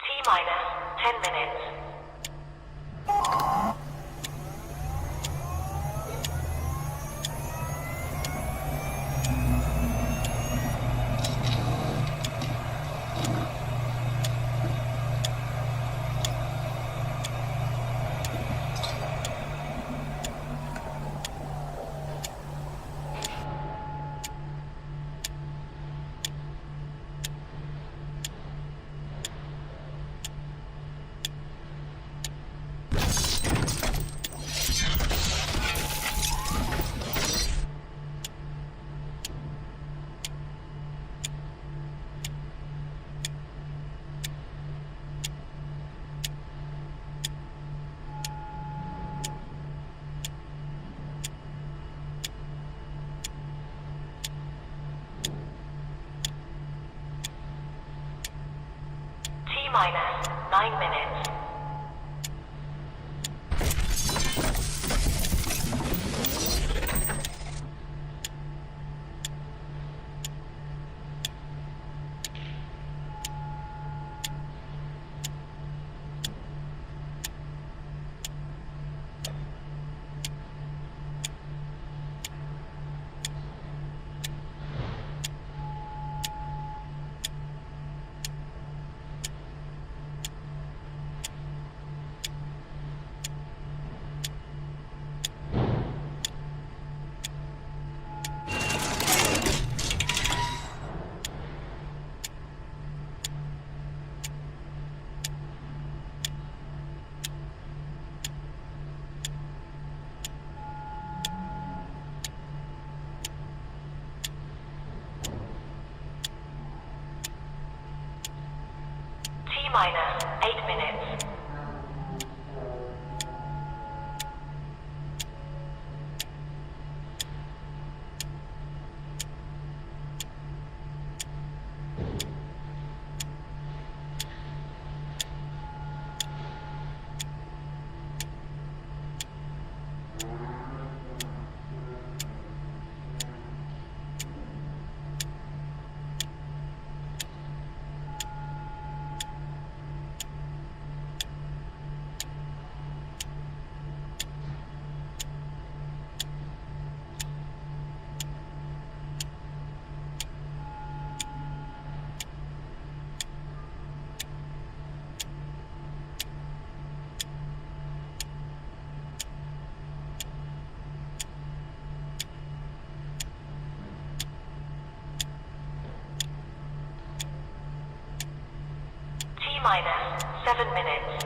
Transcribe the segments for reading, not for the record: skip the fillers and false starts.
T-minus 10 minutes. T-minus 9 minutes. T-minus 8 minutes. T-minus 7 minutes.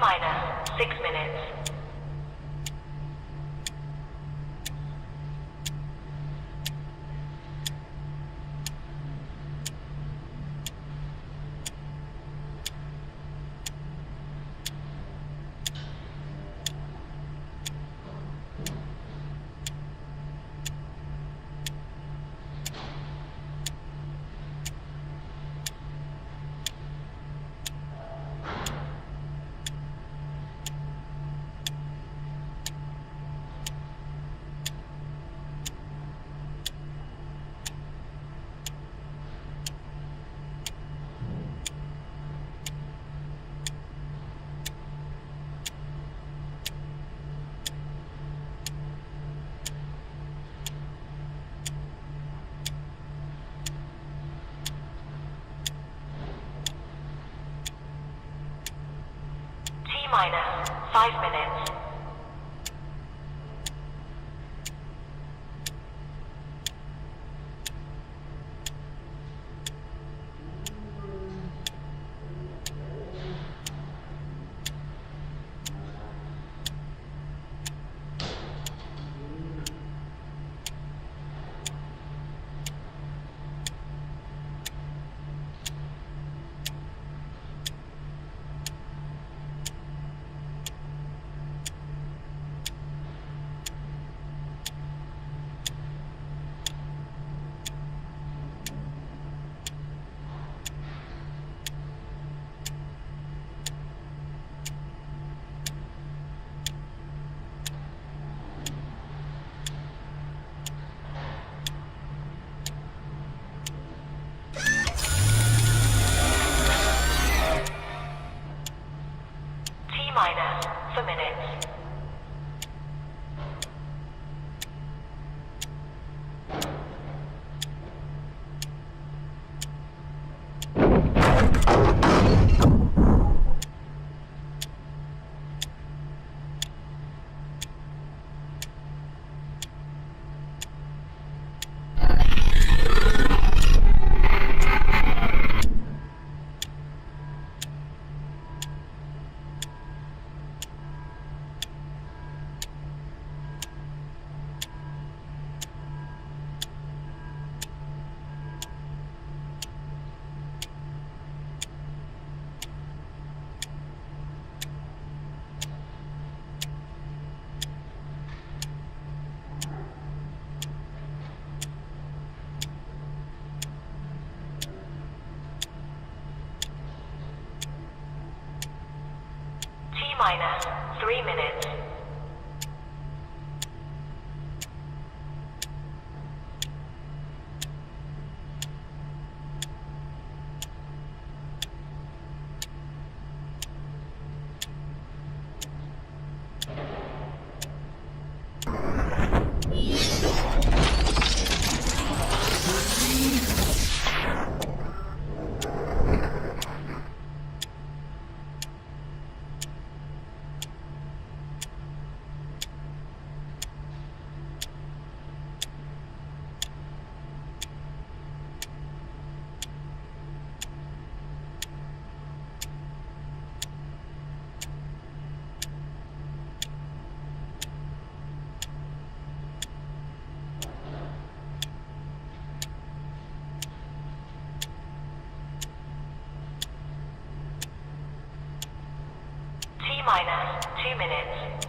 T-minus 6 minutes. minus 5 minutes. Minus for minutes. Minus 3 minutes. Minus 2 minutes.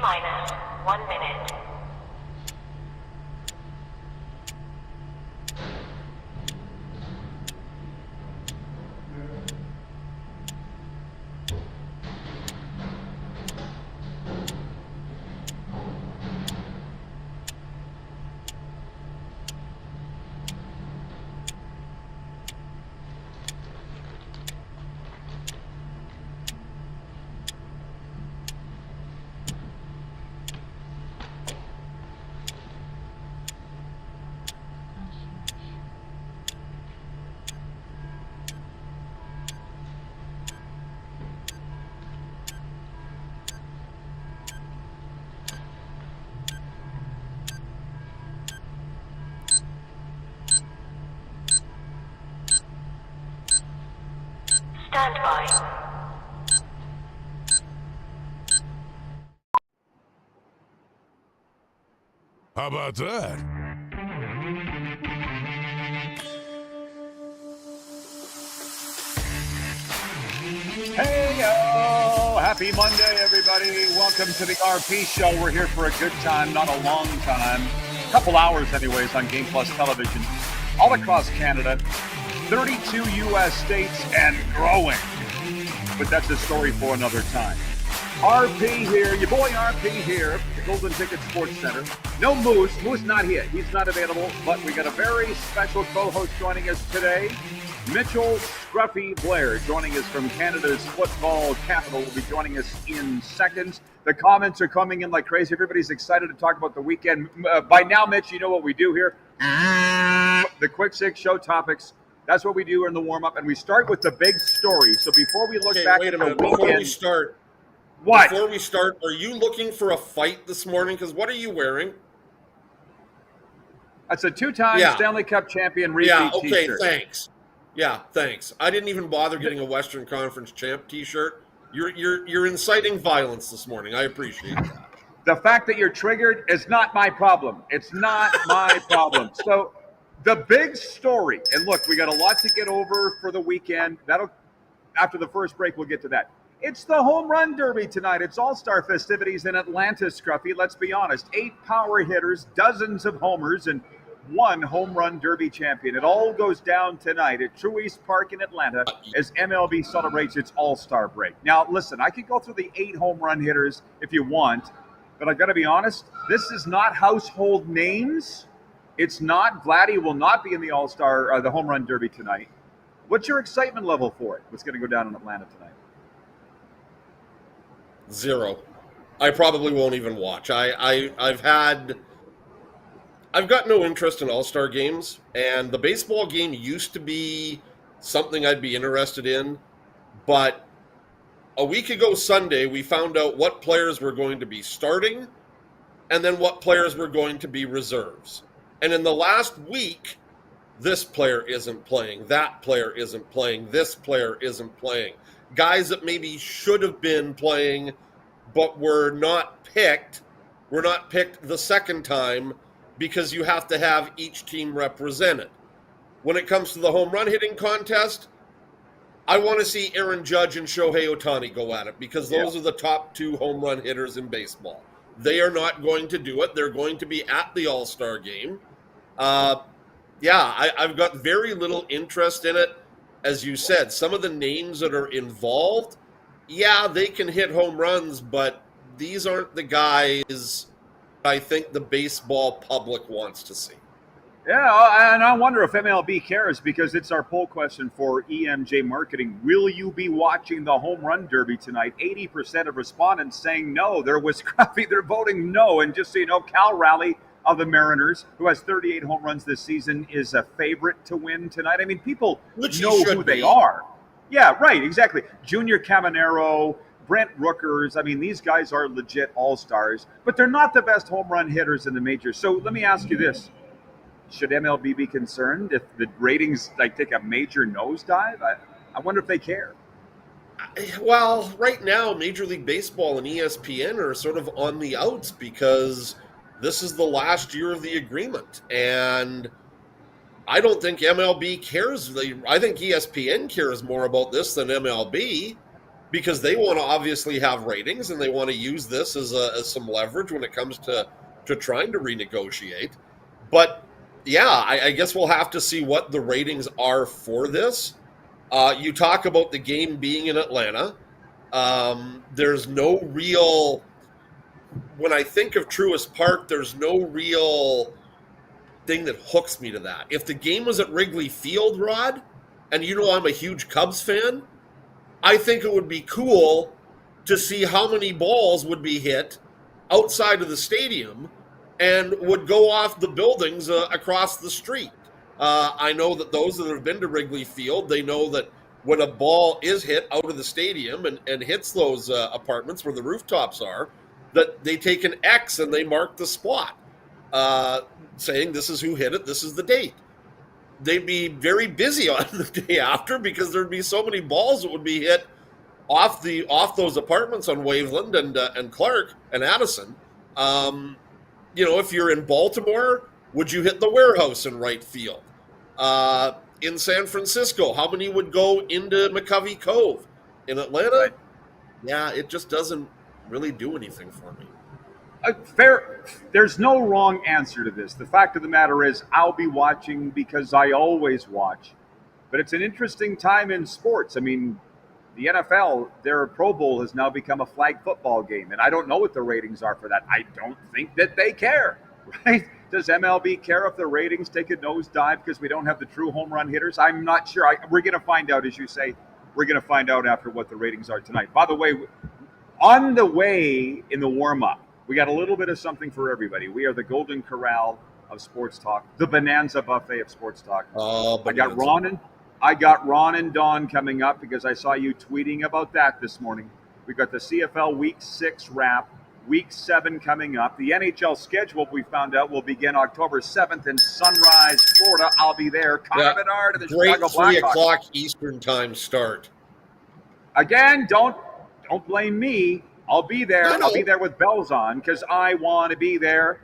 Minus 1 minute. Stand by. How about that? Hey, yo! Happy Monday, everybody. Welcome to the RP Show. We're here for a good time, not a long time. A couple hours, anyways, on Game Plus Television. All across Canada. 32 U.S. states and growing. But that's a story for another time. RP here, your boy RP here, the Golden Ticket Sports Center. No Moose. Moose not here. He's not available, but we got a very special co-host joining us today. Mitchell Scruffy Blair joining us from Canada's football capital will be joining us in seconds. The comments are coming in like crazy. Everybody's excited to talk about the weekend. By now, Mitch, you know what we do here. The quick six show topics. That's what we do in the warm-up, and we start with the big story. So before we look back wait a at the minute. weekend... Before we start, What? Before we start, are you looking for a fight this morning? Because what are you wearing? That's a two-time Stanley Cup champion repeat t-shirt. Thanks. Yeah, thanks. I didn't even bother getting a Western Conference champ t-shirt. You're inciting violence this morning. I appreciate that. The fact that you're triggered is not my problem. It's not my problem. So the big story, and look, we got a lot to get over for the weekend. After the first break, we'll get to that. It's the home run derby tonight. It's all-star festivities in Atlanta, Scruffy. Let's be honest. 8 power hitters, dozens of homers, and 1 home run derby champion. It all goes down tonight at Truist Park in Atlanta as MLB celebrates its all-star break. Now, listen, I could go through the 8 home run hitters if you want, but I've got to be honest, this is not household names. It's not. Vladdy will not be in the all-star, the home run derby tonight. What's your excitement level for it? What's going to go down in Atlanta tonight? 0. I probably won't even watch. I've got no interest in all-star games, and the baseball game used to be something I'd be interested in, but a week ago Sunday, we found out what players were going to be starting and then what players were going to be reserves. And in the last week, this player isn't playing, that player isn't playing, this player isn't playing. Guys that maybe should have been playing but were not picked the second time because you have to have each team represented. When it comes to the home run hitting contest, I want to see Aaron Judge and Shohei Ohtani go at it because those are the top 2 home run hitters in baseball. They are not going to do it. They're going to be at the All-Star game. I've got very little interest in it. As you said, some of the names that are involved, they can hit home runs, but these aren't the guys I think the baseball public wants to see. Yeah, and I wonder if MLB cares because it's our poll question for EMJ Marketing. Will you be watching the home run derby tonight? 80% of respondents saying no. They're with Scruffy. They're voting no. And just so you know, Cal Raleigh of the Mariners, who has 38 home runs this season, is a favorite to win tonight. I mean, people know who they are. Yeah, right, exactly. Junior Caminero, Brent Rookers, I mean, these guys are legit all-stars, but they're not the best home run hitters in the majors. So let me ask you this. Should MLB be concerned if the ratings take a major nosedive? I wonder if they care. Well, right now, Major League Baseball and ESPN are sort of on the outs because this is the last year of the agreement. And I don't think MLB cares. I think ESPN cares more about this than MLB because they want to obviously have ratings and they want to use this as some leverage when it comes to trying to renegotiate. But I guess we'll have to see what the ratings are for this. You talk about the game being in Atlanta. There's no real, when I think of Truist Park, there's no real thing that hooks me to that. If the game was at Wrigley Field, Rod, and you know I'm a huge Cubs fan, I think it would be cool to see how many balls would be hit outside of the stadium and would go off the buildings across the street. I know that those that have been to Wrigley Field, they know that when a ball is hit out of the stadium and hits those apartments where the rooftops are, that they take an X and they mark the spot, saying this is who hit it, this is the date. They'd be very busy on the day after because there'd be so many balls that would be hit off those apartments on Waveland and Clark and Addison. if you're in Baltimore, would you hit the warehouse in right field? In San Francisco, how many would go into McCovey Cove? In Atlanta, Right. Yeah, it just doesn't really do anything for me. There's no wrong answer to this. The fact of the matter is, I'll be watching because I always watch. But it's an interesting time in sports. I mean, the NFL, their Pro Bowl has now become a flag football game, and I don't know what the ratings are for that. I don't think that they care, right? Does MLB care if the ratings take a nosedive because we don't have the true home run hitters? I'm not sure. We're going to find out, as you say. We're going to find out after what the ratings are tonight. By the way, on the way in the warm-up, we got a little bit of something for everybody. We are the Golden Corral of sports talk, the Bonanza Buffet of sports talk. I got Ron and Don coming up because I saw you tweeting about that this morning. We've got the CFL Week 6 wrap, Week 7 coming up. The NHL schedule, we found out, will begin October 7th in Sunrise, Florida. I'll be there. Connor Bedard of the Chicago Blackhawks. Great 3 o'clock Eastern time start. Again, don't blame me. I'll be there. No. I'll be there with bells on because I want to be there.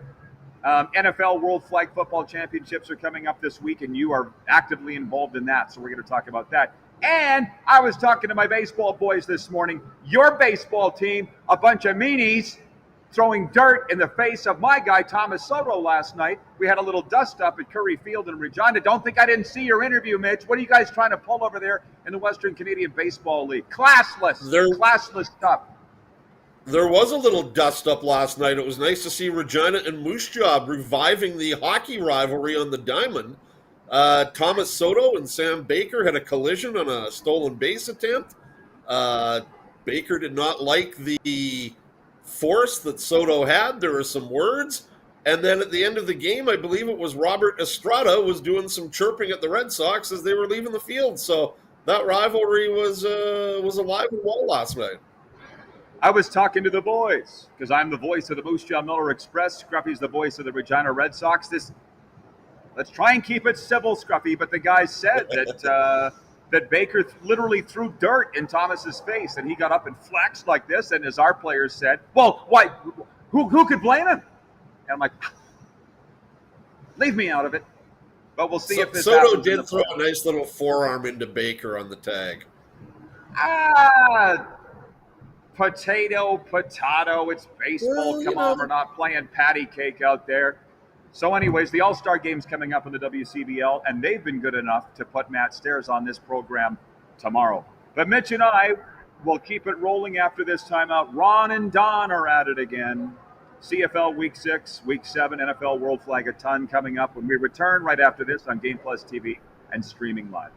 NFL World Flag Football Championships are coming up this week, and you are actively involved in that, so we're going to talk about that. And I was talking to my baseball boys this morning. Your baseball team, a bunch of meanies, throwing dirt in the face of my guy, Thomas Soto, last night. We had a little dust-up at Curry Field in Regina. Don't think I didn't see your interview, Mitch. What are you guys trying to pull over there in the Western Canadian Baseball League? Classless stuff. There was a little dust-up last night. It was nice to see Regina and Moose Job reviving the hockey rivalry on the diamond. Thomas Soto and Sam Baker had a collision on a stolen base attempt. Baker did not like the force that Soto had. There were some words. And then at the end of the game, I believe it was Robert Estrada was doing some chirping at the Red Sox as they were leaving the field. So that rivalry was alive and well last night. I was talking to the boys because I'm the voice of the Moose Jaw Miller Express. Scruffy's the voice of the Regina Red Sox. Let's try and keep it civil, Scruffy. But the guys said that Baker literally threw dirt in Thomas's face, and he got up and flexed like this. And as our players said, "Well, why? Who could blame him?" And I'm like, leave me out of it. But we'll see if this Soto happens. did throw a nice little forearm into Baker on the tag. Potato. It's baseball. Come on, we're not playing patty cake out there. So anyways, the All-Star Game's coming up in the WCBL, and they've been good enough to put Matt Stairs on this program tomorrow. But Mitch and I will keep it rolling after this timeout. Ron and Don are at it again. CFL Week 6, Week 7, NFL World Flag a ton coming up when we return right after this on Game Plus TV and streaming live.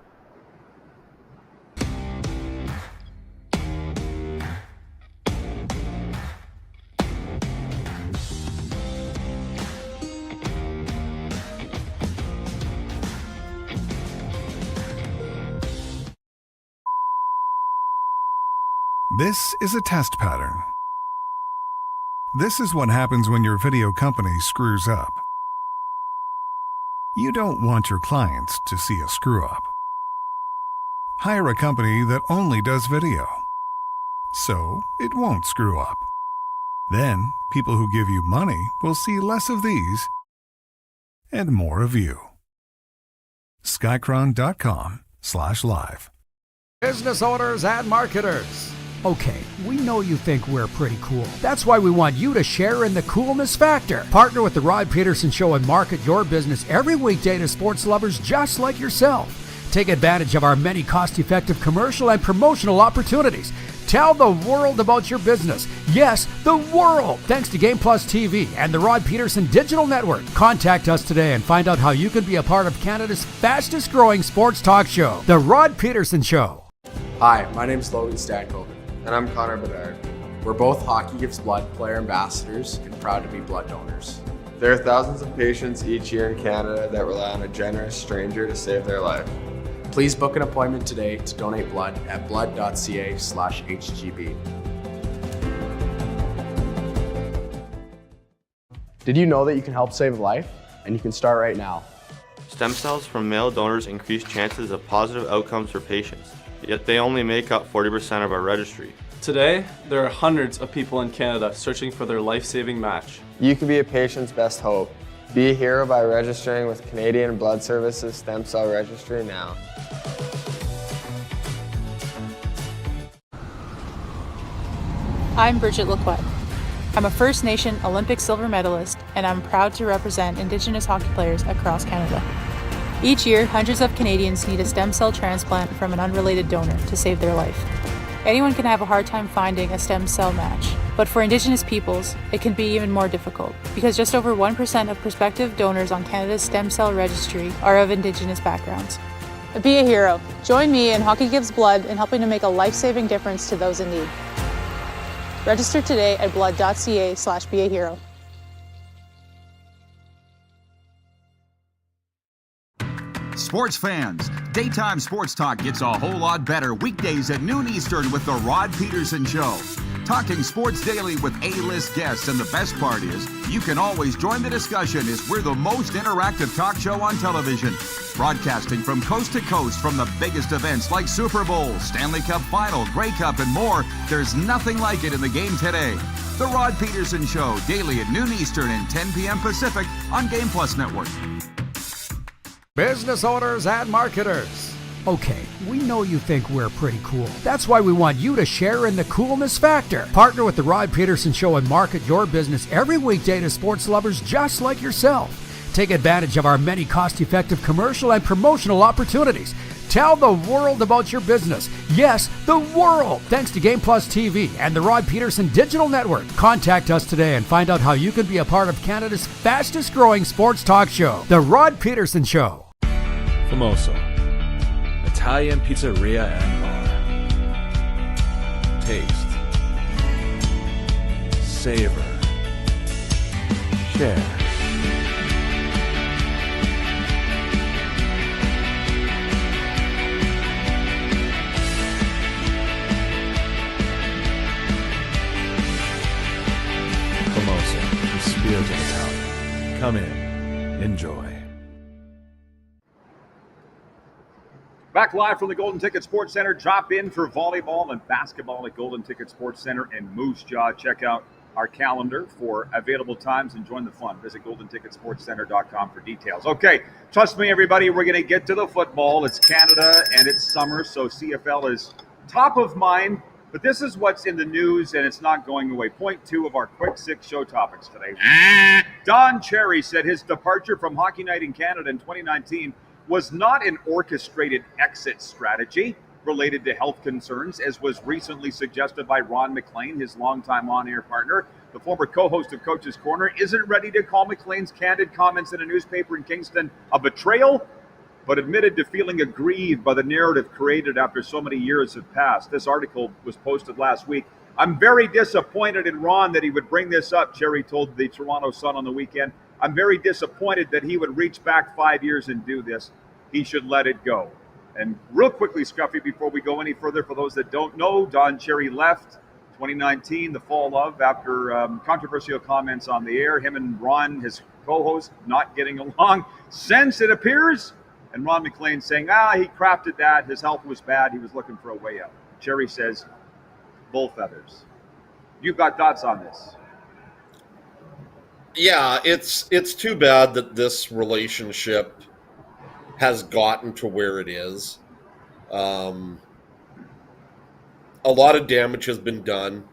This is a test pattern. This is what happens when your video company screws up. You don't want your clients to see a screw-up. Hire a company that only does video, so it won't screw up. Then, people who give you money will see less of these and more of you. Skycron.com/live. Business owners and marketers. Okay, we know you think we're pretty cool. That's why we want you to share in the coolness factor. Partner with The Rod Peterson Show and market your business every weekday to sports lovers just like yourself. Take advantage of our many cost-effective commercial and promotional opportunities. Tell the world about your business. Yes, the world. Thanks to Game Plus TV and the Rod Peterson Digital Network. Contact us today and find out how you can be a part of Canada's fastest growing sports talk show, The Rod Peterson Show. Hi, my name's Logan Stankoven. And I'm Connor Bedard. We're both Hockey Gives Blood player ambassadors and proud to be blood donors. There are thousands of patients each year in Canada that rely on a generous stranger to save their life. Please book an appointment today to donate blood at blood.ca/HGB. Did you know that you can help save a life? And you can start right now. Stem cells from male donors increase chances of positive outcomes for patients, yet they only make up 40% of our registry. Today, there are hundreds of people in Canada searching for their life-saving match. You can be a patient's best hope. Be a hero by registering with Canadian Blood Services Stem Cell Registry now. I'm Bridget Lacquette. I'm a First Nation Olympic silver medalist, and I'm proud to represent Indigenous hockey players across Canada. Each year, hundreds of Canadians need a stem cell transplant from an unrelated donor to save their life. Anyone can have a hard time finding a stem cell match, but for Indigenous peoples, it can be even more difficult because just over 1% of prospective donors on Canada's stem cell registry are of Indigenous backgrounds. Be a hero. Join me in Hockey Gives Blood in helping to make a life-saving difference to those in need. Register today at blood.ca/beahero. Sports fans, daytime sports talk gets a whole lot better weekdays at noon Eastern with The Rod Peterson Show. Talking sports daily with A-list guests, and the best part is, you can always join the discussion as we're the most interactive talk show on television. Broadcasting from coast to coast from the biggest events like Super Bowl, Stanley Cup Final, Grey Cup, and more, there's nothing like it in the game today. The Rod Peterson Show, daily at noon Eastern and 10 p.m. Pacific on Game Plus Network. Business owners and marketers. Okay, we know you think we're pretty cool. That's why we want you to share in the coolness factor. Partner with The Rod Peterson Show and market your business every weekday to sports lovers just like yourself. Take advantage of our many cost-effective commercial and promotional opportunities. Tell the world about your business. Yes, the world. Thanks to Game Plus TV and the Rod Peterson Digital Network. Contact us today and find out how you can be a part of Canada's fastest growing sports talk show, The Rod Peterson Show. Famoso, Italian pizzeria and bar. Taste, savor, share. Famoso, the spirit of Italian. Come in, enjoy. Back live from the Golden Ticket Sports Center. Drop in for volleyball and basketball at Golden Ticket Sports Center and Moose Jaw. Check out our calendar for available times and join the fun. Visit GoldenTicketSportsCenter.com for details. Okay, trust me, everybody, we're going to get to the football. It's Canada and it's summer, so CFL is top of mind. But this is what's in the news, and it's not going away. Point 2 of our quick 6 show topics today. Don Cherry said his departure from Hockey Night in Canada in 2019 was not an orchestrated exit strategy related to health concerns, as was recently suggested by Ron McLean, his longtime on-air partner. The former co-host of Coach's Corner isn't ready to call McLean's candid comments in a newspaper in Kingston a betrayal, but admitted to feeling aggrieved by the narrative created after so many years have passed. This article was posted last week. I'm very disappointed in Ron that he would bring this up, Cherry told the Toronto Sun on the weekend. I'm very disappointed that he would reach back 5 years and do this. He should let it go. And real quickly, Scruffy, before we go any further, for those that don't know, Don Cherry left 2019, the fall of, after controversial comments on the air. Him and Ron, his co-host, not getting along. Since it appears, and Ron McLean saying, he crafted that. His health was bad. He was looking for a way out. Cherry says, bull feathers. You've got thoughts on this? Yeah, it's too bad that this relationship has gotten to where it is. A lot of damage has been done.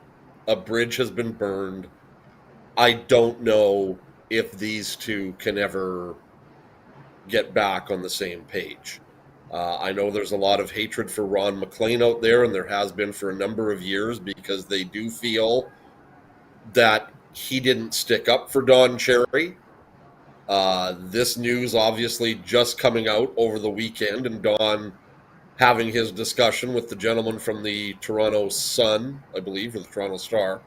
A bridge has been burned. I don't know if these two can ever get back on the same page. I know there's a lot of hatred for Ron McLean out there, and there has been for a number of years, because they do feel that he didn't stick up for Don Cherry. This news obviously just coming out over the weekend, and Don having his discussion with the gentleman from the Toronto Sun, I believe, or the Toronto Star.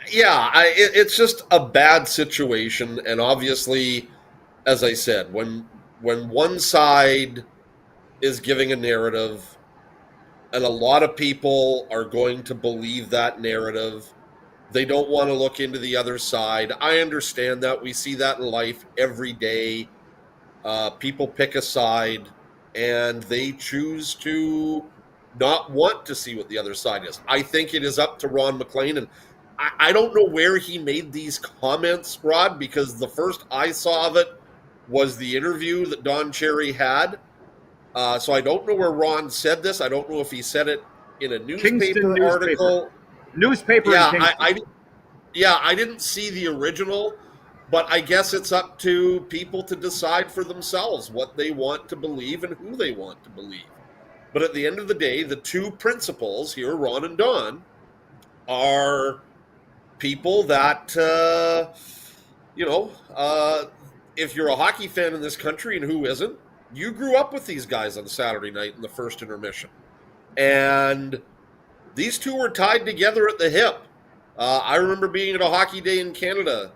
It's just a bad situation, and obviously, as I said, when one side is giving a narrative, and a lot of people are going to believe that narrative, they don't want to look into the other side. I understand that. We see that in life every day. People pick a side, and they choose to not want to see what the other side is. I think it is up to Ron MacLean, and I don't know where he made these comments, Rod, because the first I saw of it was the interview that Don Cherry had. So I don't know where Ron said this. I don't know if he said it in a newspaper article. Newspaper. Yeah, I didn't see the original, but I guess it's up to people to decide for themselves what they want to believe and who they want to believe. But at the end of the day, the two principals here, Ron and Don, are people that, if you're a hockey fan in this country, and who isn't, you grew up with these guys on Saturday night in the first intermission. And these two were tied together at the hip. I remember being at a Hockey Day in Canada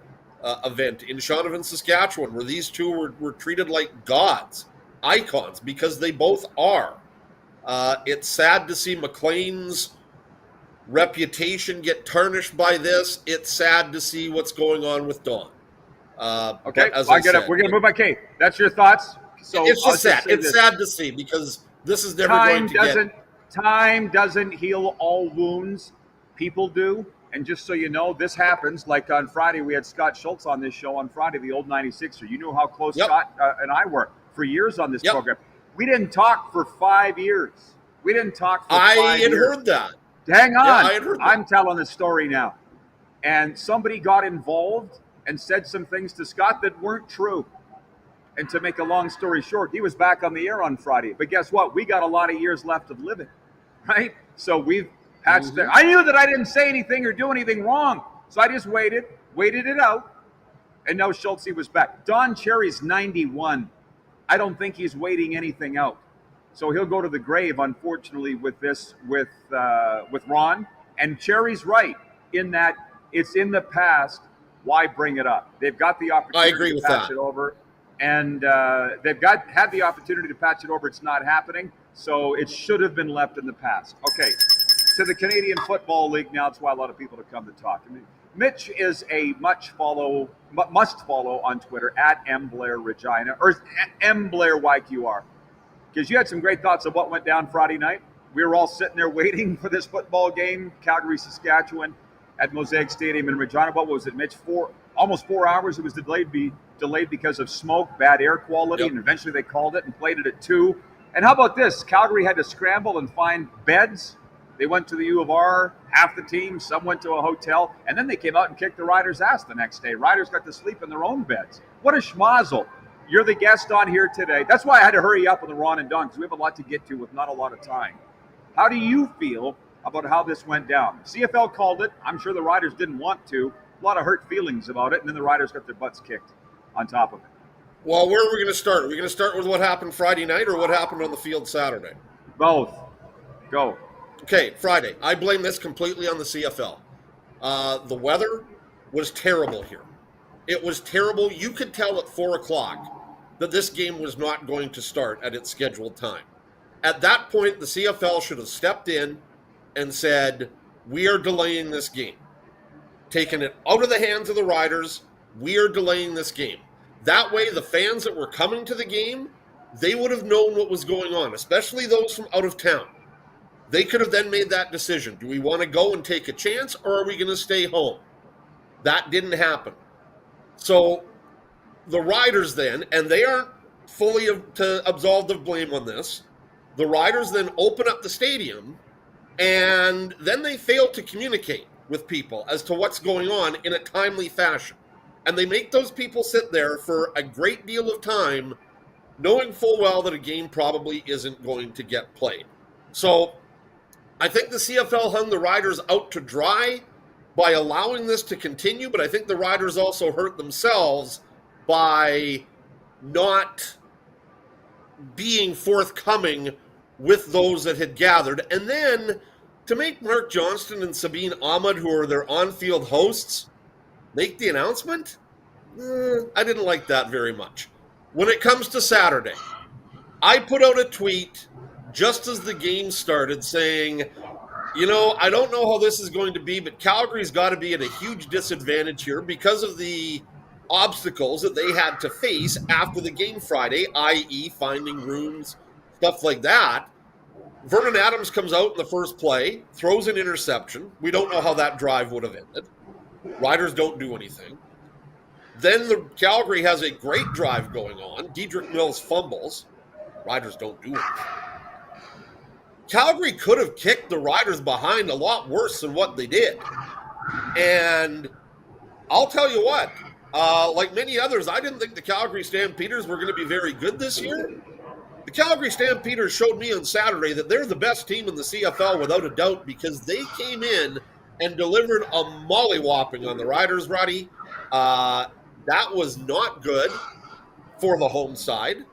event in Shaunavon, Saskatchewan, where these two were treated like gods, icons, because they both are. It's sad to see MacLean's reputation get tarnished by this. It's sad to see what's going on with Don. Okay, we're going to move by Kate. That's your thoughts? So it's just sad. It's sad to see because this is never going to get... Time doesn't heal all wounds. People do. And just so you know, this happens. Like on Friday, we had Scott Schultz on this show on Friday, the old 96er. You know how close Scott and I were for years on this program. We didn't talk for 5 years. We didn't talk for 5 years. I had heard that. Hang on. Yeah, I had heard that. I'm telling the story now. And somebody got involved and said some things to Scott that weren't true. And to make a long story short, he was back on the air on Friday. But guess what? We got a lot of years left of living, right? So we've patched there. I knew that I didn't say anything or do anything wrong. So I just waited it out. And now Schultz was back. Don Cherry's 91. I don't think he's waiting anything out. So he'll go to the grave, unfortunately, with this, with Ron. And Cherry's right in that it's in the past. Why bring it up? They've got the opportunity to patch it over. And they've had the opportunity to patch it over. It's not happening. So it should have been left in the past. Okay, to the Canadian Football League now. That's why a lot of people have come to talk. I mean, Mitch is a must follow on Twitter at @MBlairRegina or @MBlairYQR. Because you had some great thoughts of what went down Friday night. We were all sitting there waiting for this football game, Calgary, Saskatchewan, at Mosaic Stadium in Regina. What was it, Mitch? Almost 4 hours. It was delayed because of smoke, bad air quality, and eventually they called it and played it at 2. And how about this? Calgary had to scramble and find beds. They went to the U of R, half the team, some went to a hotel, and then they came out and kicked the Riders' ass the next day. Riders got to sleep in their own beds. What a schmozzle. You're the guest on here today. That's why I had to hurry up on the Ron and Don, because we have a lot to get to with not a lot of time. How do you feel about how this went down? CFL called it. I'm sure the Riders didn't want to. A lot of hurt feelings about it, and then the Riders got their butts kicked on top of it. Well, where are we going to start? Are we going to start with what happened Friday night or what happened on the field Saturday? Both. Go. Okay, Friday. I blame this completely on the CFL. The weather was terrible here. It was terrible. You could tell at 4 o'clock that this game was not going to start at its scheduled time. At that point, the CFL should have stepped in and said, we are delaying this game. Taking it out of the hands of the Riders, we are delaying this game. That way, the fans that were coming to the game, they would have known what was going on, especially those from out of town. They could have then made that decision. Do we want to go and take a chance, or are we going to stay home? That didn't happen. So the Riders then, and they aren't fully absolved of blame on this, the Riders then open up the stadium, and then they fail to communicate with people as to what's going on in a timely fashion. And they make those people sit there for a great deal of time, knowing full well that a game probably isn't going to get played. So I think the CFL hung the Riders out to dry by allowing this to continue, but I think the Riders also hurt themselves by not being forthcoming with those that had gathered. And then to make Mark Johnston and Sabine Ahmed, who are their on-field hosts, make the announcement? I didn't like that very much. When it comes to Saturday, I put out a tweet just as the game started saying, I don't know how this is going to be, but Calgary's got to be at a huge disadvantage here because of the obstacles that they had to face after the game Friday, i.e. finding rooms, stuff like that. Vernon Adams comes out in the first play, throws an interception. We don't know how that drive would have ended. Riders don't do anything. Then the Calgary has a great drive going on. Dedrick Mills fumbles. Riders don't do anything. Calgary could have kicked the Riders behind a lot worse than what they did. And I'll tell you what, like many others, I didn't think the Calgary Stampeders were going to be very good this year. The Calgary Stampeders showed me on Saturday that they're the best team in the CFL without a doubt, because they came in and delivered a mollywhopping on the Riders, Roddy. That was not good for the home side.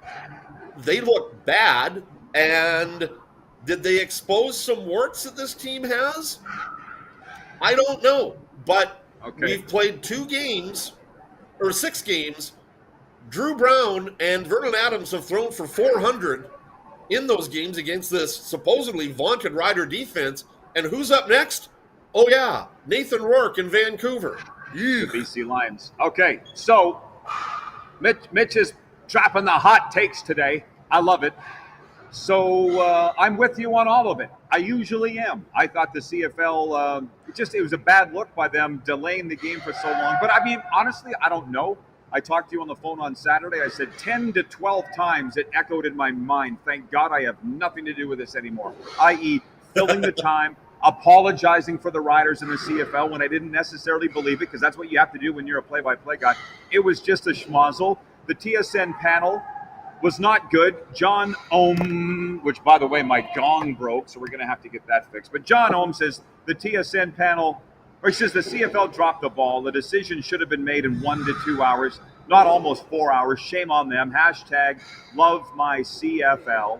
They looked bad, and did they expose some warts that this team has? I don't know, but we've played 6 games. Drew Brown and Vernon Adams have thrown for 400 in those games against this supposedly vaunted Rider defense. And who's up next? Oh, yeah, Nathan Rourke in Vancouver. The BC Lions. Okay, so Mitch is dropping the hot takes today. I love it. So I'm with you on all of it. I usually am. I thought the CFL, it was a bad look by them delaying the game for so long. But I mean, honestly, I don't know. I talked to you on the phone on Saturday. I said 10 to 12 times it echoed in my mind. Thank God I have nothing to do with this anymore, i.e. filling the time, apologizing for the Riders in the CFL when I didn't necessarily believe it, because that's what you have to do when you're a play-by-play guy. It was just a schmozzle. The TSN panel was not good. John Ohm, which, by the way, my gong broke, so we're going to have to get that fixed. But John Ohm says the TSN panel, or he says the CFL dropped the ball. The decision should have been made in 1 to 2 hours, not almost 4 hours. Shame on them. Hashtag love my CFL.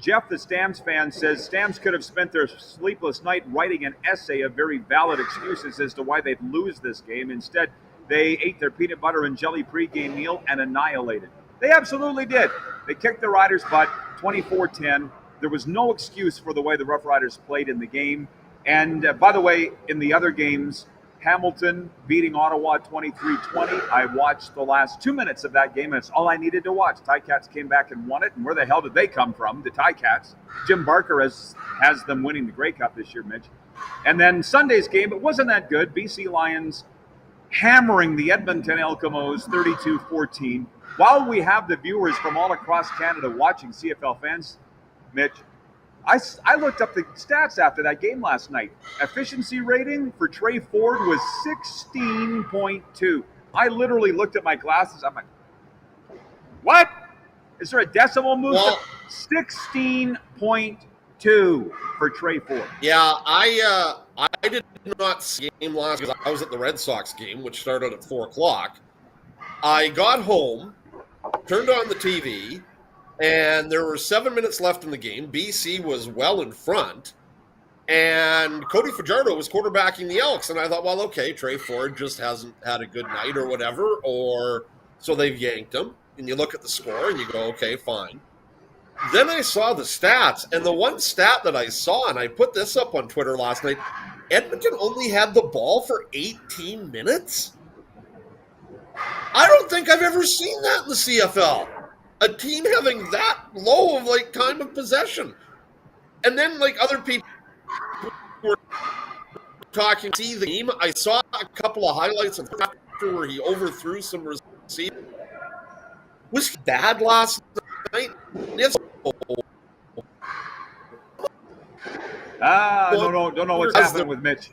Jeff, the Stamps fan, says Stamps could have spent their sleepless night writing an essay of very valid excuses as to why they'd lose this game. Instead, they ate their peanut butter and jelly pregame meal and annihilated. They absolutely did. They kicked the Riders' butt 24-10. There was no excuse for the way the Rough Riders played in the game. And by the way, in the other games, Hamilton beating Ottawa 23-20. I watched the last 2 minutes of that game, and it's all I needed to watch. Ticats came back and won it, and where the hell did they come from? The Ticats. Jim Barker has them winning the Grey Cup this year, Mitch. And then Sunday's game, it wasn't that good. BC Lions hammering the Edmonton Elcamos 32-14. While we have the viewers from all across Canada watching, CFL fans, Mitch, I looked up the stats after that game last night. Efficiency rating for Trey Ford was 16.2. I literally looked at my glasses. I'm like, what? Is there a decimal move? Well, 16.2 for Trey Ford. Yeah, I did not see the game last because I was at the Red Sox game, which started at 4 o'clock. I got home, turned on the TV, and there were 7 minutes left in the game. BC was well in front, and Cody Fajardo was quarterbacking the Elks. And I thought, well, okay, Trey Ford just hasn't had a good night or whatever, or so they've yanked him. And you look at the score and you go, okay, fine. Then I saw the stats, and the one stat that I saw, and I put this up on Twitter last night, Edmonton only had the ball for 18 minutes? I don't think I've ever seen that in the CFL. A team having that low of time of possession. And then other people were talking, see the game. I saw a couple of highlights of after where he overthrew some receivers. Was he bad last night? Yes. Don't know what's happening with Mitch.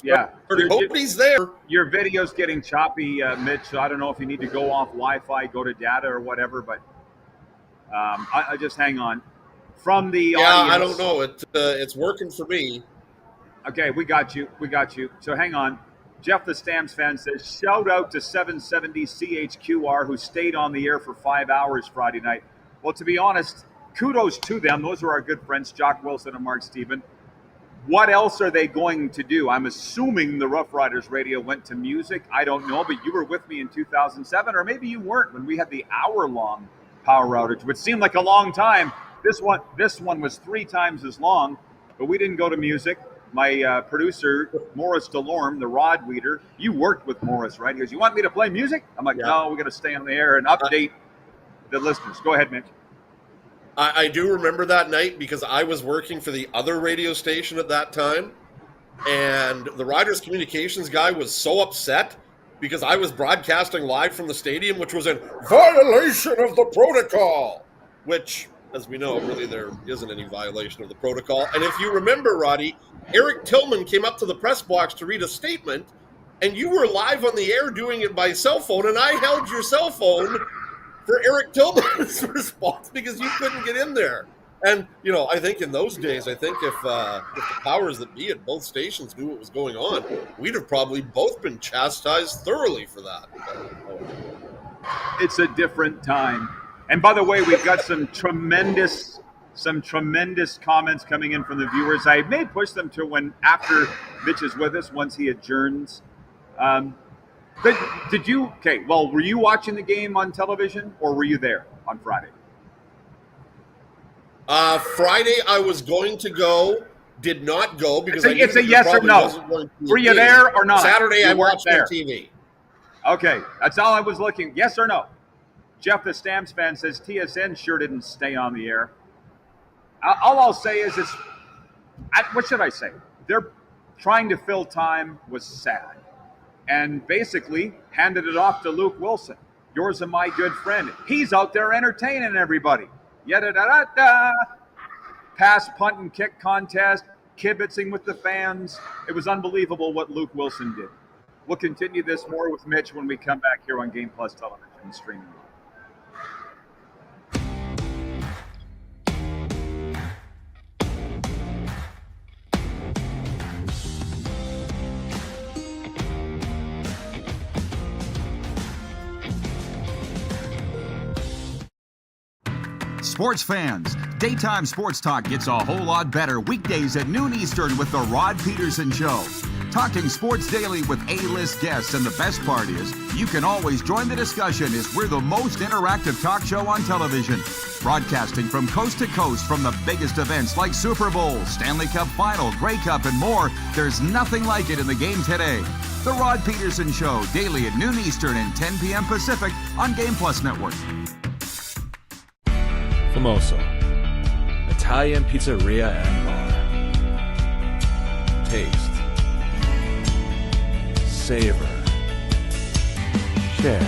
Yeah. Nobody's there. Your video's getting choppy, Mitch, so I don't know if you need to go off Wi-Fi, go to data or whatever, but I just hang on. From the audience, I don't know. It's working for me. Okay, we got you. So hang on. Jeff the Stamps fan says, shout out to 770 CHQR who stayed on the air for 5 hours Friday night. Well, to be honest, kudos to them. Those are our good friends, Jock Wilson and Mark Steven. What else are they going to do? I'm assuming the Rough Riders radio went to music. I don't know, but you were with me in 2007, or maybe you weren't when we had the hour-long power outage, which seemed like a long time. This one was 3 times as long, but we didn't go to music. My producer, Morris DeLorme, the Rod Weeder, you worked with Morris, right? He goes, you want me to play music? I'm like, no, we're going to stay on the air and update the listeners. Go ahead, Mitch. I do remember that night because I was working for the other radio station at that time, and the Riders communications guy was so upset because I was broadcasting live from the stadium, which was in violation of the protocol, which, as we know, really there isn't any violation of the protocol. And if you remember, Roddy, Eric Tillman came up to the press box to read a statement, and you were live on the air doing it by cell phone, and I held your cell phone for Eric Tillman's response because you couldn't get in there. And, you know, I think in those days, if the powers that be at both stations knew what was going on, we'd have probably both been chastised thoroughly for that. It's a different time. And by the way, we've got some tremendous comments coming in from the viewers. I may push them to when after Mitch is with us, once he adjourns. But were you watching the game on television or were you there on Friday? Friday I was going to go, did not go because it's a yes or no. Were you there or not? Saturday I watched on TV. Okay, that's all I was looking. Yes or no? Jeff, the Stamps fan, says TSN sure didn't stay on the air. All I'll say is what should I say? They're trying to fill time was sad. And basically handed it off to Luke Wilson. Yours and my good friend. He's out there entertaining everybody. Yada-da-da-da. Pass, punt, and kick contest, kibitzing with the fans. It was unbelievable what Luke Wilson did. We'll continue this more with Mitch when we come back here on Game Plus Television and streaming. Sports fans, daytime sports talk gets a whole lot better weekdays at noon Eastern with The Rod Peterson Show. Talking sports daily with A-list guests, and the best part is you can always join the discussion as we're the most interactive talk show on television. Broadcasting from coast to coast from the biggest events like Super Bowl, Stanley Cup Final, Grey Cup, and more. There's nothing like it in the game today. The Rod Peterson Show, daily at noon Eastern and 10 p.m. Pacific on Game Plus Network. Famoso, Italian pizzeria and bar. Taste, savor, share.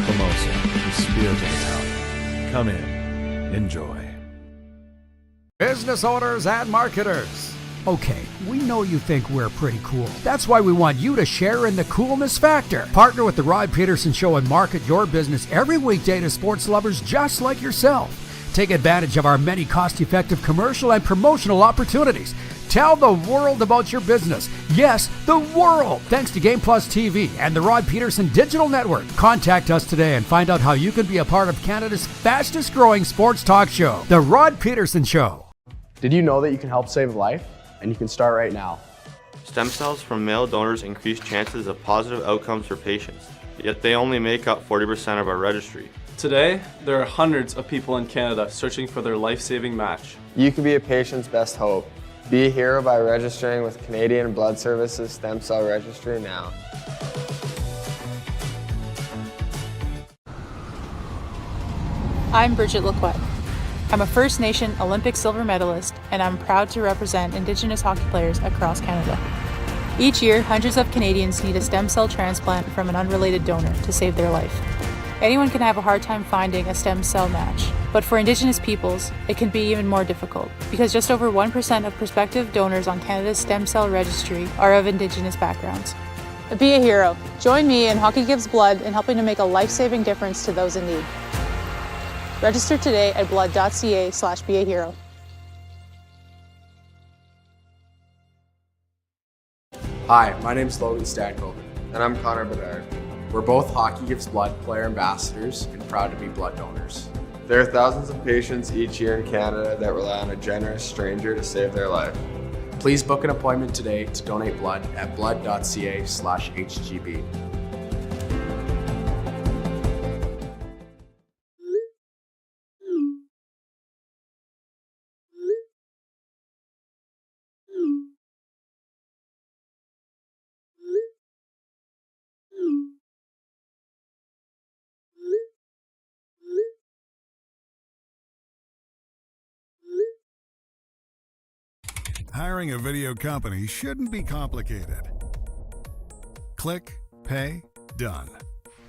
Famoso, the spirit of Italian. Come in, enjoy. Business owners and marketers. Okay, we know you think we're pretty cool. That's why we want you to share in the coolness factor. Partner with the Rod Peterson Show and market your business every weekday to sports lovers just like yourself. Take advantage of our many cost-effective commercial and promotional opportunities. Tell the world about your business. Yes, the world. Thanks to Game Plus TV and the Rod Peterson Digital Network. Contact us today and find out how you can be a part of Canada's fastest growing sports talk show, The Rod Peterson Show. Did you know that you can help save a life? And you can start right now. Stem cells from male donors increase chances of positive outcomes for patients, yet they only make up 40% of our registry. Today, there are hundreds of people in Canada searching for their life-saving match. You can be a patient's best hope. Be a hero by registering with Canadian Blood Services Stem Cell Registry now. I'm Bridget Lacquette. I'm a First Nation Olympic silver medalist, and I'm proud to represent Indigenous hockey players across Canada. Each year, hundreds of Canadians need a stem cell transplant from an unrelated donor to save their life. Anyone can have a hard time finding a stem cell match, but for Indigenous peoples, it can be even more difficult because just over 1% of prospective donors on Canada's stem cell registry are of Indigenous backgrounds. Be a hero. Join me in Hockey Gives Blood in helping to make a life-saving difference to those in need. Register today at blood.ca/beahero. Hi, my name's Logan Stankovic. And I'm Connor Bedard. We're both Hockey Gives Blood player ambassadors and proud to be blood donors. There are thousands of patients each year in Canada that rely on a generous stranger to save their life. Please book an appointment today to donate blood at blood.ca/HGB. Hiring a video company shouldn't be complicated. Click, pay, done.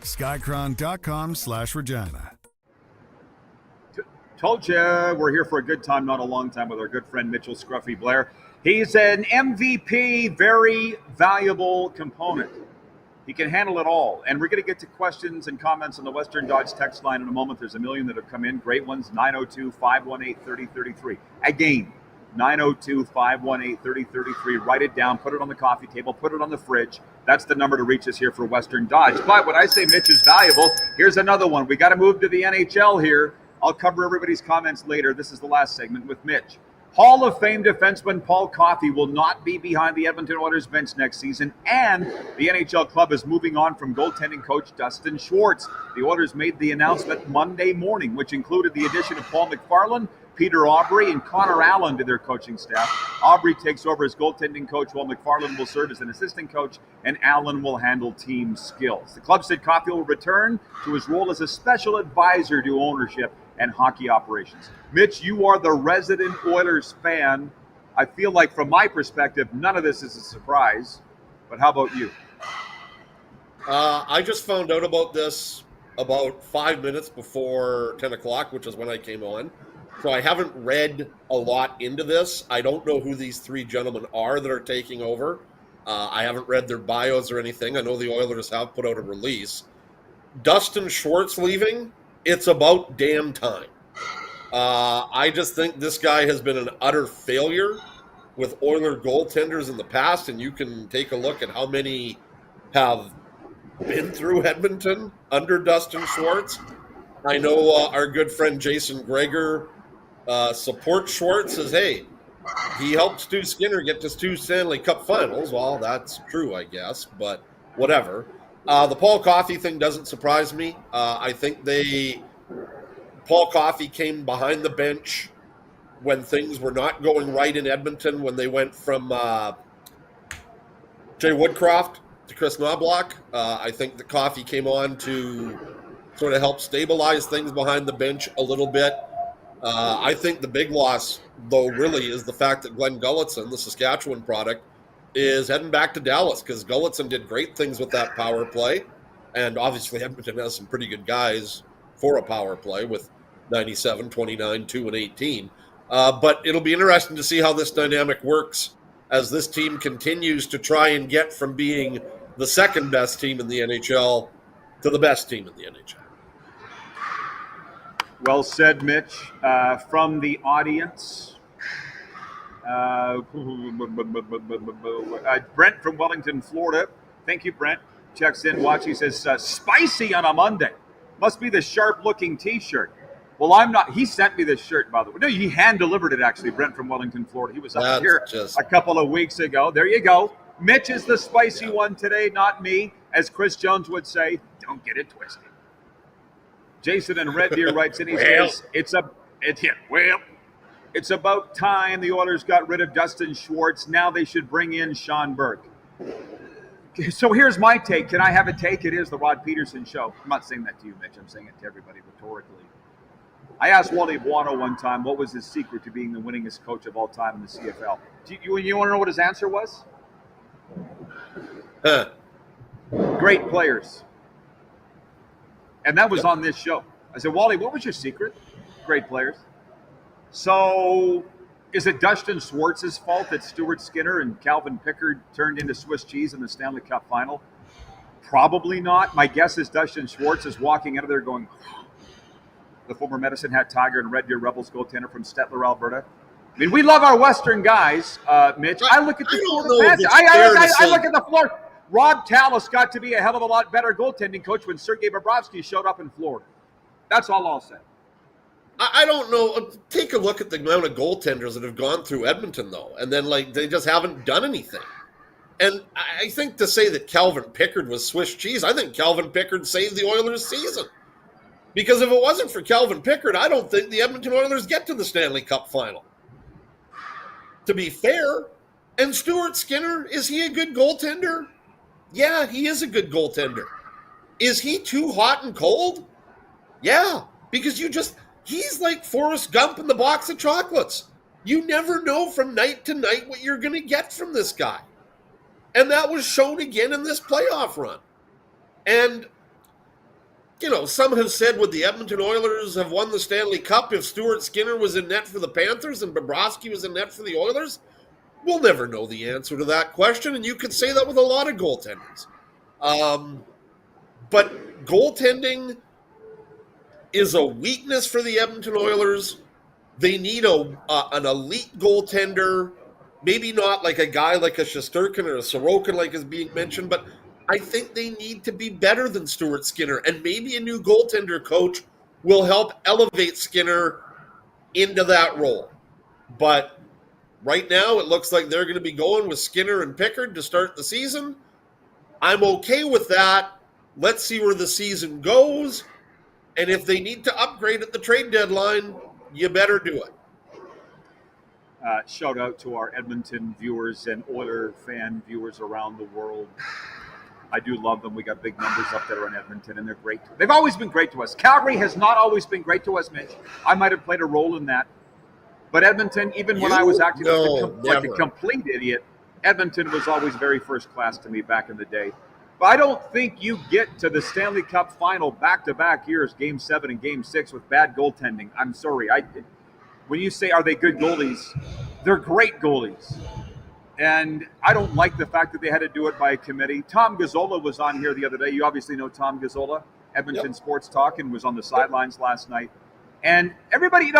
Skycron.com/Regina. Told you we're here for a good time, not a long time, with our good friend Mitchell Scruffy Blair. He's an MVP, very valuable component. He can handle it all. And we're going to get to questions and comments on the Western Dodge text line in a moment. There's a million that have come in. Great ones. 902-518-3033. Again, 902-518-3033. Write it down. Put it on the coffee table. Put it on the fridge. That's the number to reach us here for Western Dodge. But when I say Mitch is valuable, here's another one. We got to move to the NHL here. I'll cover everybody's comments later. This is the last segment with Mitch. Hall of Fame defenseman Paul Coffey will not be behind the Edmonton Oilers bench next season, and the NHL club is moving on from goaltending coach Dustin Schwartz. The Oilers made the announcement Monday morning, which included the addition of Paul McFarland, Peter Aubry, and Connor Allen to their coaching staff. Aubry takes over as goaltending coach, while McFarland will serve as an assistant coach, and Allen will handle team skills. The club said Coffey will return to his role as a special advisor to ownership and hockey operations. Mitch, you are the resident Oilers fan. I feel like, from my perspective, none of this is a surprise. But how about you? I just found out about this about 5 minutes before 10 o'clock, which is when I came on. So I haven't read a lot into this. I don't know who these three gentlemen are that are taking over. I haven't read their bios or anything. I know the Oilers have put out a release. Dustin Schwartz leaving, it's about damn time. I just think this guy has been an utter failure with Oiler goaltenders in the past, and you can take a look at how many have been through Edmonton under Dustin Schwartz. I know our good friend Jason Greger supports Schwartz, says, hey, he helped Stu Skinner get to 2 Stanley Cup finals. Well, that's true, I guess, but whatever. The Paul Coffey thing doesn't surprise me. I think Paul Coffey came behind the bench when things were not going right in Edmonton, when they went from Jay Woodcroft to Chris Knobloch. I think the Coffey came on to sort of help stabilize things behind the bench a little bit. I think the big loss, though, really is the fact that Glenn Gulletson, the Saskatchewan product, is heading back to Dallas, because Gulletson did great things with that power play. And obviously Edmonton has some pretty good guys for a power play with 97, 29, 2, and 18. But it'll be interesting to see how this dynamic works as this team continues to try and get from being the second best team in the NHL to the best team in the NHL. Well said, Mitch. From the audience, Brent from Wellington, Florida. Thank you, Brent. Checks in, watching, says, spicy on a Monday. Must be the sharp-looking T-shirt. Well, I'm not. He sent me this shirt, by the way. No, he hand-delivered it, actually, Brent from Wellington, Florida. He was up here a couple of weeks ago. There you go. Mitch is the spicy one today, not me. As Chris Jones would say, don't get it twisted. Jason in Red Deer writes in, he says, it's about time the Oilers got rid of Dustin Schwartz. Now they should bring in Sean Burke. So here's my take. Can I have a take? It is the Rod Peterson Show. I'm not saying that to you, Mitch. I'm saying it to everybody rhetorically. I asked Wally Buono one time what was his secret to being the winningest coach of all time in the CFL. You want to know what his answer was? Great players. And that was on this show. I said, Wally, what was your secret? Great players. So is it Dustin Schwartz's fault that Stuart Skinner and Calvin Pickard turned into Swiss cheese in the Stanley Cup final? Probably not. My guess is Dustin Schwartz is walking out of there going, the former Medicine Hat Tiger and Red Deer Rebels goaltender from Stettler, Alberta. I mean, we love our Western guys, Mitch. I look at the Florida Panthers. I look at the floor. Rob Tallis got to be a hell of a lot better goaltending coach when Sergei Bobrovsky showed up in Florida. That's all I'll say. I don't know. Take a look at the amount of goaltenders that have gone through Edmonton, though, and then they just haven't done anything. And I think to say that Calvin Pickard was Swiss cheese, I think Calvin Pickard saved the Oilers' season. Because if it wasn't for Calvin Pickard, I don't think the Edmonton Oilers get to the Stanley Cup final. To be fair, and Stuart Skinner, is he a good goaltender? Yeah, he is a good goaltender. Is he too hot and cold? Yeah, because he's like Forrest Gump in the box of chocolates. You never know from night to night what you're going to get from this guy. And that was shown again in this playoff run. And, some have said, would the Edmonton Oilers have won the Stanley Cup if Stuart Skinner was in net for the Panthers and Bobrovsky was in net for the Oilers? We'll never know the answer to that question, and you could say that with a lot of goaltenders. But goaltending is a weakness for the Edmonton Oilers. They need an elite goaltender, maybe not like a guy like a Shesterkin or a Sorokin like is being mentioned, but I think they need to be better than Stuart Skinner, and maybe a new goaltender coach will help elevate Skinner into that role. But right now, it looks like they're going to be going with Skinner and Pickard to start the season. I'm okay with that. Let's see where the season goes. And if they need to upgrade at the trade deadline, you better do it. Shout out to our Edmonton viewers and Oiler fan viewers around the world. I do love them. We got big numbers up there in Edmonton, and they're great. They've always been great to us. Calgary has not always been great to us, Mitch. I might have played a role in that. But Edmonton, even when I was acting like a complete idiot, Edmonton was always very first class to me back in the day. But I don't think you get to the Stanley Cup final back-to-back years, Game 7 and Game 6, with bad goaltending. I'm sorry. When you say, are they good goalies, they're great goalies. And I don't like the fact that they had to do it by a committee. Tom Gazzola was on here the other day. You obviously know Tom Gazzola, Edmonton Sports Talk, and was on the sidelines last night. And everybody,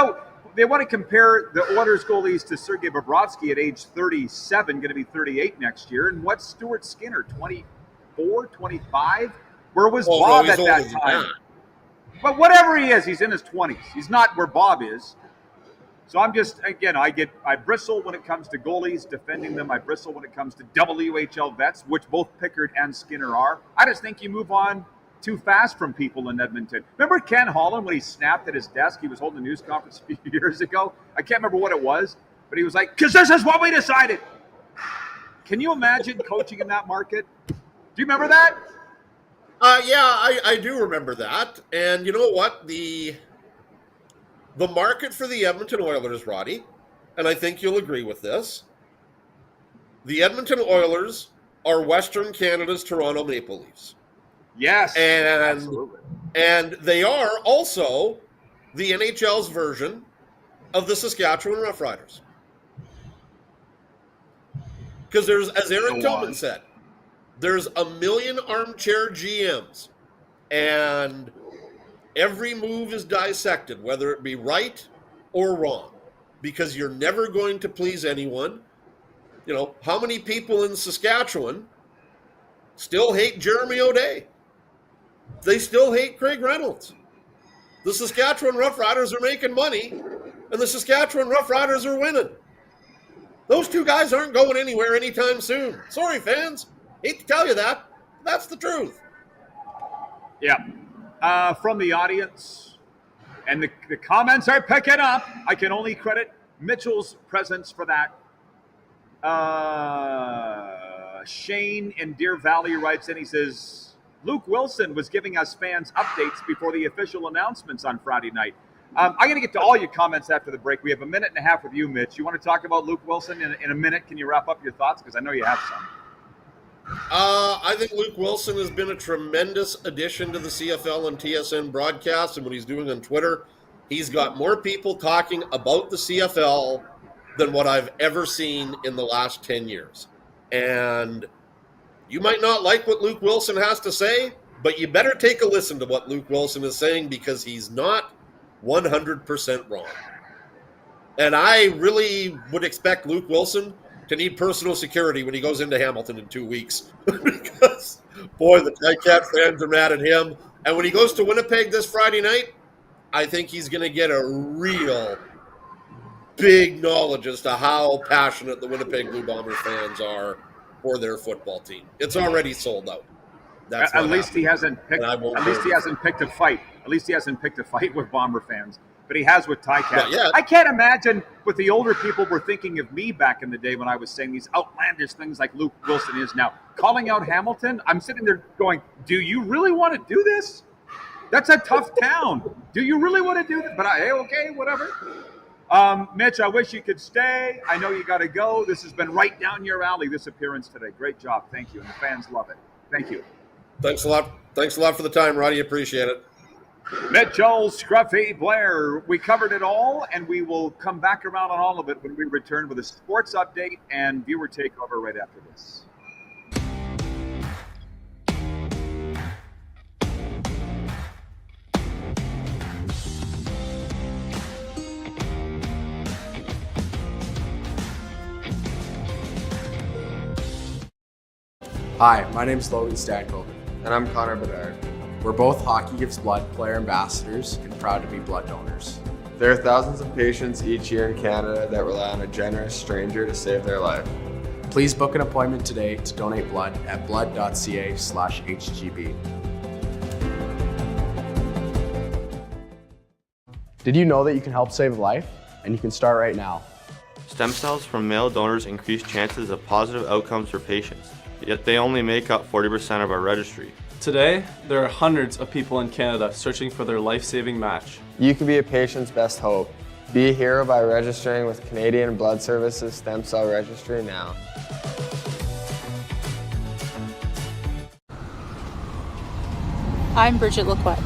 they want to compare the Oilers goalies to Sergei Bobrovsky at age 37, going to be 38 next year. And what's Stuart Skinner, 24, 25? Where was Bob at that time? But whatever he is, he's in his 20s. He's not where Bob is. So I'm just, again, I bristle when it comes to goalies, defending them. I bristle when it comes to WHL vets, which both Pickard and Skinner are. I just think you move on too fast from people in Edmonton. Remember Ken Holland when he snapped at his desk? He was holding a news conference a few years ago. I can't remember what it was, but he was like, because this is what we decided. Can you imagine coaching in that market? Do you remember that? I do remember that. And you know what? The market for the Edmonton Oilers, Roddy, and I think you'll agree with this, the Edmonton Oilers are Western Canada's Toronto Maple Leafs. Yes, absolutely. And they are also the NHL's version of the Saskatchewan Roughriders. Because there's, as Aaron Tillman said, there's a million armchair GMs, and every move is dissected, whether it be right or wrong, because you're never going to please anyone. How many people in Saskatchewan still hate Jeremy O'Day? They still hate Craig Reynolds. The Saskatchewan Roughriders are making money, and the Saskatchewan Roughriders are winning. Those two guys aren't going anywhere anytime soon. Sorry, fans. Hate to tell you that. That's the truth. Yeah. From the audience, and the comments are picking up. I can only credit Mitchell's presence for that. Shane in Deer Valley writes in, he says, Luke Wilson was giving us fans updates before the official announcements on Friday night. I'm going to get to all your comments after the break. We have a minute and a half with you, Mitch. You want to talk about Luke Wilson in a minute? Can you wrap up your thoughts? Because I know you have some. I think Luke Wilson has been a tremendous addition to the CFL and TSN broadcast, and what he's doing on Twitter, he's got more people talking about the CFL than what I've ever seen in the last 10 years. And you might not like what Luke Wilson has to say, but you better take a listen to what Luke Wilson is saying, because he's not 100% wrong. And I really would expect Luke Wilson to need personal security when he goes into Hamilton in 2 weeks. Because, boy, the Ticats fans are mad at him. And when he goes to Winnipeg this Friday night, I think he's going to get a real big knowledge as to how passionate the Winnipeg Blue Bombers fans are for their football team. It's already sold out. At least he hasn't picked a fight. At least he hasn't picked a fight with Bomber fans. But he has with Ticats. Yeah. I can't imagine what the older people were thinking of me back in the day when I was saying these outlandish things like Luke Wilson is now. Calling out Hamilton, I'm sitting there going, do you really want to do this? That's a tough town. Do you really want to do that? But okay, whatever. Mitch, I wish you could stay. I know you got to go. This has been right down your alley, this appearance today. Great job. Thank you. And the fans love it. Thank you. Thanks a lot. Thanks a lot for the time, Roddy. Appreciate it. Mitchell, Scruffy, Blair, we covered it all, and we will come back around on all of it when we return with a sports update and viewer takeover right after this. Hi, my name's Logan Stankoven. And I'm Connor Bedard. We're both Hockey Gives Blood player ambassadors and proud to be blood donors. There are thousands of patients each year in Canada that rely on a generous stranger to save their life. Please book an appointment today to donate blood at blood.ca/HGB. Did you know that you can help save a life? And you can start right now. Stem cells from male donors increase chances of positive outcomes for patients, yet they only make up 40% of our registry. Today, there are hundreds of people in Canada searching for their life-saving match. You can be a patient's best hope. Be a hero by registering with Canadian Blood Services Stem Cell Registry now. I'm Bridget Lacquette.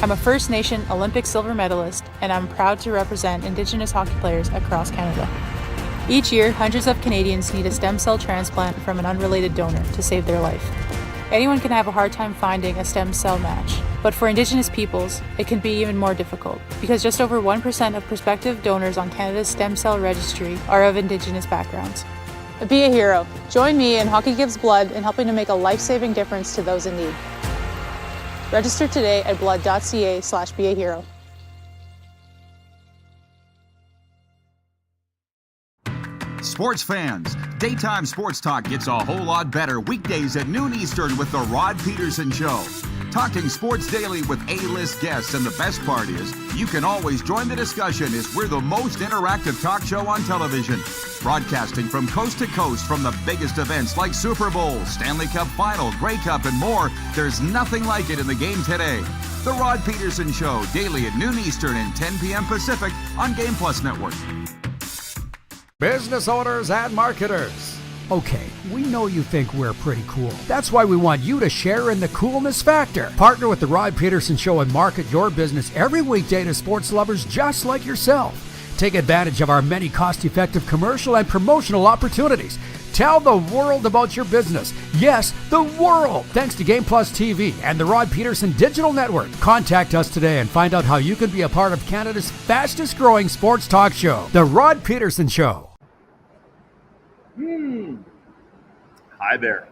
I'm a First Nation Olympic silver medalist, and I'm proud to represent Indigenous hockey players across Canada. Each year, hundreds of Canadians need a stem cell transplant from an unrelated donor to save their life. Anyone can have a hard time finding a stem cell match, but for Indigenous peoples, it can be even more difficult because just over 1% of prospective donors on Canada's stem cell registry are of Indigenous backgrounds. Be a hero. Join me in Hockey Gives Blood in helping to make a life-saving difference to those in need. Register today at blood.ca/beahero. Sports fans, daytime sports talk gets a whole lot better weekdays at noon Eastern with The Rod Peterson Show. Talking sports daily with A-list guests, and the best part is, you can always join the discussion as we're the most interactive talk show on television. Broadcasting from coast to coast from the biggest events like Super Bowl, Stanley Cup Final, Grey Cup, and more, there's nothing like it in the game today. The Rod Peterson Show, daily at noon Eastern and 10 p.m. Pacific on Game Plus Network. Business owners and marketers. Okay, we know you think we're pretty cool. That's why we want you to share in the coolness factor. Partner with the Rod Peterson Show and market your business every weekday to sports lovers just like yourself. Take advantage of our many cost-effective commercial and promotional opportunities. Tell the world about your business. Yes, the world. Thanks to Game Plus TV and the Rod Peterson Digital Network. Contact us today and find out how you can be a part of Canada's fastest growing sports talk show, The Rod Peterson Show. Hi there.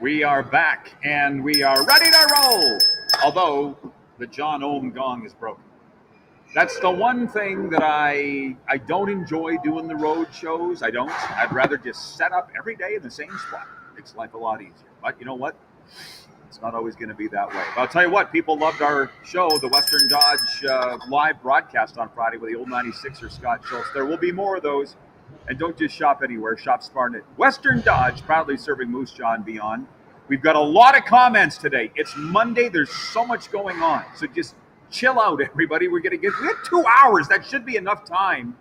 We are back and we are ready to roll. Although the John Ohm gong is broken. That's the one thing that I don't enjoy doing the road shows. I don't. I'd rather just set up every day in the same spot. Makes life a lot easier. But you know what? It's not always going to be that way. But I'll tell you what, people loved our show, the Western Dodge live broadcast on Friday with the old 96er Scott Schultz. There will be more of those. And don't just shop anywhere. Shop smart at Western Dodge, proudly serving Moose Jaw and beyond. We've got a lot of comments today. It's Monday. There's so much going on. So just chill out, everybody. We have 2 hours. That should be enough time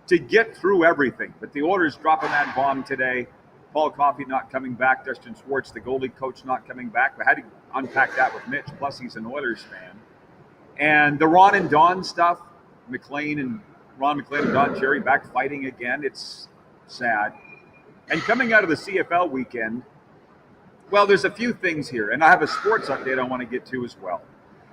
to get through everything. But the Oilers dropping that bomb today. Paul Coffey not coming back. Dustin Schwartz, the goalie coach, not coming back. We had to unpack that with Mitch. Plus, he's an Oilers fan. And the Ron and Don stuff, Ron McLean and Don Cherry back fighting again. It's sad. And coming out of the CFL weekend, well, there's a few things here. And I have a sports update I want to get to as well.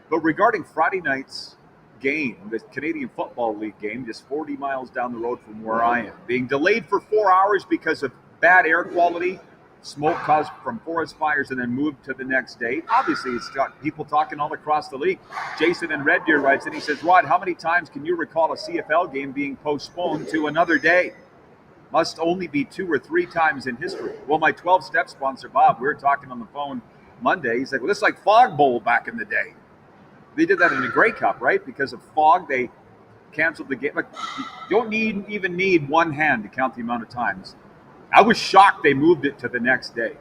But regarding Friday night's game, the Canadian Football League game, just 40 miles down the road from where I am, being delayed for 4 hours because of bad air quality, smoke caused from forest fires, and then moved to the next day. Obviously, it's got people talking all across the league. Jason in Red Deer writes, and he says, Rod, how many times can you recall a CFL game being postponed to another day? Must only be 2 or 3 times in history. Well, my 12-step sponsor, Bob, we were talking on the phone Monday. He's like, well, this is like Fog Bowl back in the day. They did that in the Grey Cup, right? Because of fog, they canceled the game. Like, you don't even need one hand to count the amount of times. I was shocked they moved it to the next day.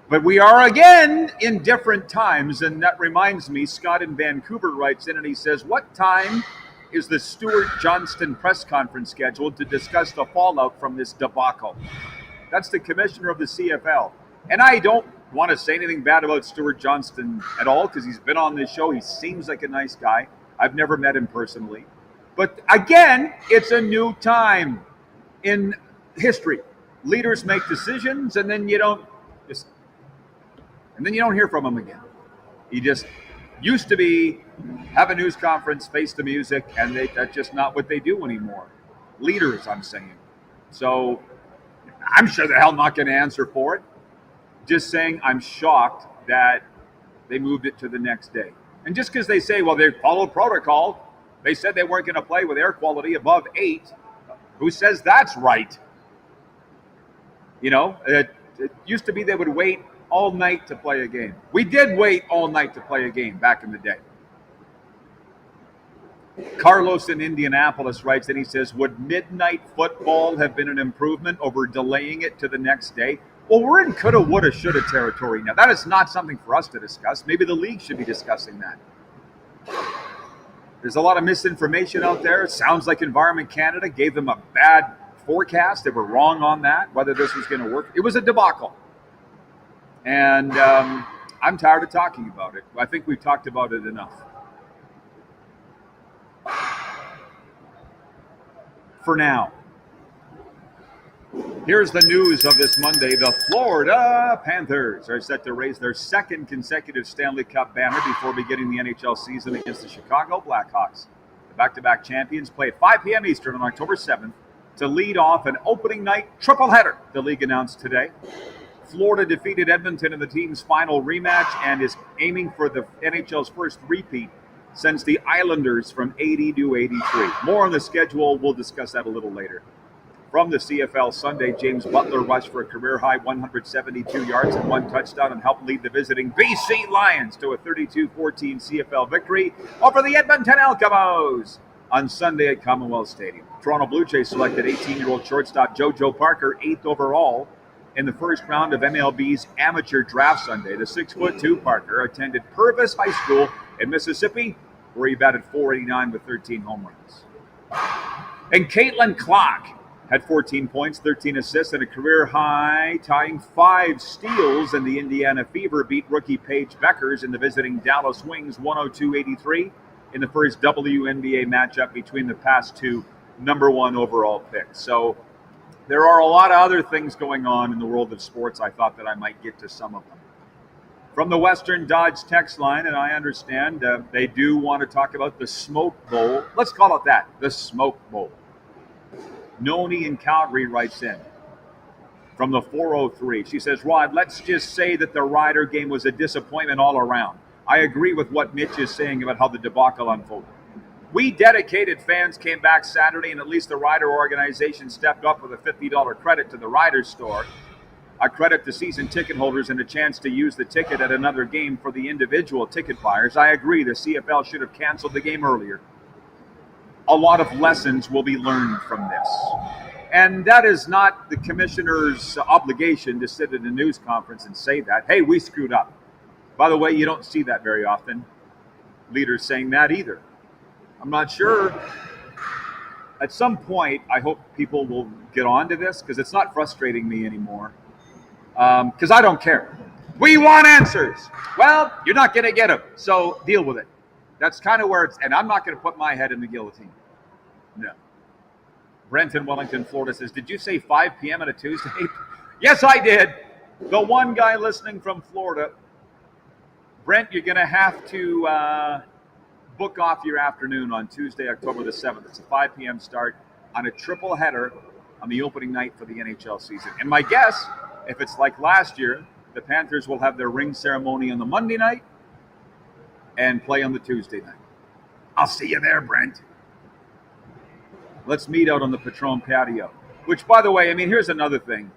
But we are again in different times, and that reminds me, Scott in Vancouver writes in and he says, what time is the Stuart Johnston press conference scheduled to discuss the fallout from this debacle. That's the commissioner of the CFL. And I don't want to say anything bad about Stuart Johnston at all because he's been on this show. He seems like a nice guy. I've never met him personally. But again, it's a new time in history. Leaders make decisions and then you don't hear from them again. He just used to be have a news conference, face the music, and that's just not what they do anymore. Leaders, I'm saying. So I'm sure the hell not going to answer for it. Just saying I'm shocked that they moved it to the next day. And just because they say, well, they followed protocol, they said they weren't going to play with air quality above 8. Who says that's right? You know, it used to be they would wait all night to play a game. We did wait all night to play a game back in the day. Carlos in Indianapolis writes, and he says, would midnight football have been an improvement over delaying it to the next day? Well, we're in coulda, woulda, shoulda territory now. That is not something for us to discuss. Maybe the league should be discussing that. There's a lot of misinformation out there. It sounds like Environment Canada gave them a bad forecast. They were wrong on that, whether this was going to work. It was a debacle. And I'm tired of talking about it. I think we've talked about it enough. For now. Here's the news of this Monday. The Florida Panthers are set to raise their second consecutive Stanley Cup banner before beginning the NHL season against the Chicago Blackhawks. The back-to-back champions play at 5 p.m. Eastern on October 7th to lead off an opening night tripleheader, the league announced today. Florida defeated Edmonton in the team's final rematch and is aiming for the NHL's first repeat since the Islanders from 80 to 83. More on the schedule. We'll discuss that a little later. From the CFL Sunday, James Butler rushed for a career-high 172 yards and 1 touchdown and helped lead the visiting BC Lions to a 32-14 CFL victory over the Edmonton Elcamos on Sunday at Commonwealth Stadium. Toronto Blue Jays selected 18-year-old shortstop JoJo Parker 8th overall in the first round of MLB's amateur draft Sunday. The 6'2" Parker attended Purvis High School in Mississippi, where he batted .489 with 13 home runs. And Caitlin Clark had 14 points, 13 assists, and a career-high, tying 5 steals, and the Indiana Fever beat rookie Paige Beckers in the visiting Dallas Wings 102-83 in the first WNBA matchup between the past 2 number 1 overall picks. So there are a lot of other things going on in the world of sports. I thought that I might get to some of them. From the Western Dodge text line, and I understand they do want to talk about the Smoke Bowl. Let's call it that, the Smoke Bowl. Noni in Calgary writes in from the 403. She says, Rod, let's just say that the Rider game was a disappointment all around. I agree with what Mitch is saying about how the debacle unfolded. We dedicated fans came back Saturday, and at least the Rider organization stepped up with a $50 credit to the Rider store, a credit to season ticket holders, and a chance to use the ticket at another game for the individual ticket buyers. I agree the CFL should have canceled the game earlier. A lot of lessons will be learned from this. And that is not the commissioner's obligation to sit at a news conference and say that. Hey, we screwed up. By the way, you don't see that very often. Leaders saying that either. I'm not sure. At some point, I hope people will get on to this because it's not frustrating me anymore. Because I don't care. We want answers. Well, you're not going to get them. So deal with it. That's kind of where it's, and I'm not going to put my head in the guillotine. No. Brent in Wellington, Florida says, did you say 5 p.m. on a Tuesday? Yes, I did. The one guy listening from Florida. Brent, you're going to have to book off your afternoon on Tuesday, October the 7th. It's a 5 p.m. start on a triple header on the opening night for the NHL season. And my guess, if it's like last year, the Panthers will have their ring ceremony on the Monday night and play on the Tuesday night. I'll see you there, Brent. Let's meet out on the Patron patio. Which, by the way, I mean, here's another thing.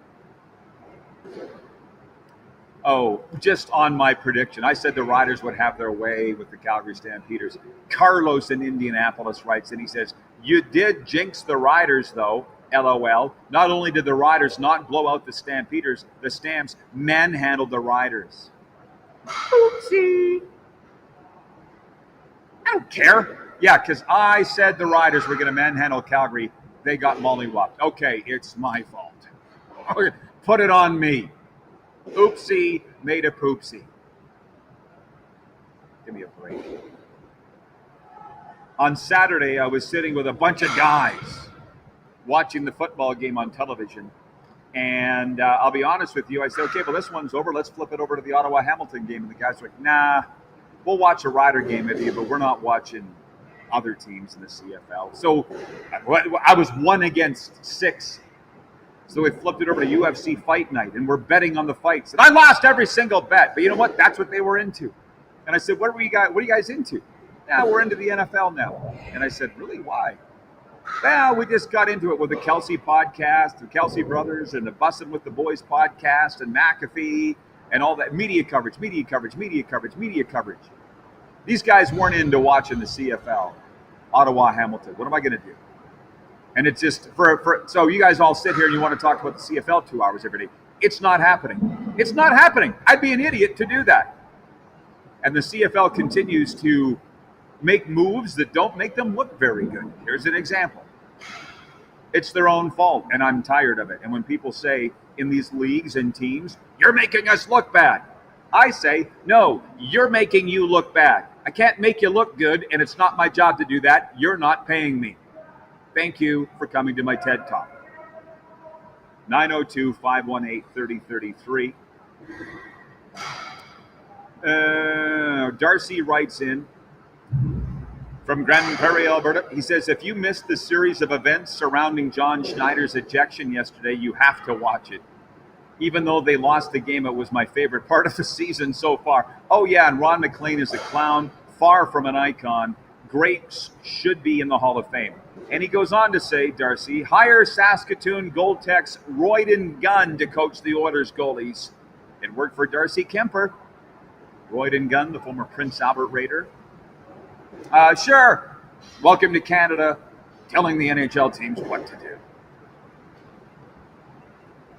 Oh, just on my prediction. I said the Riders would have their way with the Calgary Stampeders. Carlos in Indianapolis writes, and he says, you did jinx the Riders, though, LOL. Not only did the Riders not blow out the Stampeders, the Stamps manhandled the Riders. Oopsie. I don't care. Yeah, because I said the Riders were going to manhandle Calgary. They got mollywopped. Okay, it's my fault. Put it on me. Oopsie made a poopsie. Give me a break. On Saturday, I was sitting with a bunch of guys watching the football game on television. And I'll be honest with you. I said, okay, well, this one's over. Let's flip it over to the Ottawa-Hamilton game. And the guys were like, nah, we'll watch a Rider game with you, but we're not watching other teams in the CFL. So I was 1 against 6. So we flipped it over to UFC Fight Night, and we're betting on the fights. And I lost every single bet. But you know what? That's what they were into. And I said, what are you guys into? Yeah, we're into the NFL now. And I said, really? Why? Well, we just got into it with the Kelsey podcast, the Kelsey brothers, and the Bussin' with the Boys podcast, and McAfee, and all that media coverage. These guys weren't into watching the CFL, Ottawa, Hamilton. What am I going to do? And it's just so you guys all sit here and you want to talk about the CFL 2 hours every day. It's not happening. It's not happening. I'd be an idiot to do that. And the CFL continues to make moves that don't make them look very good. Here's an example. It's their own fault, and I'm tired of it. And when people say in these leagues and teams, you're making us look bad, I say, no, you're making you look bad. I can't make you look good, and it's not my job to do that. You're not paying me. Thank you for coming to my TED Talk. 902-518-3033. Darcy writes in from Grand Prairie, Alberta. He says, if you missed the series of events surrounding John Schneider's ejection yesterday, you have to watch it. Even though they lost the game, it was my favorite part of the season so far. Oh, yeah, and Ron McLean is a clown, far from an icon. Great, should be in the Hall of Fame. And he goes on to say, Darcy, hire Saskatoon Goldtex Royden Gunn to coach the Oilers goalies. It worked for Darcy Kemper. Royden Gunn, the former Prince Albert Raider. Sure. Welcome to Canada, telling the NHL teams what to do.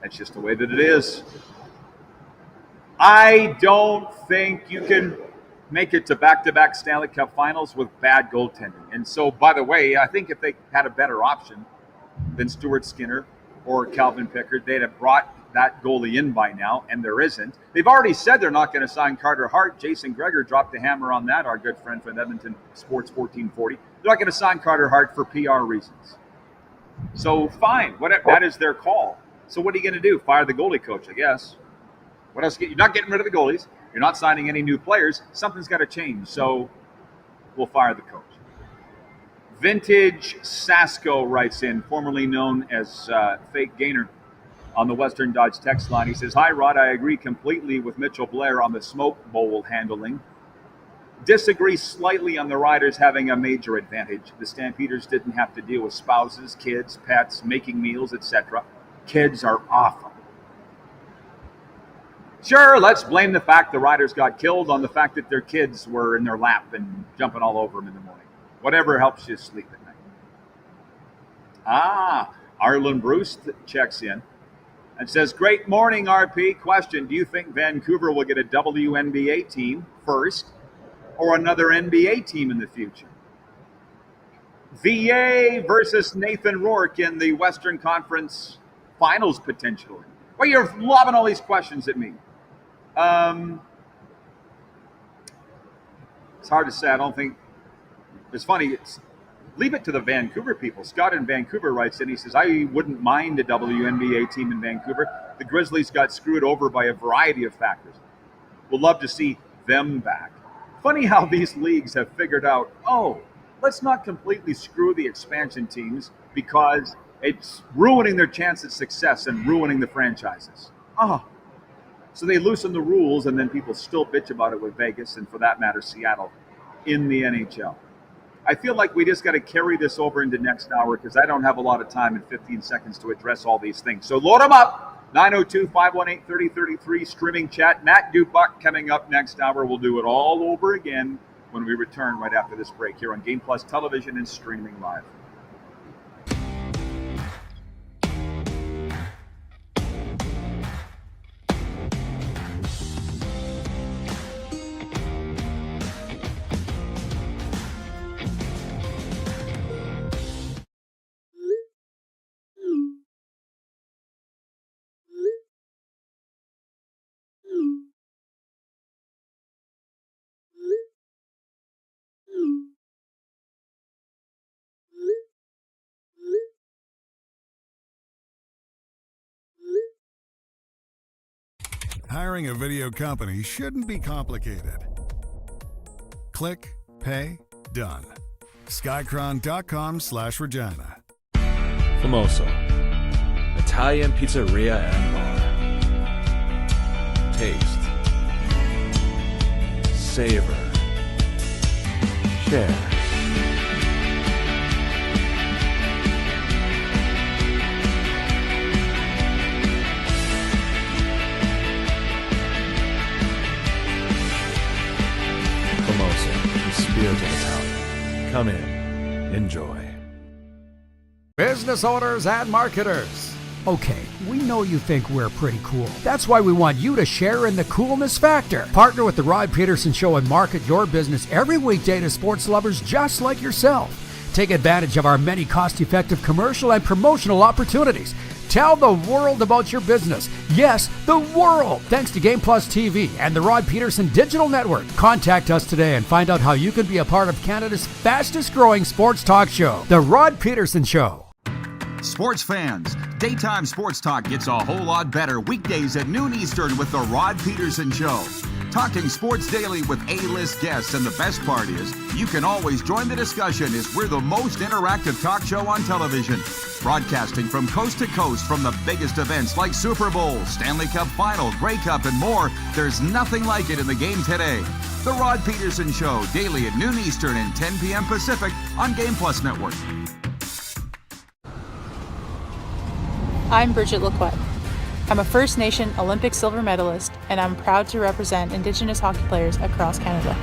That's just the way that it is. I don't think you can make it to back-to-back Stanley Cup finals with bad goaltending. And so, by the way, I think if they had a better option than Stuart Skinner or Calvin Pickard, they'd have brought that goalie in by now, and there isn't. They've already said they're not going to sign Carter Hart. Jason Gregor dropped the hammer on that, our good friend from Edmonton Sports 1440. They're not going to sign Carter Hart for PR reasons. So, fine. That is their call. So what are you going to do? Fire the goalie coach, I guess. What else? You're not getting rid of the goalies. You're not signing any new players. Something's got to change. So we'll fire the coach. Vintage Sasko writes in, formerly known as Fake Gainer, on the Western Dodge text line. He says, hi, Rod. I agree completely with Mitchell Blair on the smoke bowl handling. Disagree slightly on the Riders having a major advantage. The Stampeders didn't have to deal with spouses, kids, pets, making meals, etc. Kids are awful. Sure, let's blame the fact the Riders got killed on the fact that their kids were in their lap and jumping all over them in the morning. Whatever helps you sleep at night. Arlen Bruce checks in and says, great morning, RP. Question, do you think Vancouver will get a WNBA team first or another NBA team in the future? VA versus Nathan Rourke in the Western Conference Finals potentially. Well, you're lobbing all these questions at me. It's hard to say. I don't think it's funny. Leave it to the Vancouver people. Scott in Vancouver writes in. He says, I wouldn't mind a WNBA team in Vancouver. The Grizzlies got screwed over by a variety of factors. We'll love to see them back. Funny how these leagues have figured out, let's not completely screw the expansion teams because it's ruining their chance at success and ruining the franchises. So they loosen the rules, and then people still bitch about it with Vegas, and for that matter, Seattle, in the NHL. I feel like we just got to carry this over into next hour because I don't have a lot of time in 15 seconds to address all these things. So load them up. 902-518-3033, streaming chat. Matt DuBuc coming up next hour. We'll do it all over again when we return right after this break here on Game Plus Television and streaming live. Hiring a video company shouldn't be complicated. Click, pay, done. Skycron.com/Regina. Famoso, Italian pizzeria and bar. Taste, savor, share. Famoso, the spirit of Italian. Come in, enjoy. Business owners and marketers. Okay, we know you think we're pretty cool. That's why we want you to share in the coolness factor. Partner with the Rod Peterson Show and market your business every weekday to sports lovers just like yourself. Take advantage of our many cost-effective commercial and promotional opportunities. Tell the world about your business. Yes, the world. Thanks to Game Plus TV and the Rod Peterson Digital Network. Contact us today and find out how you can be a part of Canada's fastest growing sports talk show, The Rod Peterson Show. Sports fans, daytime sports talk gets a whole lot better weekdays at noon Eastern with The Rod Peterson Show. Talking sports daily with A-list guests, and the best part is, you can always join the discussion as we're the most interactive talk show on television. Broadcasting from coast to coast from the biggest events like Super Bowl, Stanley Cup Final, Grey Cup, and more, there's nothing like it in the game today. The Rod Peterson Show, daily at noon Eastern and 10 p.m. Pacific on Game Plus Network. I'm Bridget Lacquette. I'm a First Nation Olympic silver medalist, and I'm proud to represent Indigenous hockey players across Canada.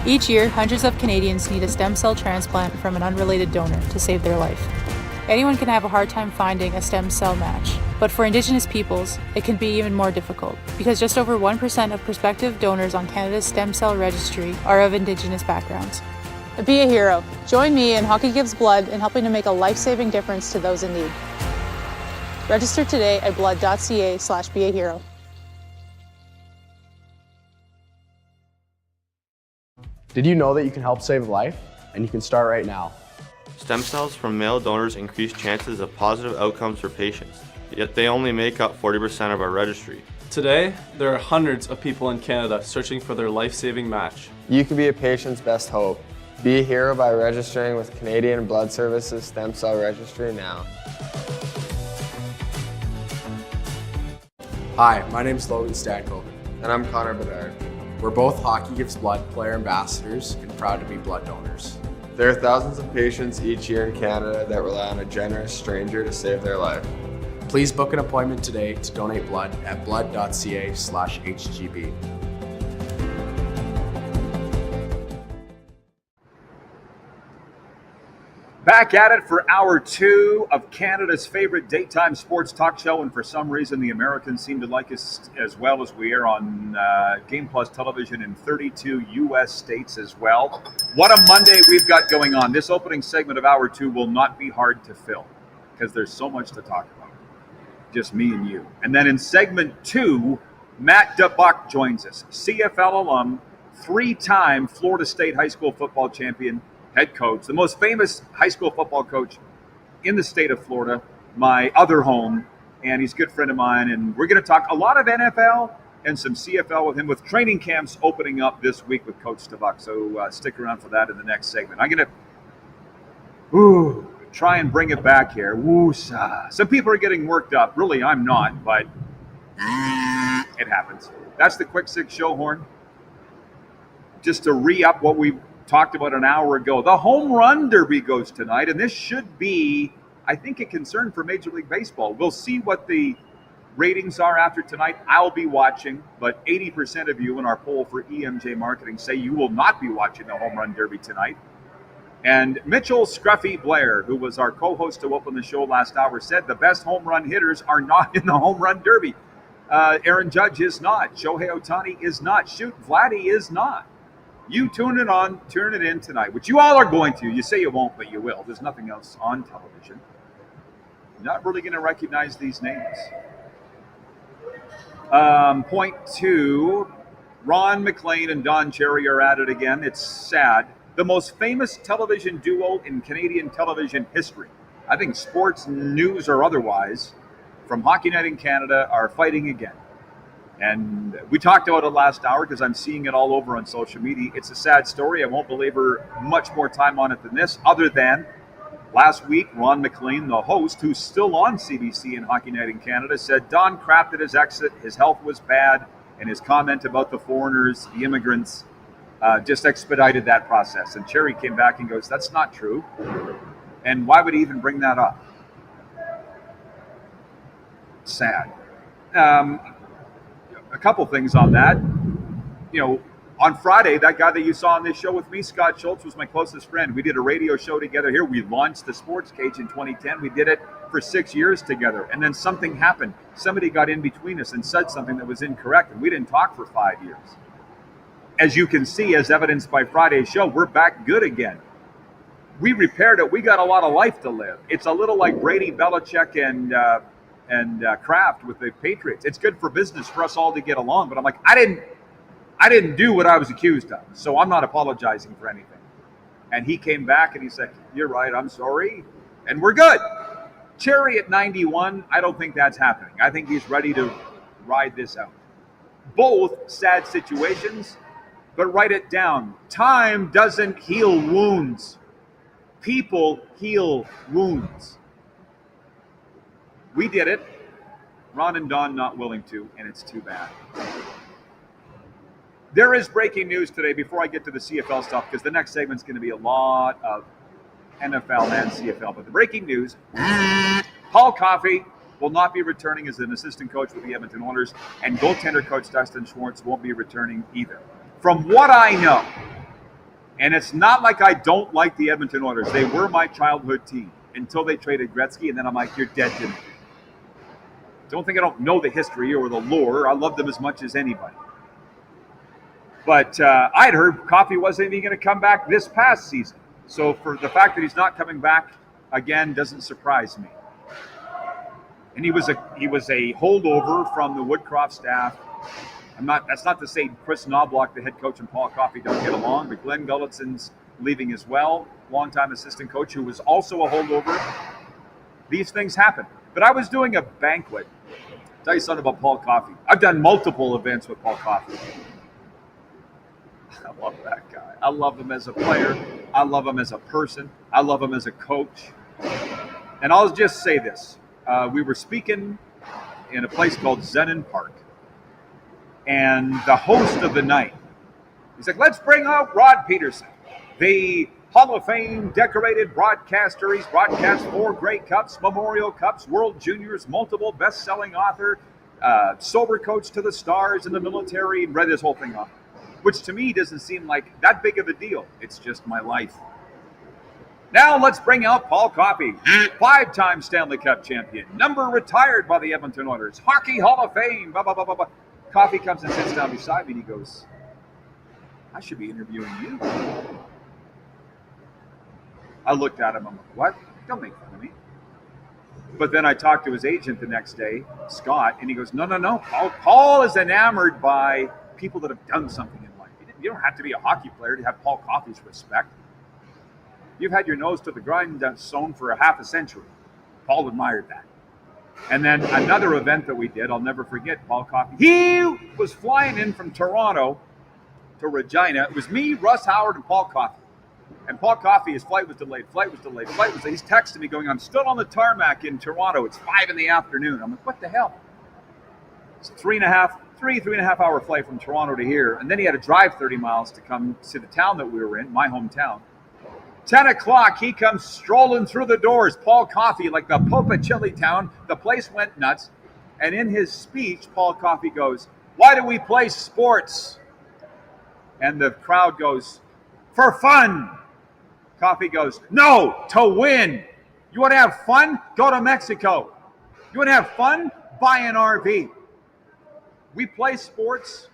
Each year, hundreds of Canadians need a stem cell transplant from an unrelated donor to save their life. Anyone can have a hard time finding a stem cell match, but for Indigenous peoples, it can be even more difficult, because just over 1% of prospective donors on Canada's stem cell registry are of Indigenous backgrounds. Be a hero. Join me in Hockey Gives Blood in helping to make a life-saving difference to those in need. Register today at blood.ca/beahero. Did you know that you can help save a life? And you can start right now. Stem cells from male donors increase chances of positive outcomes for patients, yet they only make up 40% of our registry. Today, there are hundreds of people in Canada searching for their life-saving match. You can be a patient's best hope. Be a hero by registering with Canadian Blood Services Stem Cell Registry now. Hi, my name is Logan Stankoven. And I'm Connor Bedard. We're both Hockey Gives Blood player ambassadors and proud to be blood donors. There are thousands of patients each year in Canada that rely on a generous stranger to save their life. Please book an appointment today to donate blood at blood.ca/HGB. Back at it for hour two of Canada's favorite daytime sports talk show, and for some reason the Americans seem to like us as well, as we air on Game Plus television in 32 U.S. states as well. What a Monday we've got going on. This opening segment of hour two will not be hard to fill because there's so much to talk about. Just me and you. And then in segment two, Matt DuBuc joins us, CFL alum, three-time Florida State high school football champion, head coach, the most famous high school football coach in the state of Florida, my other home, and he's a good friend of mine. And we're going to talk a lot of NFL and some CFL with him, with training camps opening up this week with Coach DuBuc. So stick around for that in the next segment. I'm going to try and bring it back here. Woo-sa. Some people are getting worked up. Really, I'm not, but it happens. That's the Quick Six show horn. Just to re-up what we talked about an hour ago. The Home Run Derby goes tonight, and this should be, I think, a concern for Major League Baseball. We'll see what the ratings are after tonight. I'll be watching, but 80% of you in our poll for EMJ Marketing say you will not be watching the Home Run Derby tonight. And Mitchell Scruffy Blair, who was our co-host to open the show last hour, said the best home run hitters are not in the Home Run Derby. Aaron Judge is not. Shohei Ohtani is not. Shoot, Vladdy is not. You turn it in tonight, which you all are going to. You say you won't, but you will. There's nothing else on television. You're not really going to recognize these names. Point two, Ron McLean and Don Cherry are at it again. It's sad. The most famous television duo in Canadian television history, I think sports, news, or otherwise, from Hockey Night in Canada, are fighting again. And we talked about it last hour because I'm seeing it all over on social media. It's a sad story. I won't belabor much more time on it than this, other than last week, Ron McLean, the host, who's still on CBC and Hockey Night in Canada, said Don crapped at his exit, his health was bad, and his comment about the foreigners, the immigrants, just expedited that process. And Cherry came back and goes, that's not true. And why would he even bring that up? Sad. A couple things on that. You know, on Friday, that guy that you saw on this show with me, Scott Schultz, was my closest friend. We did a radio show together here. We launched the Sports Cage in 2010. We did it for 6 years together. And then something happened. Somebody got in between us and said something that was incorrect, and we didn't talk for 5 years. As you can see, as evidenced by Friday's show, we're back good again. We repaired it. We got a lot of life to live. It's a little like Brady, Belichick, and Kraft with the Patriots. It's good for business for us all to get along. But I'm like, I didn't do what I was accused of, so I'm not apologizing for anything. And he came back and he said, you're right, I'm sorry, and we're good. Cherry at 91, I don't think that's happening. I think he's ready to ride this out. Both sad situations, but write it down. Time doesn't heal wounds. People heal wounds. We did it. Ron and Don not willing to, and it's too bad. There is breaking news today before I get to the CFL stuff, because the next segment's going to be a lot of NFL and CFL. But the breaking news, Paul Coffey will not be returning as an assistant coach with the Edmonton Oilers, and goaltender coach Dustin Schwartz won't be returning either. From what I know, and it's not like I don't like the Edmonton Oilers. They were my childhood team until they traded Gretzky, and then I'm like, you're dead to me. Don't think I don't know the history or the lore. I love them as much as anybody. But I'd heard Coffey wasn't even going to come back this past season. So for the fact that he's not coming back again doesn't surprise me. And he was a holdover from the Woodcroft staff. That's not to say Chris Knobloch, the head coach, and Paul Coffey don't get along, but Glenn Gullickson's leaving as well, longtime assistant coach who was also a holdover. These things happen. But I was doing a banquet. I'll tell you something about Paul Coffey. I've done multiple events with Paul Coffey. I love that guy. I love him as a player. I love him as a person. I love him as a coach. And I'll just say this. We were speaking in a place called Zenon Park. And the host of the night, he's like, let's bring out Rod Peterson, the Hall of Fame decorated broadcaster. He's broadcast 4 Grey Cups, Memorial Cups, World Juniors, multiple best-selling author, sober coach to the stars in the military, and read this whole thing off. Which to me doesn't seem like that big of a deal. It's just my life. Now let's bring out Paul Coffey, 5-time Stanley Cup champion, number retired by the Edmonton Oilers, Hockey Hall of Fame, blah, blah, blah, blah, blah. Coffey comes and sits down beside me and he goes, I should be interviewing you. I looked at him, I'm like, what? Don't make fun of me. But then I talked to his agent the next day, Scott, and he goes, no. Paul is enamored by people that have done something in life. You don't have to be a hockey player to have Paul Coffey's respect. You've had your nose to the grindstone for a half a century. Paul admired that. And then another event that we did, I'll never forget, Paul Coffey. He was flying in from Toronto to Regina. It was me, Russ Howard, and Paul Coffey. And Paul Coffey, his flight was delayed. He's texting me going, I'm still on the tarmac in Toronto. It's 5 p.m. I'm like, what the hell? It's a 3.5 hour flight from Toronto to here. And then he had to drive 30 miles to come to the town that we were in, my hometown. 10 o'clock, he comes strolling through the doors. Paul Coffey, like the Pope of Chili Town. The place went nuts. And in his speech, Paul Coffey goes, why do we play sports? And the crowd goes, for fun. Coffey goes, no, to win. You want to have fun? Go to Mexico. You want to have fun? Buy an RV. We play sports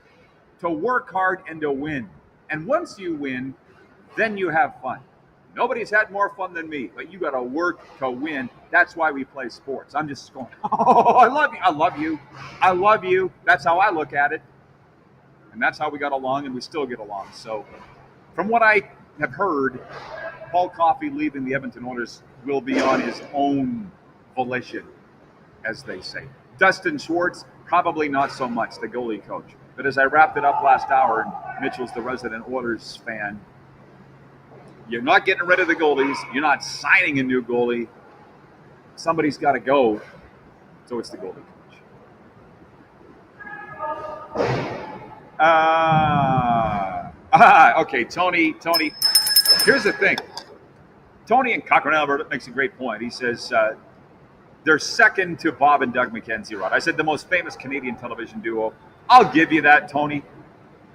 to work hard and to win. And once you win, then you have fun. Nobody's had more fun than me, but you got to work to win. That's why we play sports. I'm just going, oh, I love you. I love you. I love you. That's how I look at it. And that's how we got along, and we still get along. So from what I have heard, Paul Coffey leaving the Edmonton Oilers will be on his own volition, as they say. Dustin Schwartz, Probably not so much, the goalie coach. But as I wrapped it up last hour, and Mitchell's the resident Oilers fan, you're not getting rid of the goalies. You're not signing a new goalie. Somebody's got to go. So it's the goalie coach. Okay, Tony. Here's the thing. Tony in Cochrane, Alberta makes a great point. He says they're second to Bob and Doug McKenzie, Rod. I said the most famous Canadian television duo. I'll give you that, Tony.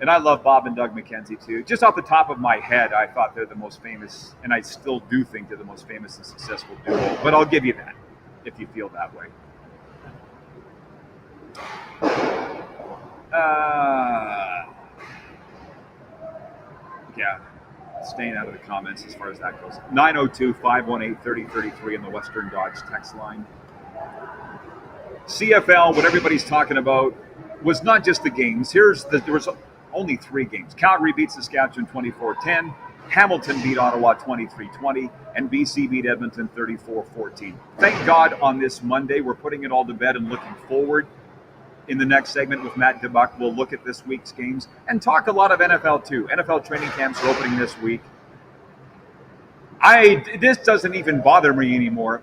And I love Bob and Doug McKenzie, too. Just off the top of my head, I thought they're the most famous, and I still do think they're the most famous and successful duo. But I'll give you that, if you feel that way. Yeah, staying out of the comments as far as that goes. 902-518-3033 in the Western Dodge text line. CFL, what everybody's talking about, was not just the games. There was only 3 games. Calgary beat Saskatchewan 24-10. Hamilton beat Ottawa 23-20. And BC beat Edmonton 34-14. Thank God on this Monday, we're putting it all to bed and looking forward. In the next segment with Matt DuBuc, we'll look at this week's games and talk a lot of NFL too. NFL training camps are opening this week. This doesn't even bother me anymore.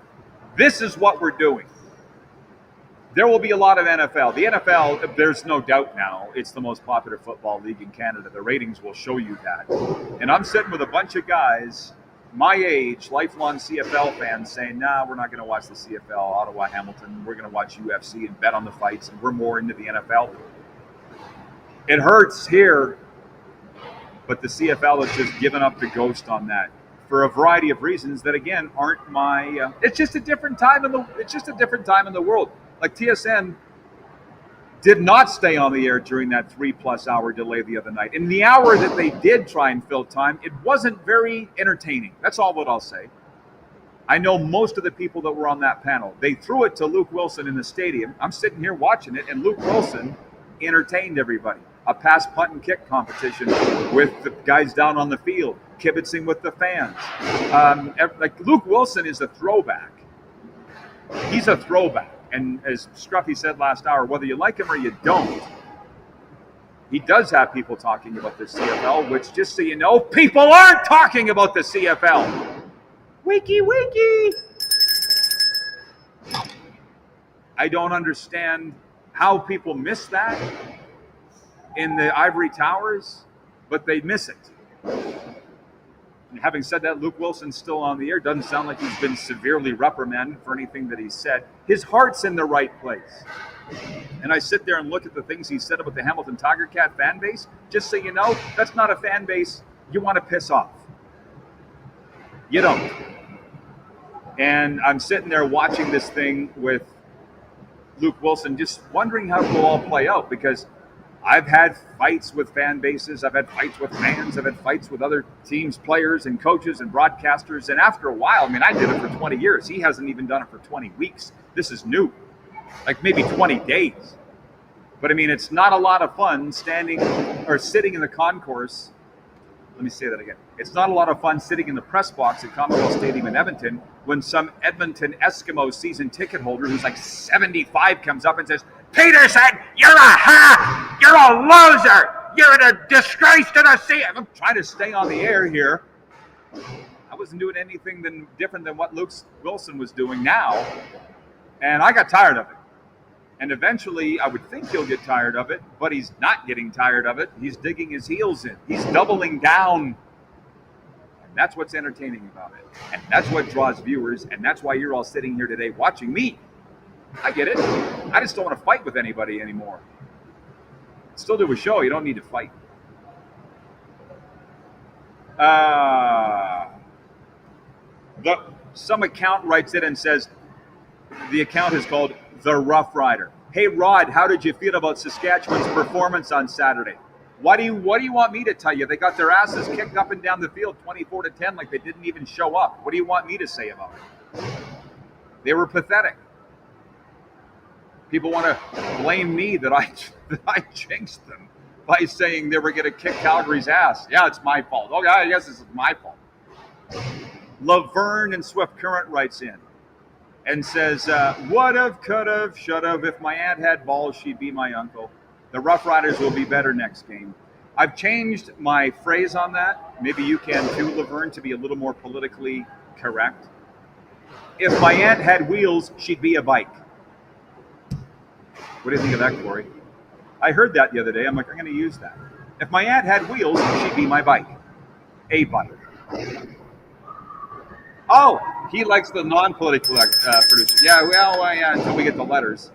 This is what we're doing. There will be a lot of NFL. The NFL, there's no doubt now, it's the most popular football league in Canada. The ratings will show you that. And I'm sitting with a bunch of guys my age, lifelong CFL fans, saying, nah, we're not going to watch the CFL, Ottawa, Hamilton. We're going to watch UFC and bet on the fights, and we're more into the NFL. It hurts here, but the CFL has just given up the ghost on that for a variety of reasons that, again, aren't my. It's just a different time in the world. Like TSN did not stay on the air during that 3+ hour delay the other night. In the hour that they did try and fill time, it wasn't very entertaining. That's all what I'll say. I know most of the people that were on that panel. They threw it to Luke Wilson in the stadium. I'm sitting here watching it, and Luke Wilson entertained everybody. A pass, punt, and kick competition with the guys down on the field, kibitzing with the fans. Like Luke Wilson is a throwback. He's a throwback. And as Scruffy said last hour, whether you like him or you don't, he does have people talking about the CFL, which, just so you know, people aren't talking about the CFL. Wiki. I don't understand how people miss that in the ivory towers, but they miss it. And having said that, Luke Wilson's still on the air. Doesn't sound like he's been severely reprimanded for anything that he said. His heart's in the right place. And I sit there and look at the things he said about the Hamilton Tiger Cat fan base. Just so you know, that's not a fan base you want to piss off. You don't. And I'm sitting there watching this thing with Luke Wilson, just wondering how it will all play out, because I've had fights with fan bases. I've had fights with fans. I've had fights with other teams, players and coaches and broadcasters. And after a while, I did it for 20 years. He hasn't even done it for 20 weeks. This is new, like maybe 20 days. But it's not a lot of fun standing or sitting in the concourse. Let me say that again. It's not a lot of fun sitting in the press box at Commonwealth Stadium in Edmonton when some Edmonton Eskimo season ticket holder who's like 75 comes up and says, Peterson, you're a loser. You're a disgrace to the sea. I'm trying to stay on the air here. I wasn't doing anything different than what Luke Wilson was doing now. And I got tired of it. And eventually, I would think he'll get tired of it, but he's not getting tired of it. He's digging his heels in. He's doubling down. And that's what's entertaining about it. And that's what draws viewers. And that's why you're all sitting here today watching me. I get it. I just don't want to fight with anybody anymore. Still do a show. You don't need to fight. Some account writes it and says, the account is called The Rough Rider. Hey, Rod, how did you feel about Saskatchewan's performance on Saturday? What do you want me to tell you? They got their asses kicked up and down the field 24-10 like they didn't even show up. What do you want me to say about it? They were pathetic. People want to blame me that I jinxed them by saying they were going to kick Calgary's ass. Yeah, it's my fault. Okay, I guess this is my fault. Laverne and Swift Current writes in. and says, would've, could've, should've. If my aunt had balls, she'd be my uncle. The Rough Riders will be better next game. I've changed my phrase on that. Maybe you can too, Laverne, to be a little more politically correct. If my aunt had wheels, she'd be a bike. What do you think of that, Corey? I heard that the other day. I'm like, I'm going to use that. If my aunt had wheels, she'd be my bike. A bike. Oh, he likes the non-political producer. Yeah, well, yeah, until we get the letters.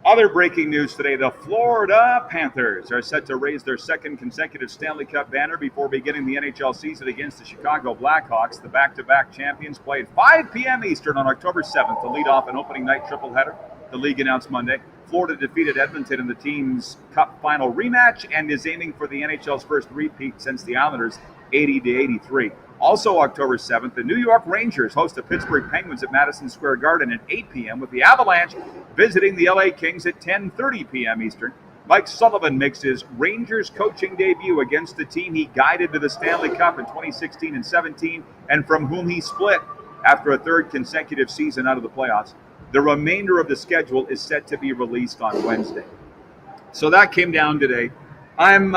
Other breaking news today, the Florida Panthers are set to raise their second consecutive Stanley Cup banner before beginning the NHL season against the Chicago Blackhawks. The back-to-back champions played 5 p.m. Eastern on October 7th to lead off an opening night triple-header. The league announced Monday. Florida defeated Edmonton in the team's Cup final rematch and is aiming for the NHL's first repeat since the Islanders' 80-83. Also October 7th, the New York Rangers host the Pittsburgh Penguins at Madison Square Garden at 8 p.m. with the Avalanche visiting the LA Kings at 10:30 p.m. Eastern. Mike Sullivan makes his Rangers coaching debut against the team he guided to the Stanley Cup in 2016 and 17 and from whom he split after a third consecutive season out of the playoffs. The remainder of the schedule is set to be released on Wednesday. So that came down today. I'm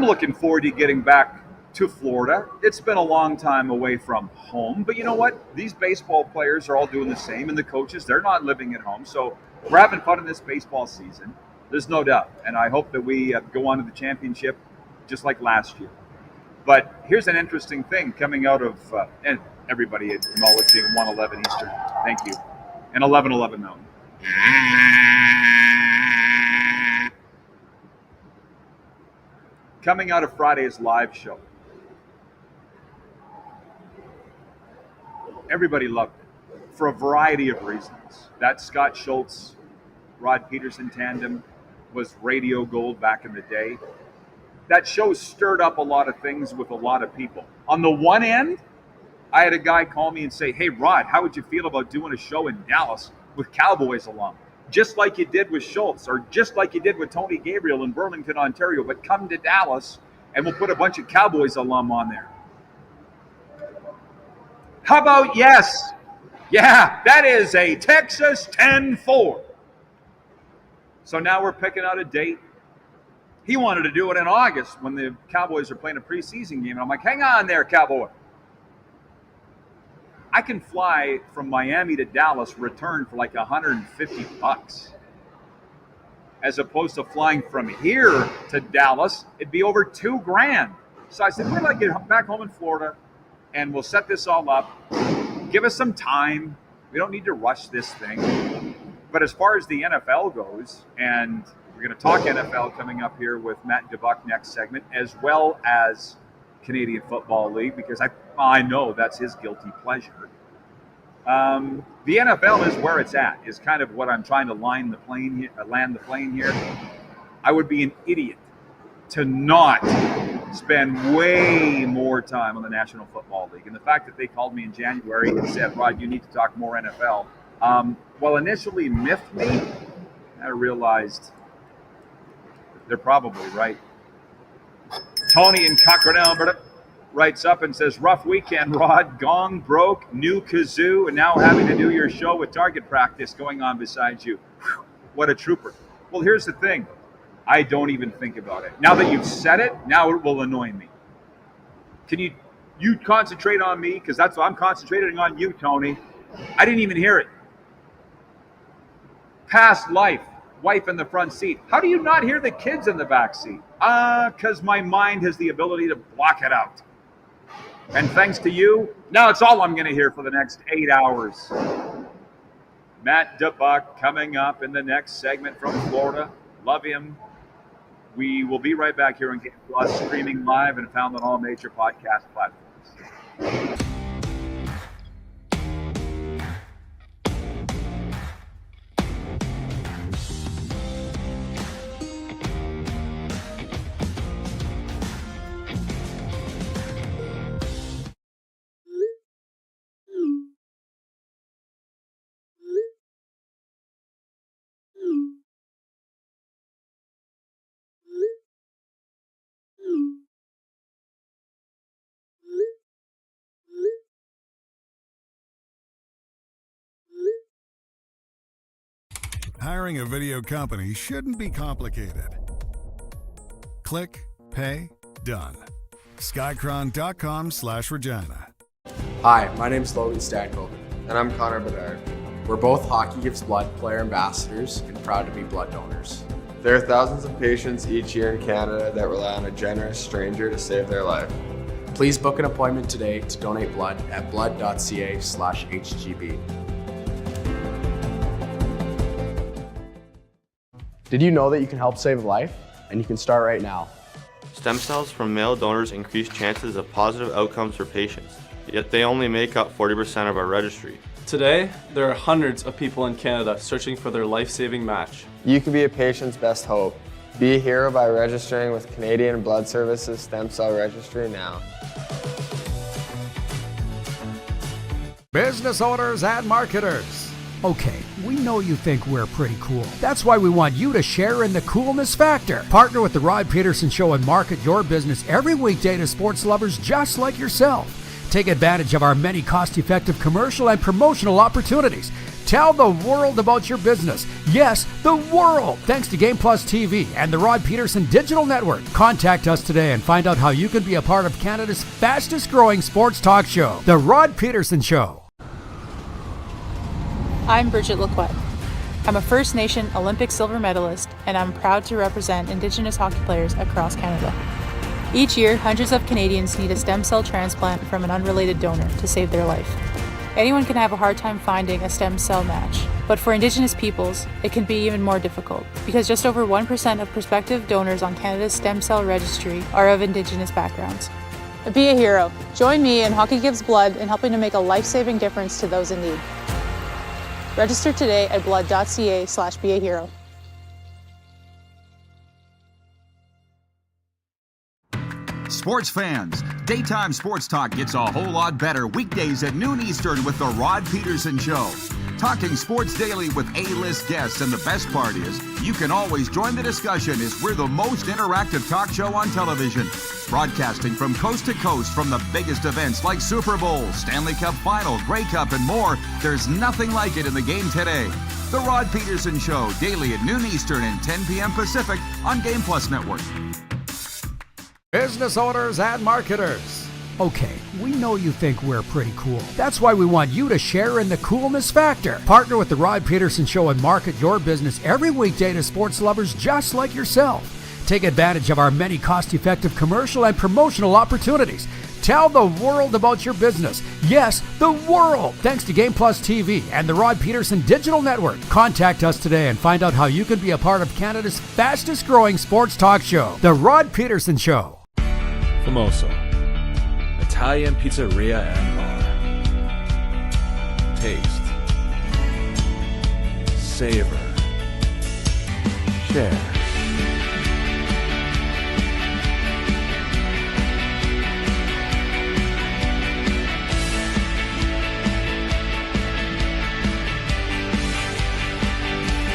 looking forward to getting back to Florida. It's been a long time away from home, but you know what? These baseball players are all doing the same, and the coaches, they're not living at home. So we're having fun in this baseball season. There's no doubt. And I hope that we go on to the championship just like last year. But here's an interesting thing coming out of, and everybody acknowledging 111 Eastern. Thank you. And 1111 Mountain. Coming out of Friday's live show. Everybody loved it for a variety of reasons. That Scott Schultz, Rod Peterson tandem was radio gold back in the day. That show stirred up a lot of things with a lot of people. On the one end, I had a guy call me and say, hey, Rod, how would you feel about doing a show in Dallas with Cowboys alum? Just like you did with Schultz, or just like you did with Tony Gabriel in Burlington, Ontario, but come to Dallas and we'll put a bunch of Cowboys alum on there. How about yes? Yeah, that is a Texas 10-4. So now we're picking out a date. He wanted to do it in August when the Cowboys are playing a preseason game. And I'm like, hang on there, Cowboy. I can fly from Miami to Dallas, return for like $150. As opposed to flying from here to Dallas, it'd be over $2,000. So I said, wait till I get back home in Florida and we'll set this all up. Give us some time. We don't need to rush this thing. But as far as the NFL goes, and we're going to talk NFL coming up here with Matt DuBuc next segment, as well as Canadian Football League, because I know that's his guilty pleasure. The NFL is where it's at, is kind of what I'm trying to land the plane here. I would be an idiot to not spend way more time on the National Football League. And the fact that they called me in January and said, Rod, you need to talk more NFL, well, initially miffed me. I realized they're probably right. Tony in Cochrane, Alberta, writes up and says, rough weekend, Rod. Gong broke, new kazoo, and now having to do your show with target practice going on beside you. Whew, what a trooper. Well, here's the thing. I don't even think about it. Now that you've said it, now it will annoy me. Can you concentrate on me? Because that's what I'm concentrating on you, Tony. I didn't even hear it. Past life, wife in the front seat. How do you not hear the kids in the back seat? Because my mind has the ability to block it out. And thanks to you, now it's all I'm going to hear for the next 8 hours. Matt DuBuc coming up in the next segment from Florida. Love him. We will be right back here on Game Plus, streaming live and found on all major podcast platforms. Hiring a video company shouldn't be complicated. Click, pay, done. Skycron.com/Regina. Hi, my name's Logan Stankoven. And I'm Connor Bedard. We're both Hockey Gives Blood player ambassadors and proud to be blood donors. There are thousands of patients each year in Canada that rely on a generous stranger to save their life. Please book an appointment today to donate blood at blood.ca/HGB. Did you know that you can help save a life? And you can start right now. Stem cells from male donors increase chances of positive outcomes for patients, yet they only make up 40% of our registry. Today, there are hundreds of people in Canada searching for their life-saving match. You can be a patient's best hope. Be a hero by registering with Canadian Blood Services Stem Cell Registry now. Business owners and marketers. Okay, we know you think we're pretty cool. That's why we want you to share in the coolness factor. Partner with the Rod Peterson Show and market your business every weekday to sports lovers just like yourself. Take advantage of our many cost-effective commercial and promotional opportunities. Tell the world about your business. Yes, the world! Thanks to Game Plus TV and the Rod Peterson Digital Network. Contact us today and find out how you can be a part of Canada's fastest-growing sports talk show, The Rod Peterson Show. I'm Bridget Lacquette. I'm a First Nation Olympic silver medalist, and I'm proud to represent Indigenous hockey players across Canada. Each year, hundreds of Canadians need a stem cell transplant from an unrelated donor to save their life. Anyone can have a hard time finding a stem cell match, but for Indigenous peoples, it can be even more difficult because just over 1% of prospective donors on Canada's stem cell registry are of Indigenous backgrounds. Be a hero. Join me in Hockey Gives Blood in helping to make a life-saving difference to those in need. Register today at blood.ca/beahero. Sports fans, daytime sports talk gets a whole lot better weekdays at noon Eastern with The Rod Peterson Show. Talking sports daily with A-list guests, and the best part is, you can always join the discussion as we're the most interactive talk show on television. Broadcasting from coast to coast from the biggest events like Super Bowl, Stanley Cup Final, Grey Cup, and more, there's nothing like it in the game today. The Rod Peterson Show, daily at noon Eastern and 10 p.m. Pacific on Game Plus Network. Business owners and marketers. Okay, we know you think we're pretty cool. That's why we want you to share in the coolness factor. Partner with the Rod Peterson Show and market your business every weekday to sports lovers just like yourself. Take advantage of our many cost-effective commercial and promotional opportunities. Tell the world about your business. Yes, the world! Thanks to Game Plus TV and the Rod Peterson Digital Network. Contact us today and find out how you can be a part of Canada's fastest-growing sports talk show, The Rod Peterson Show. Famoso, Italian pizzeria and bar. Taste, savor, share.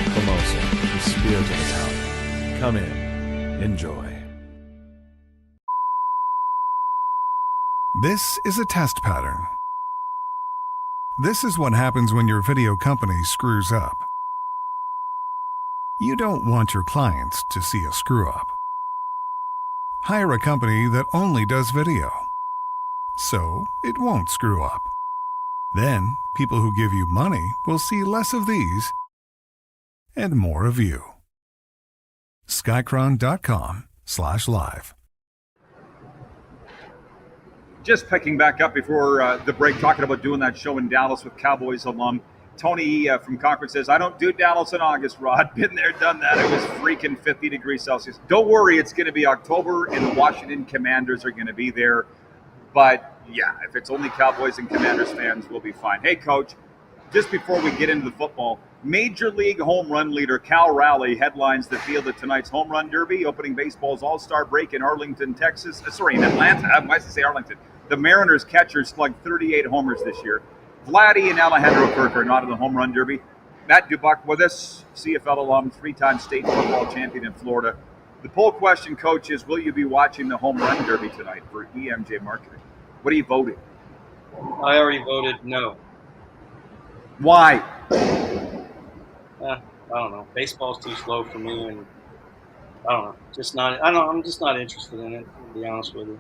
Famoso, the spirit of Italian. Come in, enjoy. This is a test pattern. This is what happens when your video company screws up. You don't want your clients to see a screw up. Hire a company that only does video, so it won't screw up. Then, people who give you money will see less of these and more of you. Skycron.com/live. Just picking back up before the break, talking about doing that show in Dallas with Cowboys alum. Tony from Concord says, I don't do Dallas in August, Rod. Been there, done that. It was freaking 50 degrees Celsius. Don't worry, it's going to be October, and the Washington Commanders are going to be there. But, yeah, if it's only Cowboys and Commanders fans, we'll be fine. Hey, Coach, just before we get into the football, Major League home run leader Cal Raleigh headlines the field at tonight's Home Run Derby, opening baseball's All-Star break in Arlington, Texas. In Atlanta. Why did I say Arlington? The Mariners catchers slugged 38 homers this year. Vladdy and Alejandro Kirk are not in the Home Run Derby. Matt DuBuc with us, CFL alum, three-time state football champion in Florida. The poll question, Coach, is will you be watching the Home Run Derby tonight for EMJ Marketing? What are you voting? I already voted no. Why? I don't know. Baseball's too slow for me, and I don't know. Just not. I don't. I'm just not interested in it. To be honest with you.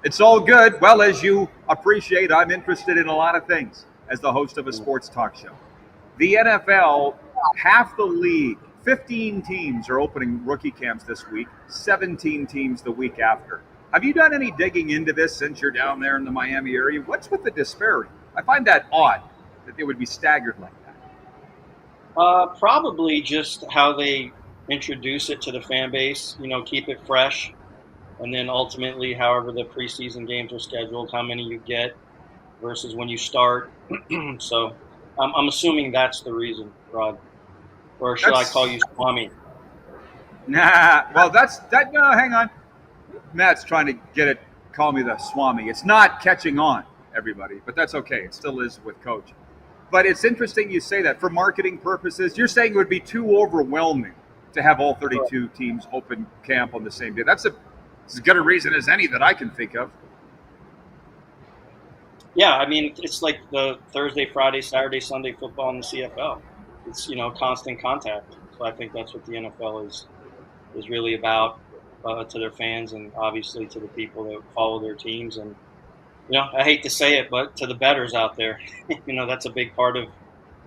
It's all good. Well, as you appreciate, I'm interested in a lot of things as the host of a sports talk show. The NFL, half the league, 15 teams are opening rookie camps this week, 17 teams the week after. Have you done any digging into this since you're down there in the Miami area? What's with the disparity? I find that odd that they would be staggered like that. Probably just how they introduce it to the fan base. Keep it fresh. And then ultimately, however the preseason games are scheduled, how many you get versus when you start. So I'm assuming that's the reason, Rod. Or should I call you Swami? Nah, well, no, hang on. Matt's trying to call me the Swami. It's not catching on, everybody, but that's okay. It still is with Coach. But it's interesting you say that for marketing purposes. You're saying it would be too overwhelming to have all 32 teams open camp on the same day. That's as good a reason as any that I can think of. Yeah, I mean, it's like the Thursday, Friday, Saturday, Sunday football in the CFL. It's, constant contact. So I think that's what the NFL is really about to their fans and obviously to the people that follow their teams. And, I hate to say it, but to the bettors out there, that's a big part of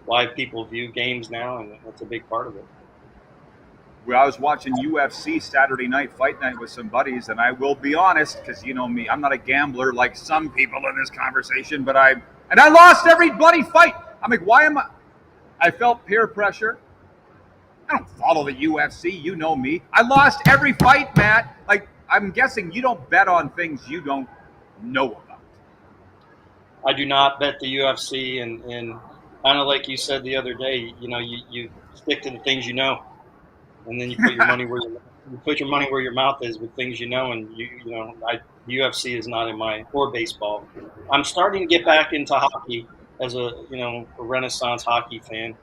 why people view games now, and that's a big part of it. Well, I was watching UFC Saturday night, fight night with some buddies, and I will be honest, because you know me, I'm not a gambler like some people in this conversation, but I lost every bloody fight. I'm like, why am I felt peer pressure. I don't follow the UFC, you know me. I lost every fight, Matt. Like, I'm guessing you don't bet on things you don't know about. I do not bet the UFC, and kind of like you said the other day, you stick to the things you know. And then you put your money where your mouth is with things you know. And UFC is not in or baseball. I'm starting to get back into hockey as a Renaissance hockey fan,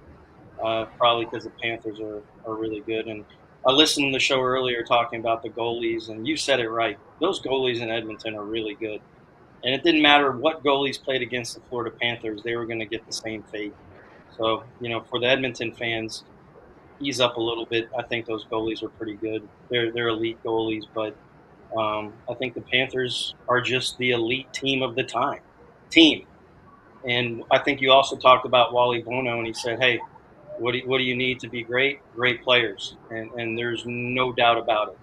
probably because the Panthers are really good. And I listened to the show earlier talking about the goalies, and you said it right. Those goalies in Edmonton are really good. And it didn't matter what goalies played against the Florida Panthers; they were going to get the same fate. So for the Edmonton fans, ease up a little bit. I think those goalies are pretty good. They're elite goalies, but I think the Panthers are just the elite team of the team. And I think you also talked about Wally Bono, and he said, "Hey, what do you need to be great? Great players." And there's no doubt about it.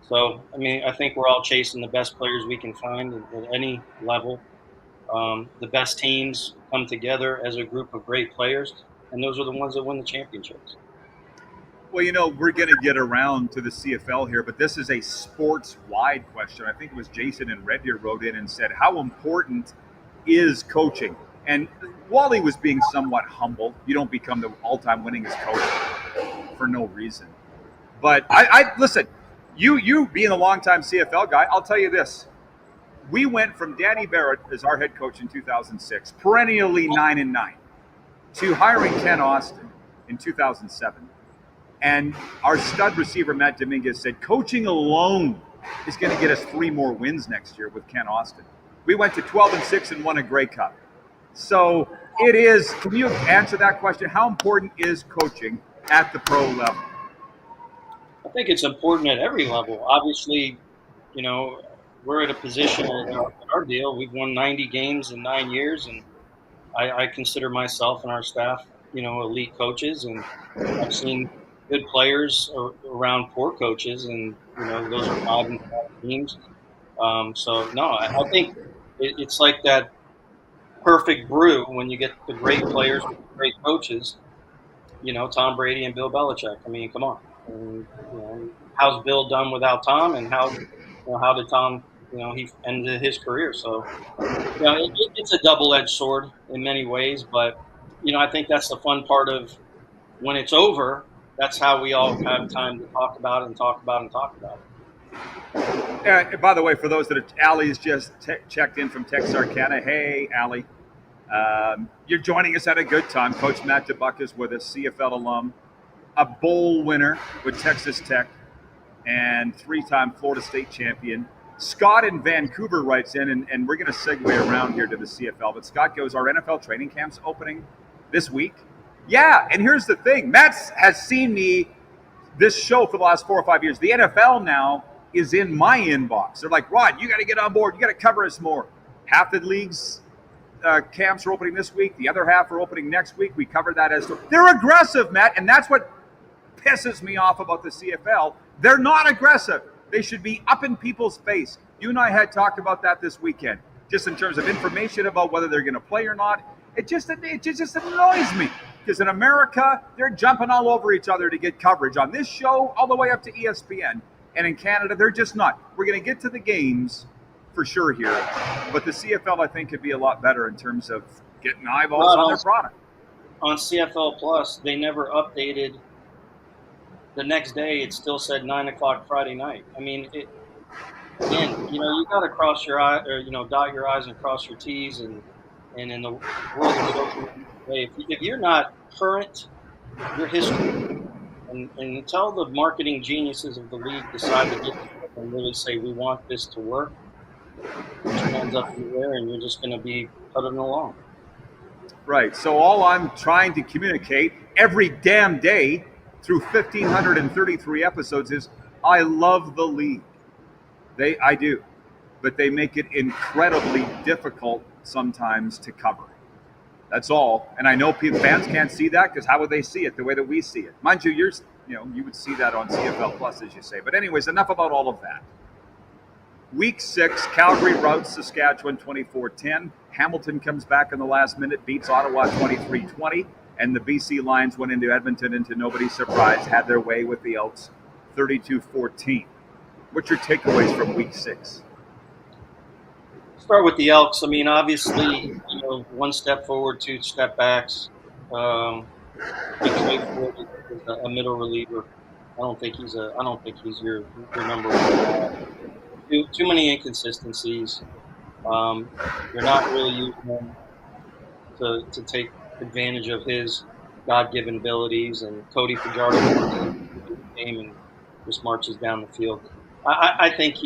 So I mean, I think we're all chasing the best players we can find at any level. The best teams come together as a group of great players, and those are the ones that win the championships. Well, we're going to get around to the CFL here, but this is a sports-wide question. I think it was Jason and Red Deer wrote in and said, how important is coaching? And Wally was being somewhat humble. You don't become the all-time winningest coach for no reason. But I listen, you being a longtime CFL guy, I'll tell you this. We went from Danny Barrett as our head coach in 2006, perennially 9-9, to hiring Ken Austin in 2007. And our stud receiver, Matt Dominguez, said coaching alone is going to get us 3 more wins next year with Ken Austin. We went to 12-6 and won a Grey Cup. So it is, can you answer that question? How important is coaching at the pro level? I think it's important at every level. Obviously, we're at a position in our deal. We've won 90 games in 9 years, and I consider myself and our staff, elite coaches. And I've seen good players around poor coaches, and those are 5-5 teams. So no, I think it's like that perfect brew when you get the great players with great coaches. Tom Brady and Bill Belichick. I mean, come on. And, how's Bill done without Tom, and how did Tom? He ended his career. So it's a double-edged sword in many ways, but I think that's the fun part of when it's over. That's how we all have time to talk about it and talk about it. And by the way, for those that are, Allie's just checked in from Texarkana. Hey, Allie. You're joining us at a good time. Coach Matt DuBuc is with us, CFL alum, a bowl winner with Texas Tech, and 3-time Florida State champion. Scott in Vancouver writes in, and we're going to segue around here to the CFL, but Scott goes, our NFL training camp's opening this week. Yeah, and here's the thing. Matt has seen me this show for the last 4 or 5 years. The NFL now is in my inbox. They're like, Rod, you got to get on board. You got to cover us more. Half the leagues camps are opening this week. The other half are opening next week. We covered that as they're aggressive, Matt, and that's what pisses me off about the CFL. They're not aggressive. They should be up in people's face. You and I had talked about that this weekend, just in terms of information about whether they're going to play or not. It just annoys me because in America, they're jumping all over each other to get coverage on this show all the way up to ESPN. And in Canada, they're just not. We're going to get to the games for sure here. But the CFL, I think, could be a lot better in terms of getting eyeballs on their product. On CFL Plus, they never updated. The next day, it still said 9 o'clock Friday night. I mean, again, you got to cross your eye, or dot your I's and cross your T's, and in the world of social media, if you're not current, your history, and until the marketing geniuses of the league decide to get and really say we want this to work, which ends up in there, and you're just going to be putting along. Right. So all I'm trying to communicate every damn day through 1,533 episodes is I love the league. I do. But they make it incredibly difficult sometimes to cover. That's all. And I know fans can't see that because how would they see it the way that we see it? Mind you, you would see that on CFL Plus, as you say. But anyways, enough about all of that. Week 6, Calgary routs Saskatchewan 24-10. Hamilton comes back in the last minute, beats Ottawa 23-20. And the BC Lions went into Edmonton and to nobody's surprise had their way with the Elks 32-14. What's your takeaways from week 6? Start with the Elks. I mean, obviously, one step forward, 2 step backs. Ford is a middle reliever. I don't think he's your number one. Too many inconsistencies. You're not really using him to take advantage of his God-given abilities, and Cody Fajardo game and just marches down the field. I think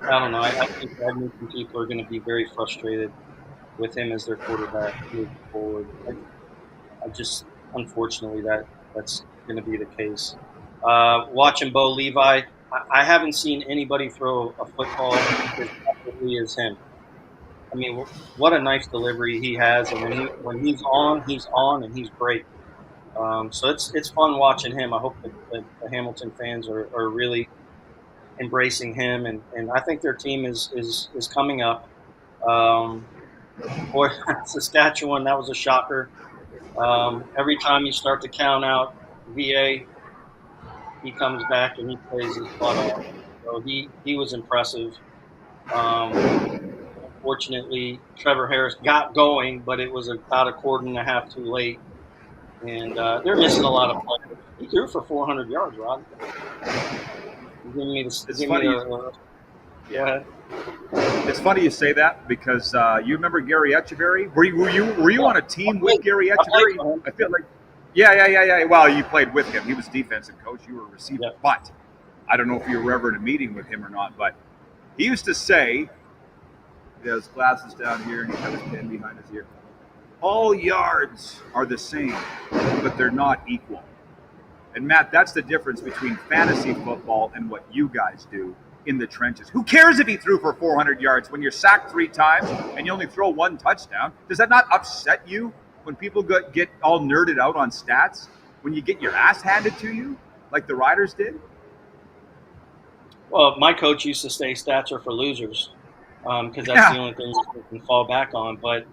I don't know. I think Edmonton people are going to be very frustrated with him as their quarterback moving forward. Unfortunately, that's going to be the case. Watching Bo Levi, I haven't seen anybody throw a football as accurately as him. I mean, what a nice delivery he has, and when he's on, and he's great. So it's fun watching him. I hope that the Hamilton fans are really embracing him, and I think their team is coming up. Boy, Saskatchewan, that was a shocker. Every time you start to count out VA, he comes back and he plays his butt off. So he was impressive. Unfortunately, Trevor Harris got going, but it was about a quarter and a half too late. And they're missing a lot of players. He threw for 400 yards, Rod. Yeah. It's funny you say that because you remember Gary Etcheverry? Were you on a team with Gary Etcheverry? I feel like, yeah. Well, you played with him. He was defensive coach. You were a receiver. Yeah. But I don't know if you were ever in a meeting with him or not. But he used to say, he has glasses down here and he's got his pen behind his ear. All yards are the same, but they're not equal. And Matt, that's the difference between fantasy football and what you guys do in the trenches. Who cares if he threw for 400 yards when you're sacked 3 times and you only throw 1 touchdown? Does that not upset you when people get all nerded out on stats? When you get your ass handed to you like the Riders did? Well, my coach used to say stats are for losers because that's the only thing you can fall back on. But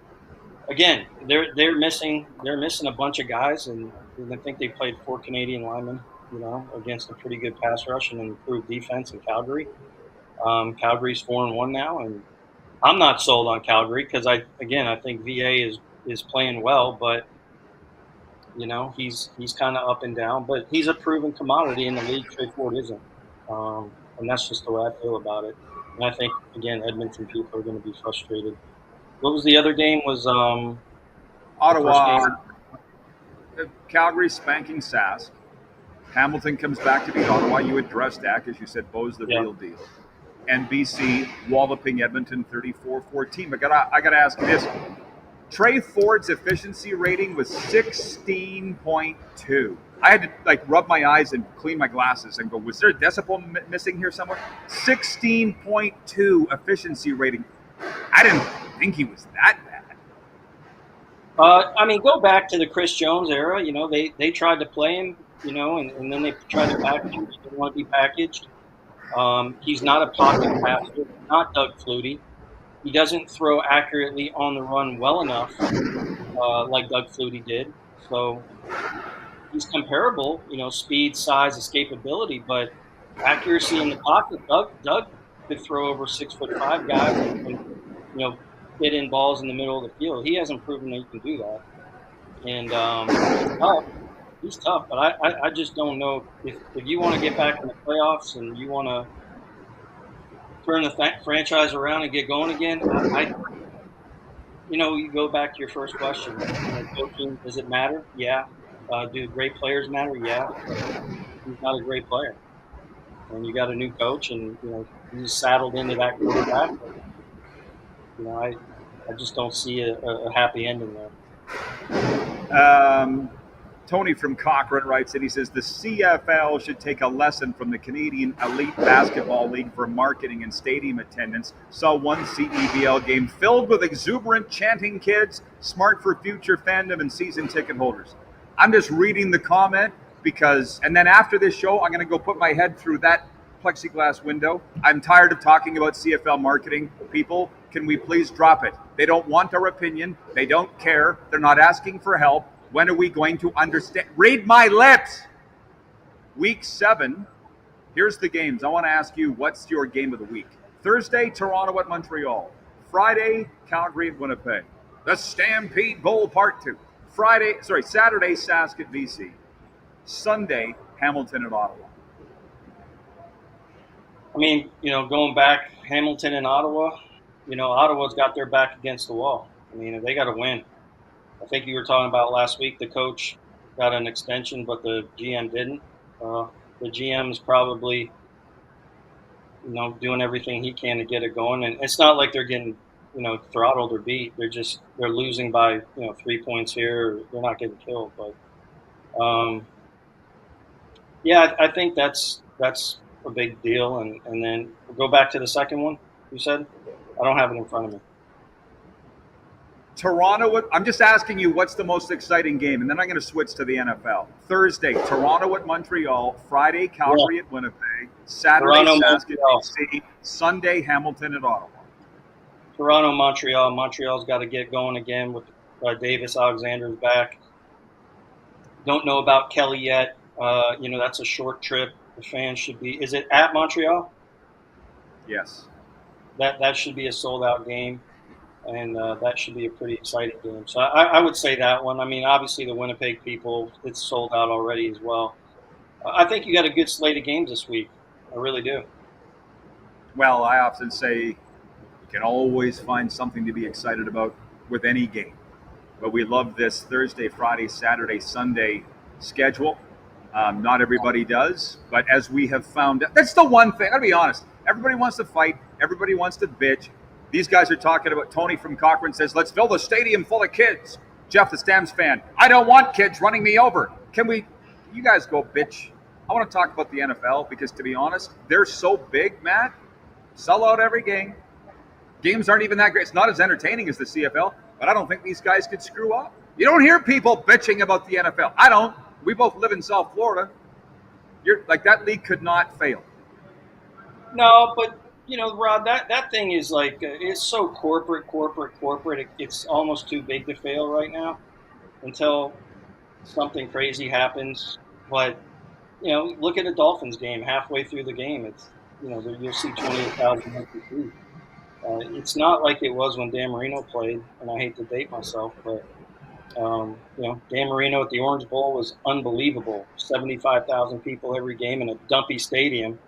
again, they're missing a bunch of guys, and I think they played 4 Canadian linemen, against a pretty good pass rush and improved defense in Calgary. Calgary's 4-1 now, and I'm not sold on Calgary because I think VA is playing well, but he's kind of up and down. But he's a proven commodity in the league. Trey Ford isn't, and that's just the way I feel about it. And I think again, Edmonton people are going to be frustrated. What was the other game? Was Ottawa, Calgary spanking Sask. Hamilton comes back to beat Ottawa. You addressed that because you said Bo's the real deal. And BC walloping Edmonton 34-14. But I got to ask you this. Trey Ford's efficiency rating was 16.2. I had to rub my eyes and clean my glasses and go, was there a decimal missing here somewhere? 16.2 efficiency rating. I didn't think he was that bad. Go back to the Chris Jones era. They tried to play him, and then they tried to package him. He didn't want to be packaged. He's not a pocket passer, not Doug Flutie. He doesn't throw accurately on the run well enough, like Doug Flutie did. So he's comparable, speed, size, escapability, but accuracy in the pocket. Doug could throw over 6'5" guys and fit in balls in the middle of the field. He hasn't proven that he can do that, and he's tough. But I just don't know if you want to get back in the playoffs and you want to turn the franchise around and get going again. You go back to your first question. Coaching, does it matter? Yeah. Do great players matter? Yeah. He's not a great player, and you got a new coach, and he's saddled into that quarterback. I just don't see a happy ending there. Tony from Cochrane writes, and he says, the CFL should take a lesson from the Canadian Elite Basketball League for marketing and stadium attendance. Saw one CEBL game filled with exuberant chanting kids, smart for future fandom and season ticket holders. I'm just reading the comment and then after this show, I'm going to go put my head through that plexiglass window. I'm tired of talking about CFL marketing. People, can we please drop it? They don't want our opinion. They don't care. They're not asking for help. When are we going to understand? Read my lips! Week 7. Here's the games. I want to ask you, what's your game of the week? Thursday, Toronto at Montreal. Friday, Calgary at Winnipeg. The Stampede Bowl Part 2. Saturday, Sask at BC. Sunday, Hamilton at Ottawa. Going back, Hamilton and Ottawa, Ottawa's got their back against the wall. They got to win. I think you were talking about last week, the coach got an extension, but the GM didn't. The GM is probably, doing everything he can to get it going. And it's not like they're getting, throttled or beat. They're losing by, 3 points here. Or they're not getting killed. But, I think that's a big deal. And then we'll go back to the second one, you said? I don't have it in front of me. Toronto, I'm just asking you what's the most exciting game, and then I'm going to switch to the NFL. Thursday, Toronto at Montreal. Friday, Calgary at Winnipeg. Saturday, Sask at BC. Sunday, Hamilton at Ottawa. Toronto, Montreal. Montreal's got to get going again with Davis Alexander's back. Don't know about Kelly yet. That's a short trip. The fans should be. Is it at Montreal? Yes. That should be a sold-out game. And that should be a pretty exciting game. So I would say that one. Obviously the Winnipeg people, it's sold out already as well. I think you got a good slate of games this week. I really do. Well, I often say you can always find something to be excited about with any game. But we love this Thursday, Friday, Saturday, Sunday schedule. Not everybody does. But as we have found, that's the one thing. I'll be honest. Everybody wants to fight. Everybody wants to bitch. These guys are talking about, Tony from Cochrane says, let's fill the stadium full of kids. Jeff, the Stamps fan, I don't want kids running me over. You guys go bitch. I want to talk about the NFL because, to be honest, they're so big, Matt. Sell out every game. Games aren't even that great. It's not as entertaining as the CFL, but I don't think these guys could screw up. You don't hear people bitching about the NFL. I don't. We both live in South Florida. That league could not fail. No, but Rod, that thing is it's so corporate. It's almost too big to fail right now until something crazy happens. But, look at a Dolphins game halfway through the game. It's, you'll see 28,000 people. It's not like it was when Dan Marino played, and I hate to date myself, but, Dan Marino at the Orange Bowl was unbelievable. 75,000 people every game in a dumpy stadium.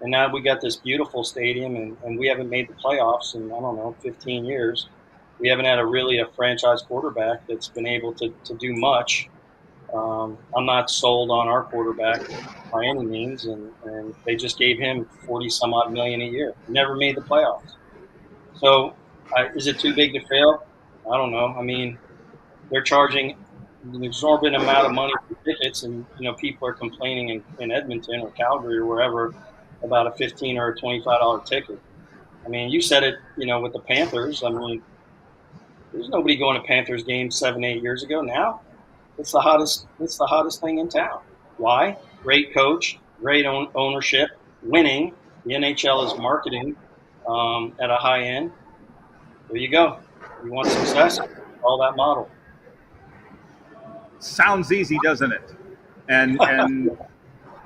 And now we got this beautiful stadium, and we haven't made the playoffs in, 15 years. We haven't had a franchise quarterback that's been able to do much. I'm not sold on our quarterback by any means, and they just gave him $40-some-odd million a year. Never made the playoffs. So is it too big to fail? I don't know. I mean, they're charging an exorbitant amount of money for tickets, and people are complaining in Edmonton or Calgary or wherever about a $15 or a $25 ticket. I mean, you said it, with the Panthers. I mean, there's nobody going to Panthers games 7, 8 years ago. Now it's the hottest. It's the hottest thing in town. Why? Great coach, great ownership, winning. The NHL is marketing at a high end. There you go. You want success? All that model. Sounds easy, doesn't it? And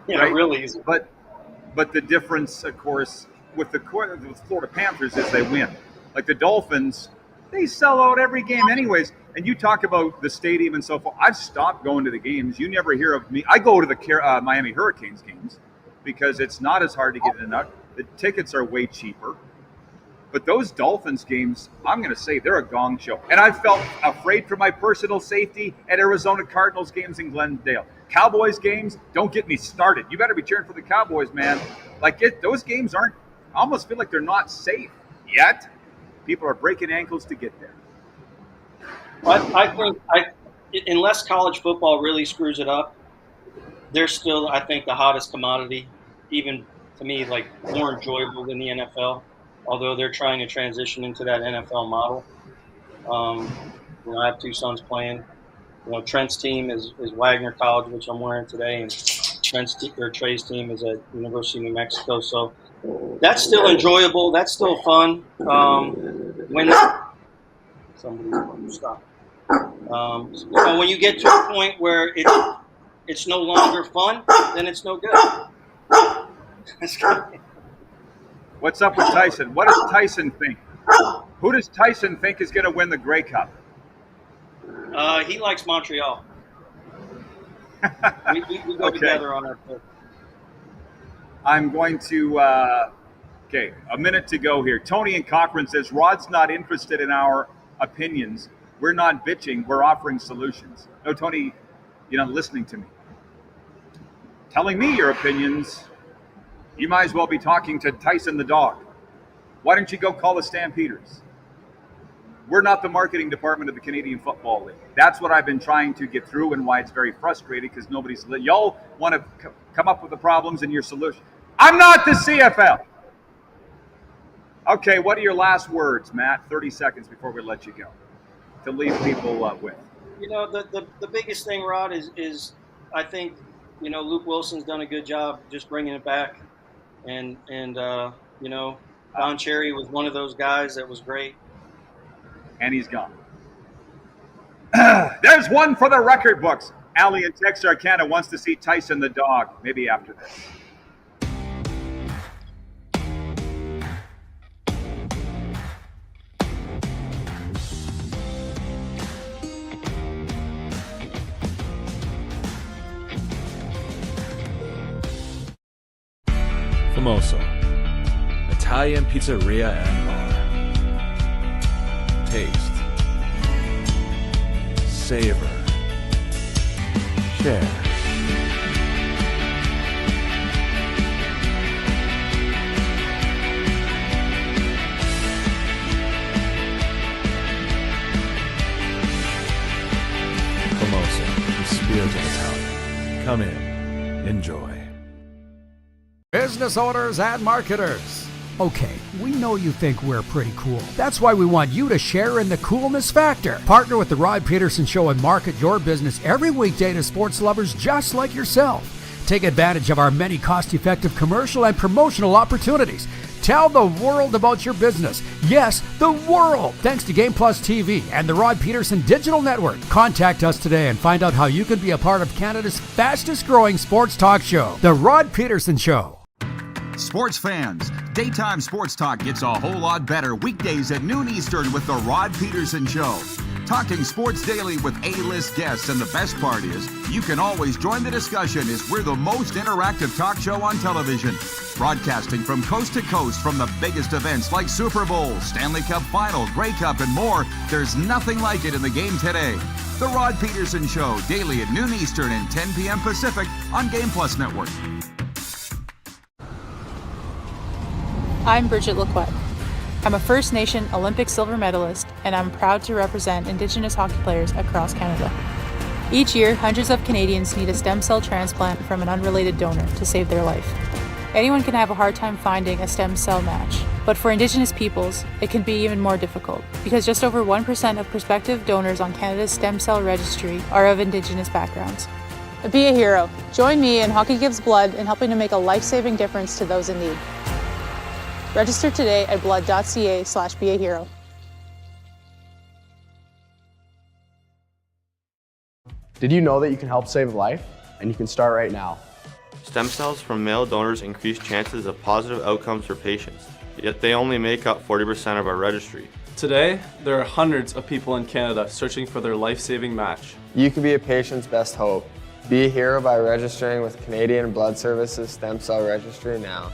yeah, right? Really easy. But the difference, of course, with the Florida Panthers is they win. Like the Dolphins, they sell out every game anyways. And you talk about the stadium and so forth. I've stopped going to the games. You never hear of me. I go to the Miami Hurricanes games because it's not as hard to get in and out. The tickets are way cheaper. But those Dolphins games, I'm going to say they're a gong show. And I felt afraid for my personal safety at Arizona Cardinals games in Glendale. Cowboys games, don't get me started. You better be cheering for the Cowboys, man. Those games I almost feel like they're not safe yet. People are breaking ankles to get there. I think unless college football really screws it up, they're still, I think, the hottest commodity, even to me, like more enjoyable than the NFL. Although they're trying to transition into that NFL model. I have two sons playing. Trent's team is Wagner College, which I'm wearing today, and Trey's team is at University of New Mexico. So that's still enjoyable. That's still fun. When somebody's stop. When you get to a point where it's no longer fun, then it's no good. What's up with Tyson? What does Tyson think? Who does Tyson think is going to win the Grey Cup? He likes Montreal. we go together on our trip. I'm going to, a minute to go here. Tony in Cochrane says, Rod's not interested in our opinions. We're not bitching. We're offering solutions. No, Tony, you're not listening to me. Telling me your opinions. You might as well be talking to Tyson the dog. Why don't you go call the Stampeders? We're not the marketing department of the Canadian Football League. That's what I've been trying to get through and why it's very frustrating because y'all want to come up with the problems and your solution. I'm not the CFL. Okay, what are your last words, Matt? 30 seconds before we let you go to leave people with. The biggest thing, Rod, is I think, Luke Wilson's done a good job just bringing it back. And Don Cherry was one of those guys that was great. And he's gone. There's one for the record books. Allie in Texarkana wants to see Tyson the dog. Maybe after this. Famoso, Italian pizzeria and bar. Taste, savor, share. Famoso, the spirit of Italian. Come in, enjoy. Business owners and marketers. Okay, we know you think we're pretty cool. That's why we want you to share in the coolness factor. Partner with The Rod Peterson Show and market your business every weekday to sports lovers just like yourself. Take advantage of our many cost-effective commercial and promotional opportunities. Tell the world about your business. Yes, the world. Thanks to Game Plus TV and the Rod Peterson Digital Network. Contact us today and find out how you can be a part of Canada's fastest-growing sports talk show, The Rod Peterson Show. Sports fans, daytime sports talk gets a whole lot better weekdays at noon Eastern with The Rod Peterson Show. Talking sports daily with A-list guests, and the best part is, you can always join the discussion as we're the most interactive talk show on television. Broadcasting from coast to coast from the biggest events like Super Bowl, Stanley Cup Final, Grey Cup, and more, there's nothing like it in the game today. The Rod Peterson Show, daily at noon Eastern and 10 p.m. Pacific on Game Plus Network. I'm Bridget Laquette. I'm a First Nation Olympic silver medalist, and I'm proud to represent Indigenous hockey players across Canada. Each year, hundreds of Canadians need a stem cell transplant from an unrelated donor to save their life. Anyone can have a hard time finding a stem cell match, but for Indigenous peoples, it can be even more difficult because just over 1% of prospective donors on Canada's stem cell registry are of Indigenous backgrounds. Be a hero. Join me in Hockey Gives Blood in helping to make a life-saving difference to those in need. Register today at blood.ca/beahero. Did you know that you can help save a life? And you can start right now. Stem cells from male donors increase chances of positive outcomes for patients, yet they only make up 40% of our registry. Today, there are hundreds of people in Canada searching for their life-saving match. You can be a patient's best hope. Be a hero by registering with Canadian Blood Services Stem Cell Registry now.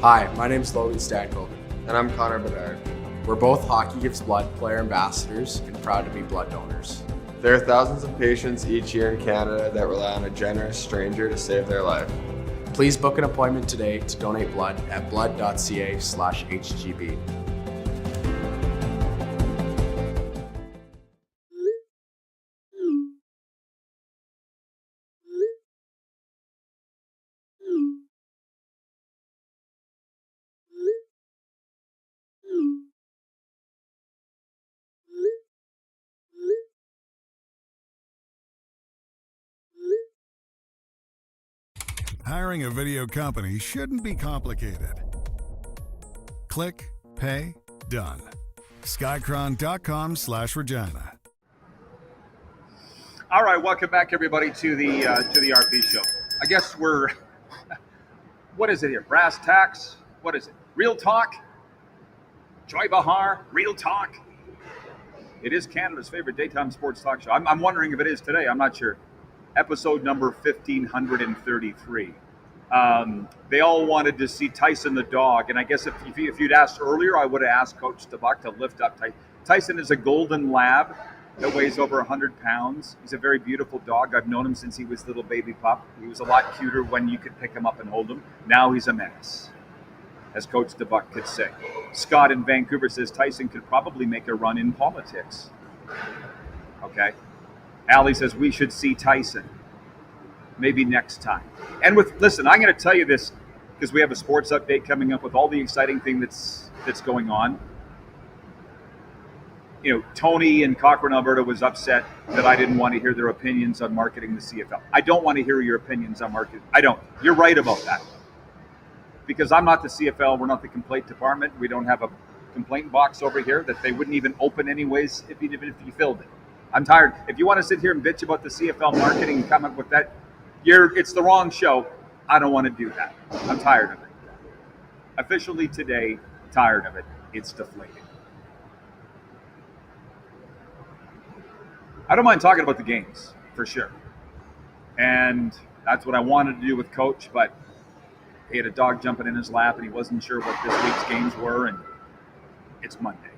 Hi, my name is Logan Stankoven. And I'm Connor Bedard. We're both Hockey Gives Blood player ambassadors and proud to be blood donors. There are thousands of patients each year in Canada that rely on a generous stranger to save their life. Please book an appointment today to donate blood at blood.ca/HGB. Hiring a video company shouldn't be complicated. Click, pay, done. Skycron.com/Regina. All right, welcome back, everybody, to the RP show. I guess we're what is it here? Brass tacks? What is it? Real talk? Joy Bahar? Real talk? It is Canada's favorite daytime sports talk show. I'm wondering if it is today. I'm not sure. Episode number 1533. They all wanted to see Tyson the dog, and I guess if you'd asked earlier, I would have asked Coach DuBuc to lift up Tyson. Tyson is a golden lab that weighs over 100 pounds. He's a very beautiful dog. I've known him since he was a little baby pup. He was a lot cuter when you could pick him up and hold him. Now he's a menace, as Coach DuBuc could say. Scott in Vancouver says Tyson could probably make a run in politics. Okay. Allie says we should see Tyson. Maybe next time. And listen, I'm going to tell you this because we have a sports update coming up with all the exciting thing that's going on. You know, Tony in Cochrane, Alberta was upset that I didn't want to hear their opinions on marketing the CFL. I don't want to hear your opinions on marketing. I don't. You're right about that. Because I'm not the CFL. We're not the complaint department. We don't have a complaint box over here that they wouldn't even open anyways, even if you filled it. I'm tired. If you want to sit here and bitch about the CFL marketing and come up with that, it's the wrong show. I don't want to do that. I'm tired of it. Officially today, tired of it. It's deflating. I don't mind talking about the games, for sure. And that's what I wanted to do with Coach, but he had a dog jumping in his lap and he wasn't sure what this week's games were, and it's Monday.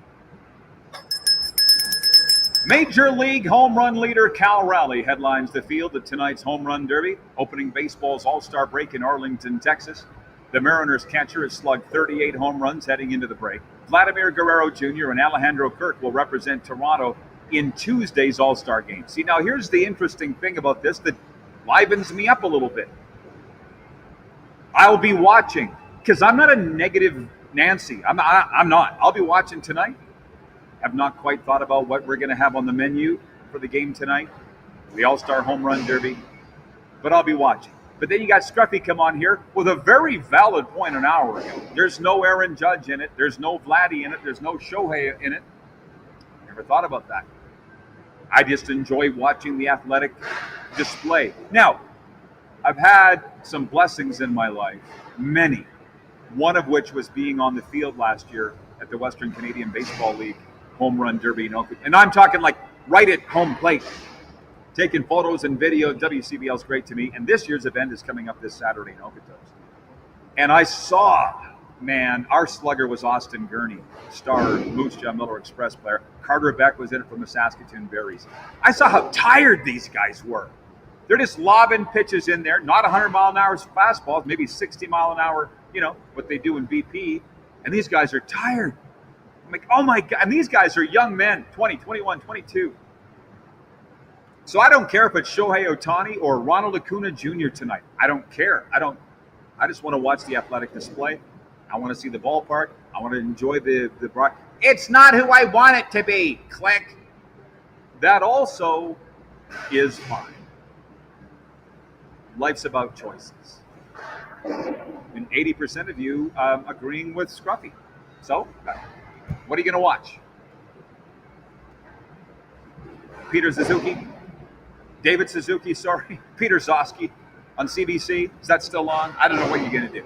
Major League home run leader Cal Raleigh headlines the field at tonight's home run derby, opening baseball's All-Star break in Arlington, Texas. The Mariners catcher has slugged 38 home runs heading into the break. Vladimir Guerrero Jr. and Alejandro Kirk will represent Toronto in Tuesday's All-Star game. See, now here's the interesting thing about this that livens me up a little bit. I'll be watching, because I'm not a negative Nancy. I'm not. I'll be watching tonight. Have not quite thought about what we're going to have on the menu for the game tonight, the All-Star Home Run Derby, but I'll be watching. But then you got Scruffy come on here with a very valid point an hour ago. There's no Aaron Judge in it. There's no Vladdy in it. There's no Shohei in it. Never thought about that. I just enjoy watching the athletic display. Now, I've had some blessings in my life, many, one of which was being on the field last year at the Western Canadian Baseball League Home Run Derby in Oakland. And I'm talking like right at home plate, taking photos and video. WCBL is great to me. And this year's event is coming up this Saturday in Okotoks. And I saw, man, our slugger was Austin Gurney, star Moose Jaw Miller Express player. Carter Beck was in it from the Saskatoon Berries. I saw how tired these guys were. They're just lobbing pitches in there, not 100-mile-an-hour fastballs, maybe 60-mile-an-hour, what they do in BP, and these guys are tired. I'm like, oh my God. And these guys are young men, 20, 21, 22. So I don't care if it's Shohei Ohtani or Ronald Acuna Jr. tonight. I don't care. I just want to watch the athletic display. I want to see the ballpark. I want to enjoy the broad. It's not who I want it to be. Click. That also is fine. Life's about choices. And 80% of you agreeing with Scruffy. So, what are you going to watch? Peter Suzuki? David Suzuki, sorry. Peter Zosky on CBC. Is that still on? I don't know what you're going to do.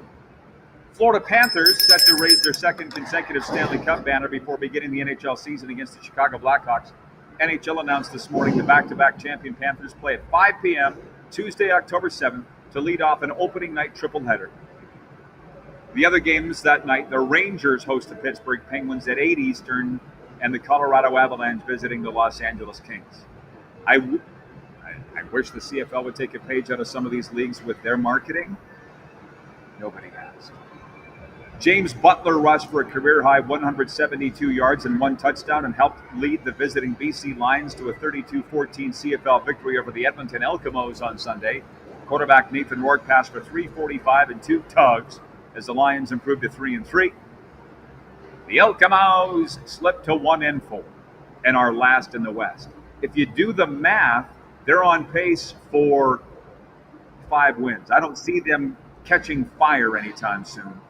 Florida Panthers set to raise their second consecutive Stanley Cup banner before beginning the NHL season against the Chicago Blackhawks. NHL announced this morning the back-to-back champion Panthers play at 5 p.m. Tuesday, October 7th to lead off an opening night tripleheader. The other games that night, the Rangers host the Pittsburgh Penguins at 8 Eastern and the Colorado Avalanche visiting the Los Angeles Kings. I wish the CFL would take a page out of some of these leagues with their marketing. Nobody has. James Butler rushed for a career-high 172 yards and 1 touchdown and helped lead the visiting BC Lions to a 32-14 CFL victory over the Edmonton Elkamos on Sunday. Quarterback Nathan Rourke passed for 345 and 2 tugs as the Lions improved to 3-3. The Elkamos slipped to 1-4 and are last in the West. If you do the math, they're on pace for 5 wins. I don't see them catching fire anytime soon.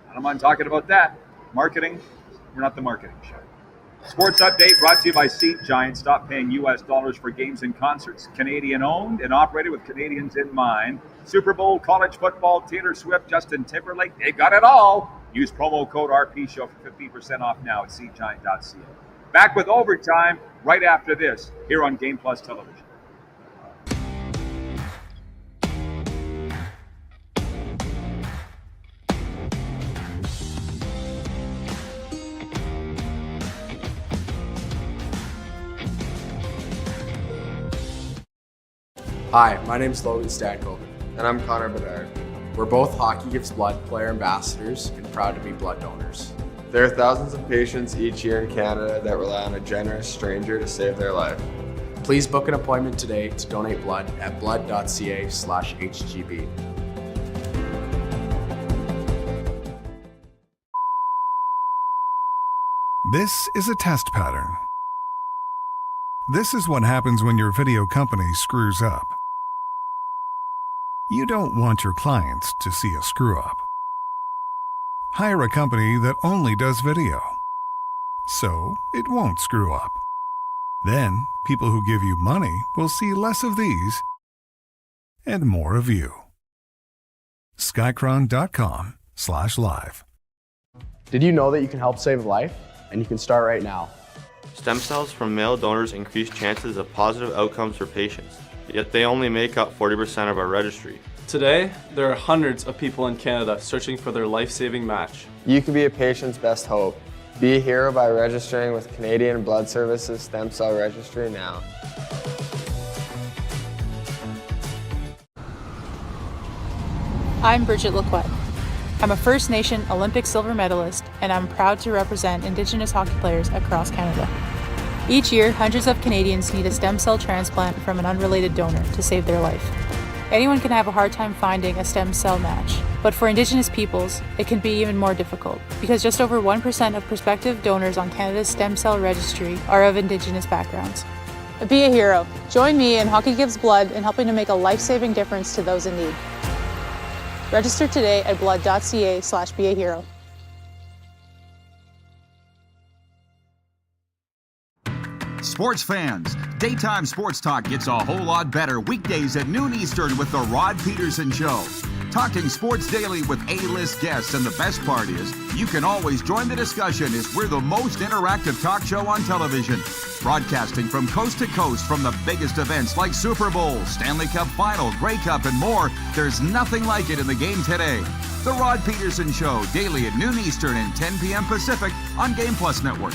I don't mind talking about that. Marketing, we're not the marketing show. Sports update brought to you by Seat Giant. Stop paying U.S. dollars for games and concerts. Canadian owned and operated with Canadians in mind. Super Bowl, college football, Taylor Swift, Justin Timberlake, they've got it all. Use promo code RPShow for 15% off now at seatgiant.ca. Back with overtime right after this here on Game Plus Television. Hi, my name's Logan Stankoven. And I'm Connor Bedard. We're both Hockey Gives Blood player ambassadors and proud to be blood donors. There are thousands of patients each year in Canada that rely on a generous stranger to save their life. Please book an appointment today to donate blood at blood.ca/HGB. This is a test pattern. This is what happens when your video company screws up. You don't want your clients to see a screw-up. Hire a company that only does video, so it won't screw up. Then, people who give you money will see less of these and more of you. Skycron.com/live. Did you know that you can help save a life? And you can start right now. Stem cells from male donors increase chances of positive outcomes for patients, yet they only make up 40% of our registry. Today, there are hundreds of people in Canada searching for their life-saving match. You can be a patient's best hope. Be a hero by registering with Canadian Blood Services Stem Cell Registry now. I'm Bridget Lacquette. I'm a First Nation Olympic silver medalist, and I'm proud to represent Indigenous hockey players across Canada. Each year, hundreds of Canadians need a stem cell transplant from an unrelated donor to save their life. Anyone can have a hard time finding a stem cell match, but for Indigenous peoples, it can be even more difficult because just over 1% of prospective donors on Canada's stem cell registry are of Indigenous backgrounds. Be a hero. Join me in Hockey Gives Blood in helping to make a life-saving difference to those in need. Register today at blood.ca/beahero. Sports fans, daytime sports talk gets a whole lot better weekdays at noon Eastern with The Rod Peterson Show. Talking sports daily with A-list guests, and the best part is, you can always join the discussion as we're the most interactive talk show on television. Broadcasting from coast to coast from the biggest events like Super Bowl, Stanley Cup Final, Grey Cup, and more, there's nothing like it in the game today. The Rod Peterson Show, daily at noon Eastern and 10 p.m. Pacific on Game Plus Network.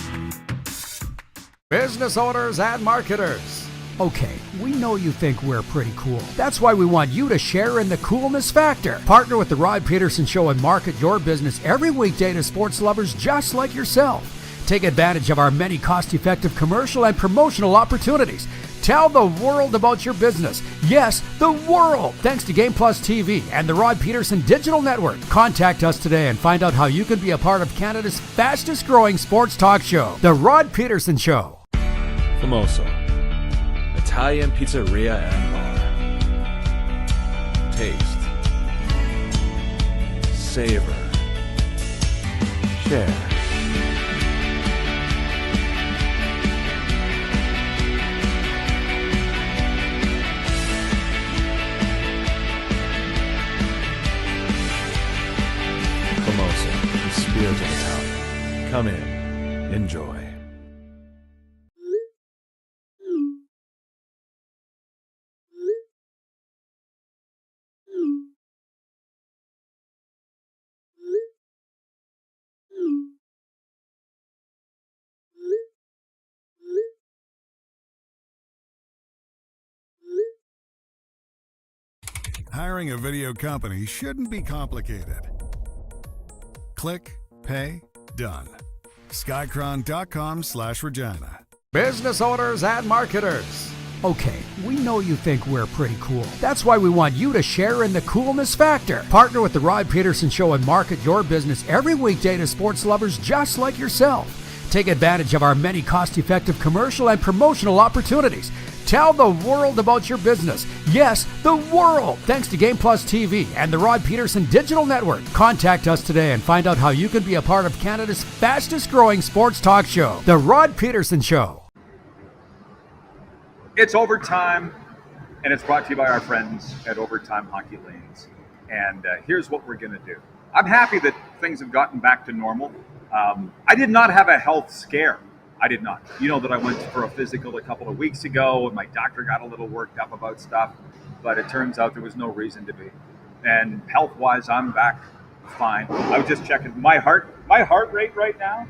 Business owners and marketers. Okay, we know you think we're pretty cool. That's why we want you to share in the coolness factor. Partner with the Rod Peterson Show and market your business every weekday to sports lovers just like yourself. Take advantage of our many cost-effective commercial and promotional opportunities. Tell the world about your business. Yes, the world! Thanks to Game Plus TV and the Rod Peterson Digital Network. Contact us today and find out how you can be a part of Canada's fastest-growing sports talk show, The Rod Peterson Show. Famoso, Italian pizzeria and bar. Taste, savor, share. Famoso, the spirit of Italian. Come in, enjoy. Hiring a video company shouldn't be complicated. Click, pay, done. Skycron.com/Regina. Business owners and marketers. Okay, we know you think we're pretty cool. That's why we want you to share in the coolness factor. Partner with the Rod Peterson Show and market your business every weekday to sports lovers just like yourself. Take advantage of our many cost-effective commercial and promotional opportunities. Tell the world about your business. Yes, the world! Thanks to Game Plus TV and the Rod Peterson Digital Network. Contact us today and find out how you can be a part of Canada's fastest-growing sports talk show, The Rod Peterson Show. It's overtime, and it's brought to you by our friends at Overtime Hockey Lanes. And here's what we're going to do. I'm happy that things have gotten back to normal. I did not have a health scare. I did not. You know that I went for a physical a couple of weeks ago, and my doctor got a little worked up about stuff, but it turns out there was no reason to be. And health-wise, I'm back fine. I was just checking. My heart rate right now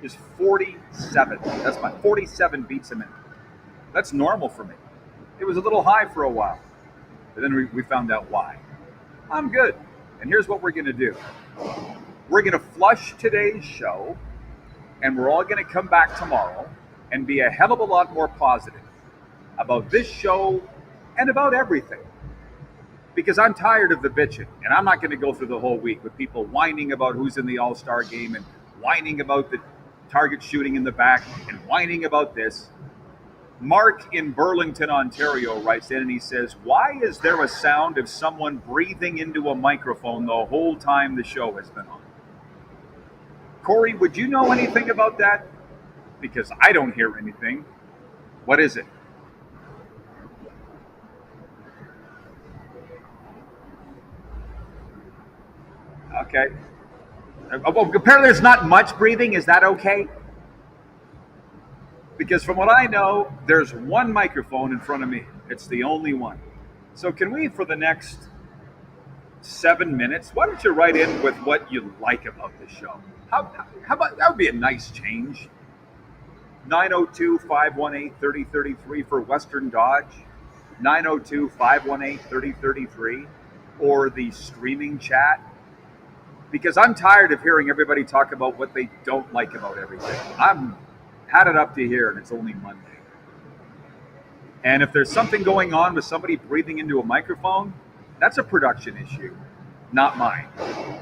is 47. That's my 47 beats a minute. That's normal for me. It was a little high for a while, but then we found out why. I'm good. And here's what we're going to do. We're going to flush today's show, and we're all going to come back tomorrow and be a hell of a lot more positive about this show and about everything. Because I'm tired of the bitching, and I'm not going to go through the whole week with people whining about who's in the All-Star game and whining about the target shooting in the back and whining about this. Mark in Burlington, Ontario writes in and he says, why is there a sound of someone breathing into a microphone the whole time the show has been on? Corey, would you know anything about that? Because I don't hear anything. What is it? Okay. Well, apparently there's not much breathing. Is that okay? Because from what I know, there's one microphone in front of me. It's the only one. So can we, for the next 7 minutes, why don't you write in with what you like about the show? How about, that would be a nice change. 902-518-3033 for Western Dodge. 902-518-3033 or the streaming chat. Because I'm tired of hearing everybody talk about what they don't like about everything. I'm had it up to here, and it's only Monday. And if there's something going on with somebody breathing into a microphone, that's a production issue, not mine.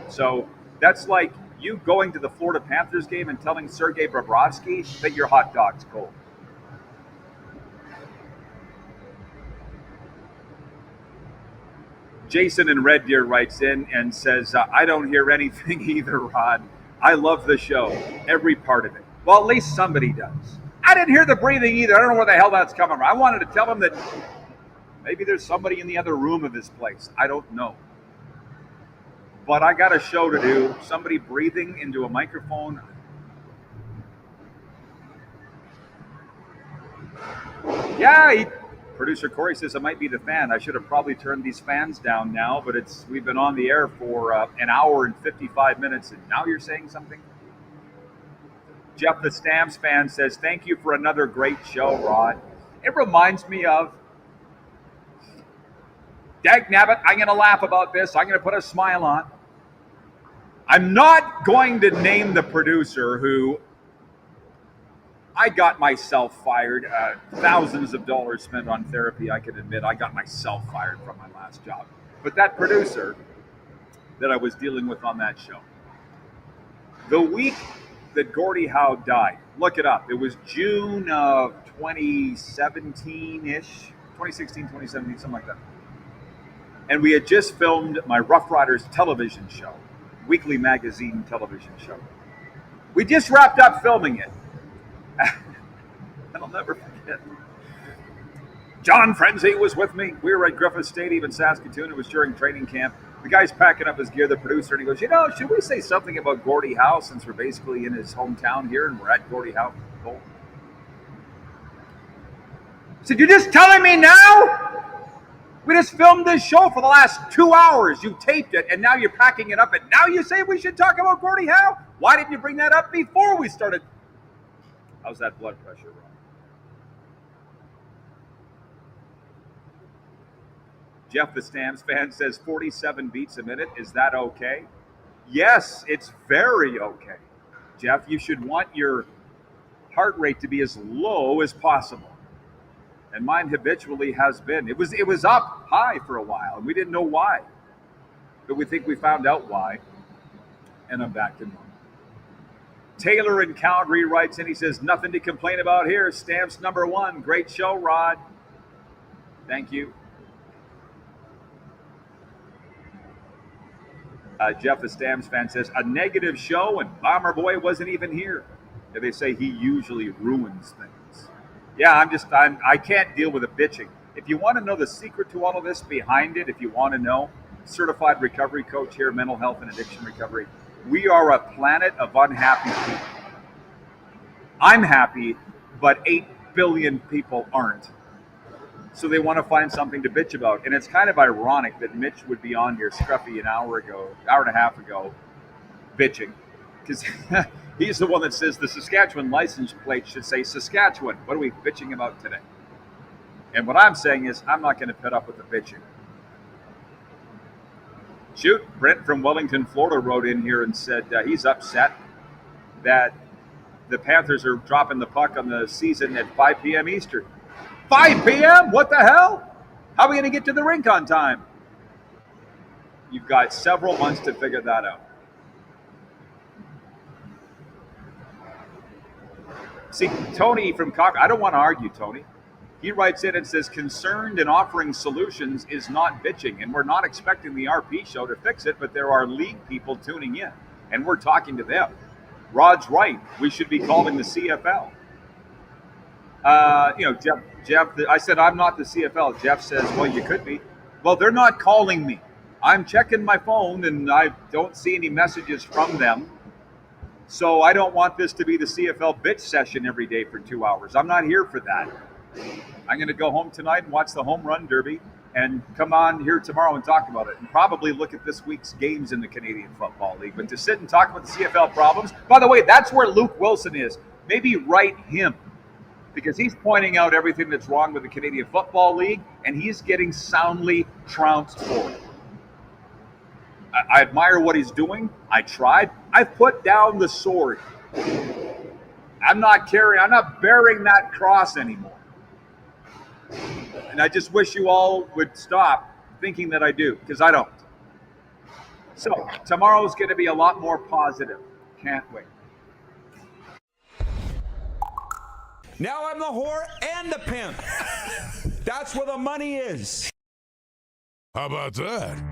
So that's like you going to the Florida Panthers game and telling Sergei Bobrovsky that your hot dog's cold. Jason in Red Deer writes in and says, I don't hear anything either, Rod. I love the show, every part of it. Well, at least somebody does. I didn't hear the breathing either. I don't know where the hell that's coming from. I wanted to tell him that maybe there's somebody in the other room of this place. I don't know. But I got a show to do. Somebody breathing into a microphone. Yeah, producer Corey says it might be the fan. I should have probably turned these fans down now, but we've been on the air for an hour and 55 minutes, and now you're saying something? Jeff the Stamps fan says, thank you for another great show, Rod. It reminds me of, dag nabbit, I'm going to laugh about this. I'm going to put a smile on. I'm not going to name the producer who I got myself fired. Thousands of dollars spent on therapy. I can admit I got myself fired from my last job. But that producer that I was dealing with on that show, the week that Gordie Howe died, look it up. It was June of 2017-ish, 2016, 2017, something like that. And we had just filmed my Rough Riders television show, weekly magazine television show. We just wrapped up filming it. And I'll never forget. John Frenzy was with me. We were at Griffith Stadium in Saskatoon. It was during training camp. The guy's packing up his gear, the producer, and he goes, should we say something about Gordie Howe since we're basically in his hometown here and we're at Gordie Howe Bowl? I said, you're just telling me now? We just filmed this show for the last 2 hours. You taped it, and now you're packing it up, and now you say we should talk about Gordie Howe? Why didn't you bring that up before we started? How's that blood pressure, Ron? Jeff, the Stamps fan, says 47 beats a minute. Is that okay? Yes, it's very okay. Jeff, you should want your heart rate to be as low as possible. And mine habitually has been. It was up high for a while, and we didn't know why. But we think we found out why. And I'm back to normal. Taylor in Calgary writes in, he says, nothing to complain about here. Stamps #1. Great show, Rod. Thank you. Jeff, the Stamps fan, says, a negative show and Bomber Boy wasn't even here. And they say he usually ruins things. Yeah, I can't deal with the bitching. If you want to know the secret to all of this behind it, if you want to know, certified recovery coach here, mental health and addiction recovery, we are a planet of unhappy people. I'm happy, but 8 billion people aren't. So they want to find something to bitch about. And it's kind of ironic that Mitch would be on here, Scruffy, an hour and a half ago, bitching. Because he's the one that says the Saskatchewan license plate should say Saskatchewan. What are we bitching about today? And what I'm saying is I'm not going to put up with the bitching. Shoot, Brent from Wellington, Florida wrote in here and said he's upset that the Panthers are dropping the puck on the season at 5 p.m. Eastern. 5 p.m.? What the hell? How are we going to get to the rink on time? You've got several months to figure that out. See, Tony from Cochran, I don't want to argue, Tony. He writes in and says, concerned and offering solutions is not bitching, and we're not expecting the RP show to fix it, but there are league people tuning in, and we're talking to them. Rod's right. We should be calling the CFL. Jeff, I said, I'm not the CFL. Jeff says, well, you could be. Well, they're not calling me. I'm checking my phone, and I don't see any messages from them. So I don't want this to be the CFL bitch session every day for 2 hours. I'm not here for that. I'm going to go home tonight and watch the Home Run Derby and come on here tomorrow and talk about it and probably look at this week's games in the Canadian Football League. But to sit and talk about the CFL problems, by the way, that's where Luke Wilson is. Maybe write him, because he's pointing out everything that's wrong with the Canadian Football League, and he's getting soundly trounced for it. I admire what he's doing. I tried. I've put down the sword. I'm not bearing that cross anymore. And I just wish you all would stop thinking that I do, because I don't. So tomorrow's going to be a lot more positive. Can't wait. Now I'm the whore and the pimp. That's where the money is. How about that?